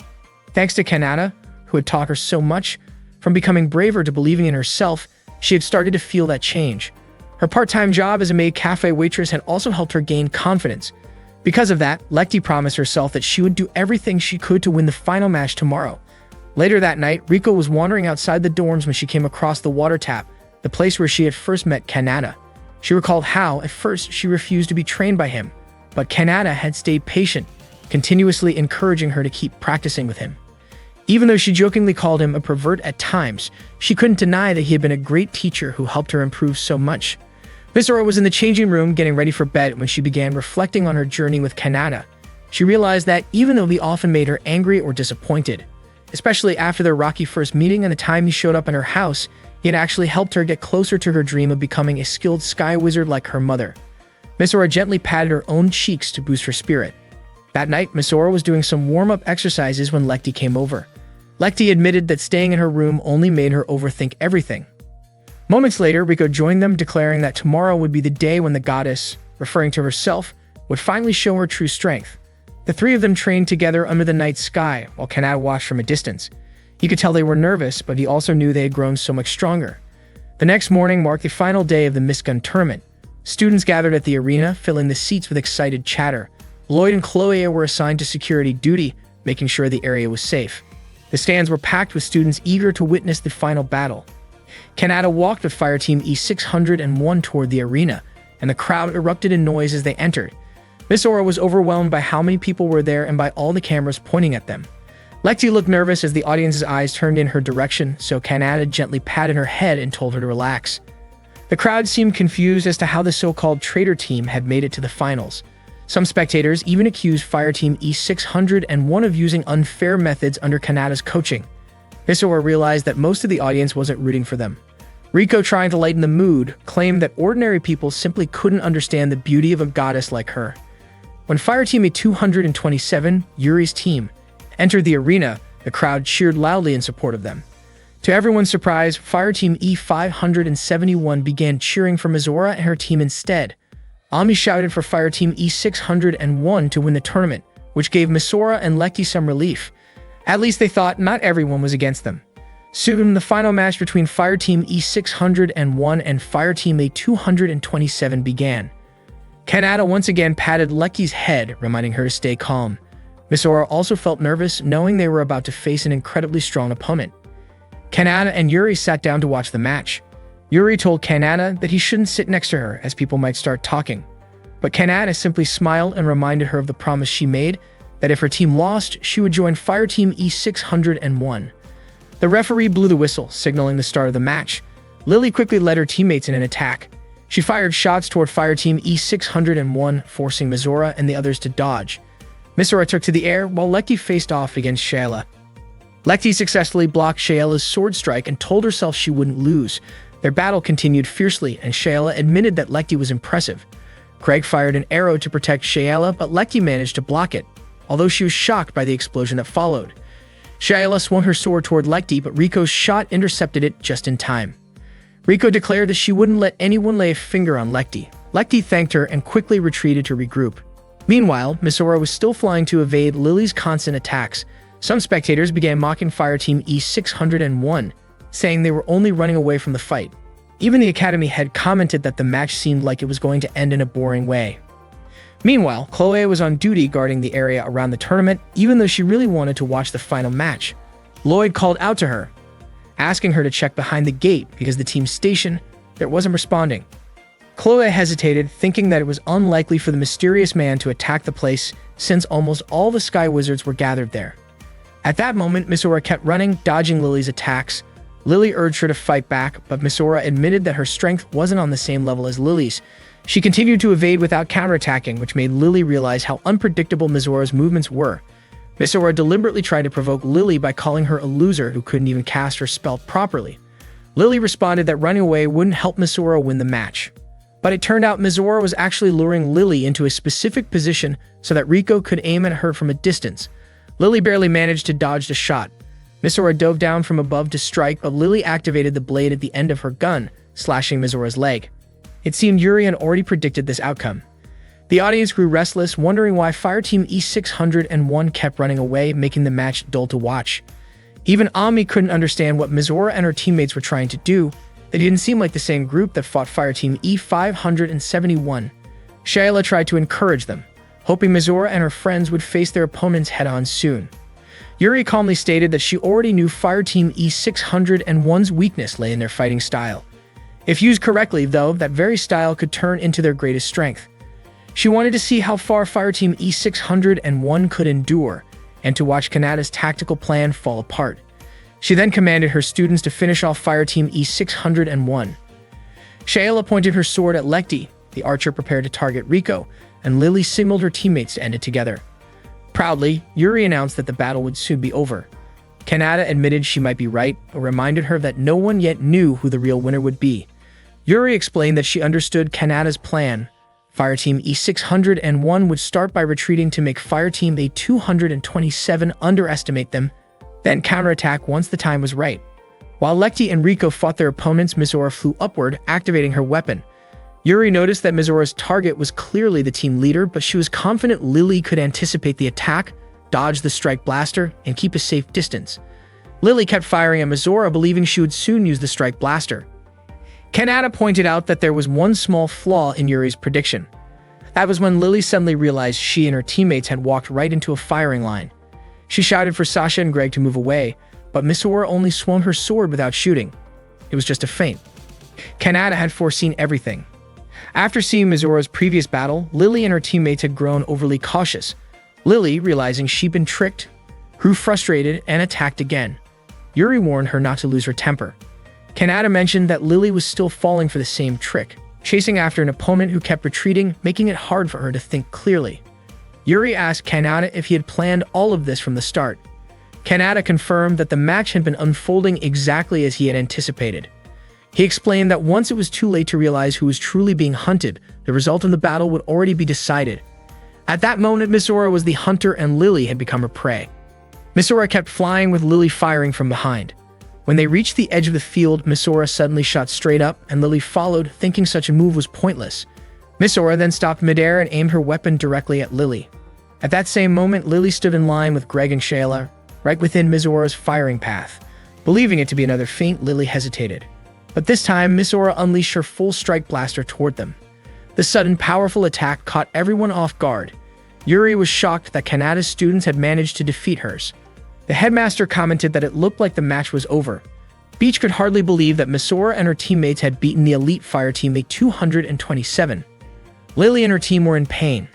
Thanks to Kanata, who had taught her so much, from becoming braver to believing in herself, she had started to feel that change. Her part-time job as a maid cafe waitress had also helped her gain confidence. Because of that, Lekti promised herself that she would do everything she could to win the final match tomorrow. Later that night, Riko was wandering outside the dorms when she came across the water tap, the place where she had first met Kanata. She recalled how, at first, she refused to be trained by him, but Kanata had stayed patient, continuously encouraging her to keep practicing with him. Even though she jokingly called him a pervert at times, she couldn't deny that he had been a great teacher who helped her improve so much. Misora was in the changing room getting ready for bed when she began reflecting on her journey with Kanata. She realized that even though he often made her angry or disappointed, especially after their rocky first meeting and the time he showed up in her house, he had actually helped her get closer to her dream of becoming a skilled sky wizard like her mother. Misora gently patted her own cheeks to boost her spirit. That night, Misora was doing some warm-up exercises when Lekti came over. Lekti admitted that staying in her room only made her overthink everything. Moments later, Riko joined them, declaring that tomorrow would be the day when the goddess, referring to herself, would finally show her true strength. The three of them trained together under the night sky, while Kanata watched from a distance. He could tell they were nervous, but he also knew they had grown so much stronger. The next morning marked the final day of the Miss Gun tournament. Students gathered at the arena, filling the seats with excited chatter. Lloyd and Chloe were assigned to security duty, making sure the area was safe. The stands were packed with students eager to witness the final battle. Kanata walked with Fireteam E601 toward the arena, and the crowd erupted in noise as they entered. Misora was overwhelmed by how many people were there and by all the cameras pointing at them. Lekti looked nervous as the audience's eyes turned in her direction, so Kanata gently patted her head and told her to relax. The crowd seemed confused as to how the so-called traitor team had made it to the finals. Some spectators even accused Fireteam E601 of using unfair methods under Kanata's coaching. Misora realized that most of the audience wasn't rooting for them. Riko, trying to lighten the mood, claimed that ordinary people simply couldn't understand the beauty of a goddess like her. When Fireteam E227, Yuri's team, entered the arena, the crowd cheered loudly in support of them. To everyone's surprise, Fireteam E571 began cheering for Misora and her team instead. Ami shouted for Fireteam E601 to win the tournament, which gave Misora and Lekti some relief. At least they thought not everyone was against them. Soon, the final match between Fireteam E601 and Fireteam A227 began. Kanata once again patted Lekti's head, reminding her to stay calm. Misora also felt nervous, knowing they were about to face an incredibly strong opponent. Kanata and Yuri sat down to watch the match. Yuri told Kanata that he shouldn't sit next to her, as people might start talking. But Kanata simply smiled and reminded her of the promise she made, that if her team lost, she would join Fireteam E601. The referee blew the whistle, signaling the start of the match. Lily quickly led her teammates in an attack. She fired shots toward Fireteam E601, forcing Misora and the others to dodge. Misora took to the air, while Lekti faced off against Shayla. Lekti successfully blocked Shayla's sword strike and told herself she wouldn't lose. Their battle continued fiercely, and Shayla admitted that Lekti was impressive. Craig fired an arrow to protect Shayla, but Lekti managed to block it, although she was shocked by the explosion that followed. Shayla swung her sword toward Lekti, but Riko's shot intercepted it just in time. Riko declared that she wouldn't let anyone lay a finger on Lekti. Lekti thanked her and quickly retreated to regroup. Meanwhile, Misora was still flying to evade Lily's constant attacks. Some spectators began mocking Fireteam E601, saying they were only running away from the fight. Even the academy head commented that the match seemed like it was going to end in a boring way. Meanwhile, Chloe was on duty guarding the area around the tournament, even though she really wanted to watch the final match. Lloyd called out to her, asking her to check behind the gate because the team's station there wasn't responding. Chloe hesitated, thinking that it was unlikely for the mysterious man to attack the place since almost all the Sky Wizards were gathered there. At that moment, Misora kept running, dodging Lily's attacks. Lily urged her to fight back, but Misora admitted that her strength wasn't on the same level as Lily's. She continued to evade without counterattacking, which made Lily realize how unpredictable Misora's movements were. Misora deliberately tried to provoke Lily by calling her a loser who couldn't even cast her spell properly. Lily responded that running away wouldn't help Misora win the match. But it turned out Misora was actually luring Lily into a specific position so that Riko could aim at her from a distance. Lily barely managed to dodge the shot. Misora dove down from above to strike, but Lily activated the blade at the end of her gun, slashing Misora's leg. It seemed Yuri had already predicted this outcome. The audience grew restless, wondering why Fireteam E601 kept running away, making the match dull to watch. Even Ami couldn't understand what Mizora and her teammates were trying to do. They didn't seem like the same group that fought Fireteam E571. Shayla tried to encourage them, hoping Mizora and her friends would face their opponents head-on soon. Yuri calmly stated that she already knew Fireteam E601's weakness lay in their fighting style. If used correctly, though, that very style could turn into their greatest strength. She wanted to see how far Fireteam E601 could endure, and to watch Kanata's tactical plan fall apart. She then commanded her students to finish off Fireteam E601. Shayla pointed her sword at Lekti, the archer prepared to target Riko, and Lily signaled her teammates to end it together. Proudly, Yuri announced that the battle would soon be over. Kanata admitted she might be right, but reminded her that no one yet knew who the real winner would be. Yuri explained that she understood Kanata's plan. Fireteam E601 would start by retreating to make Fireteam A227 underestimate them, then counterattack once the time was right. While Lekti and Riko fought their opponents, Mizora flew upward, activating her weapon. Yuri noticed that Mizora's target was clearly the team leader, but she was confident Lily could anticipate the attack, dodge the strike blaster, and keep a safe distance. Lily kept firing at Mizora, believing she would soon use the strike blaster. Kanata pointed out that there was one small flaw in Yuri's prediction. That was when Lily suddenly realized she and her teammates had walked right into a firing line. She shouted for Sasha and Greg to move away, but Mizora only swung her sword without shooting. It was just a feint. Kanata had foreseen everything. After seeing Mizora's previous battle, Lily and her teammates had grown overly cautious. Lily, realizing she'd been tricked, grew frustrated and attacked again. Yuri warned her not to lose her temper. Kanata mentioned that Lily was still falling for the same trick, chasing after an opponent who kept retreating, making it hard for her to think clearly. Yuri asked Kanata if he had planned all of this from the start. Kanata confirmed that the match had been unfolding exactly as he had anticipated. He explained that once it was too late to realize who was truly being hunted, the result of the battle would already be decided. At that moment, Mizora was the hunter and Lily had become her prey. Mizora kept flying with Lily firing from behind. When they reached the edge of the field, Mizora suddenly shot straight up, and Lily followed, thinking such a move was pointless. Mizora then stopped midair and aimed her weapon directly at Lily. At that same moment, Lily stood in line with Greg and Shayla, right within Mizora's firing path. Believing it to be another feint, Lily hesitated. But this time, Mizora unleashed her full strike blaster toward them. The sudden, powerful attack caught everyone off guard. Yuri was shocked that Kanata's students had managed to defeat hers. The headmaster commented that it looked like the match was over. Beach could hardly believe that Mizora and her teammates had beaten the elite Fireteam A227. Lily and her team were in pain.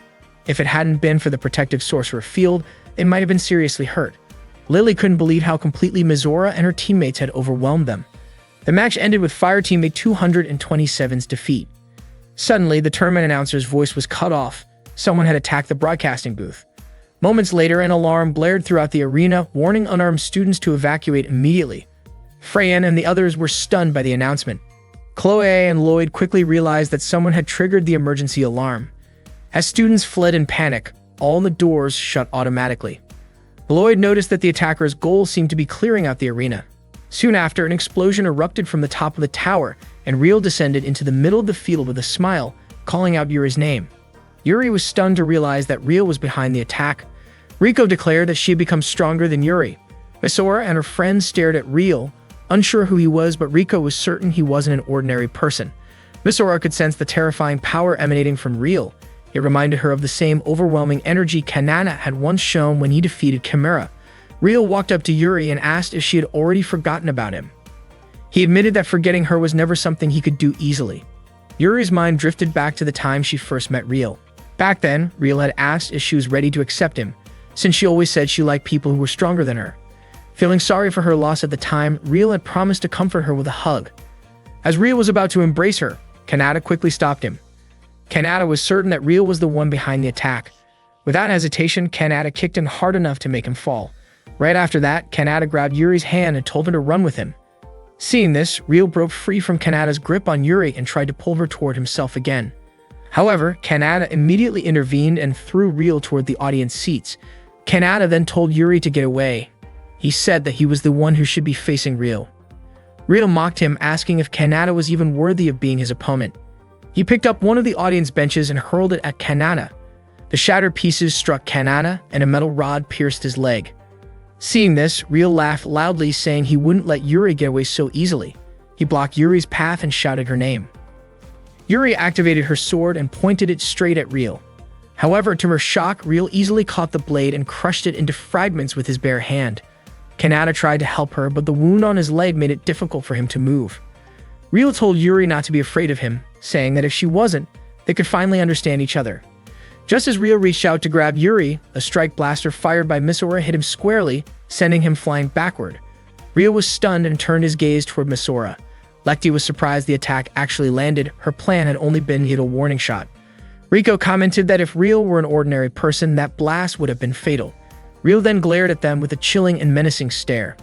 If it hadn't been for the protective sorcerer field, they might have been seriously hurt. Lily couldn't believe how completely Mizora and her teammates had overwhelmed them. The match ended with Fireteam A227's defeat. Suddenly, the tournament announcer's voice was cut off. Someone had attacked the broadcasting booth. Moments later, an alarm blared throughout the arena, warning unarmed students to evacuate immediately. Freyan and the others were stunned by the announcement. Chloe and Lloyd quickly realized that someone had triggered the emergency alarm. As students fled in panic, all the doors shut automatically. Lloyd noticed that the attacker's goal seemed to be clearing out the arena. Soon after, an explosion erupted from the top of the tower, and Riel descended into the middle of the field with a smile, calling out Yuri's name. Yuri was stunned to realize that Riel was behind the attack. Riko declared that she had become stronger than Yuri. Mizora and her friends stared at Riel, unsure who he was, but Riko was certain he wasn't an ordinary person. Mizora could sense the terrifying power emanating from Riel. It reminded her of the same overwhelming energy Kanata had once shown when he defeated Chimera. Riel walked up to Yuri and asked if she had already forgotten about him. He admitted that forgetting her was never something he could do easily. Yuri's mind drifted back to the time she first met Riel. Back then, Riel had asked if she was ready to accept him, since she always said she liked people who were stronger than her. Feeling sorry for her loss at the time, Riel had promised to comfort her with a hug. As Riel was about to embrace her, Kanata quickly stopped him. Kanata was certain that Riel was the one behind the attack. Without hesitation, Kanata kicked him hard enough to make him fall. Right after that, Kanata grabbed Yuri's hand and told her to run with him. Seeing this, Riel broke free from Kanata's grip on Yuri and tried to pull her toward himself again. However, Kanata immediately intervened and threw Riel toward the audience seats. Kanata then told Yuri to get away. He said that he was the one who should be facing Riel. Riel mocked him, asking if Kanata was even worthy of being his opponent. He picked up one of the audience benches and hurled it at Kanata. The shattered pieces struck Kanata, and a metal rod pierced his leg. Seeing this, Real laughed loudly, saying he wouldn't let Yuri get away so easily. He blocked Yuri's path and shouted her name. Yuri activated her sword and pointed it straight at Real. However, to her shock, Real easily caught the blade and crushed it into fragments with his bare hand. Kanata tried to help her, but the wound on his leg made it difficult for him to move. Real told Yuri not to be afraid of him, saying that if she wasn't, they could finally understand each other. Just as Real reached out to grab Yuri, a strike blaster fired by Misora hit him squarely, sending him flying backward. Real was stunned and turned his gaze toward Misora. Lekti was surprised the attack actually landed. Her plan had only been to hit a warning shot. Rico commented that if Real were an ordinary person, that blast would have been fatal. Real then glared at them with a chilling and menacing stare.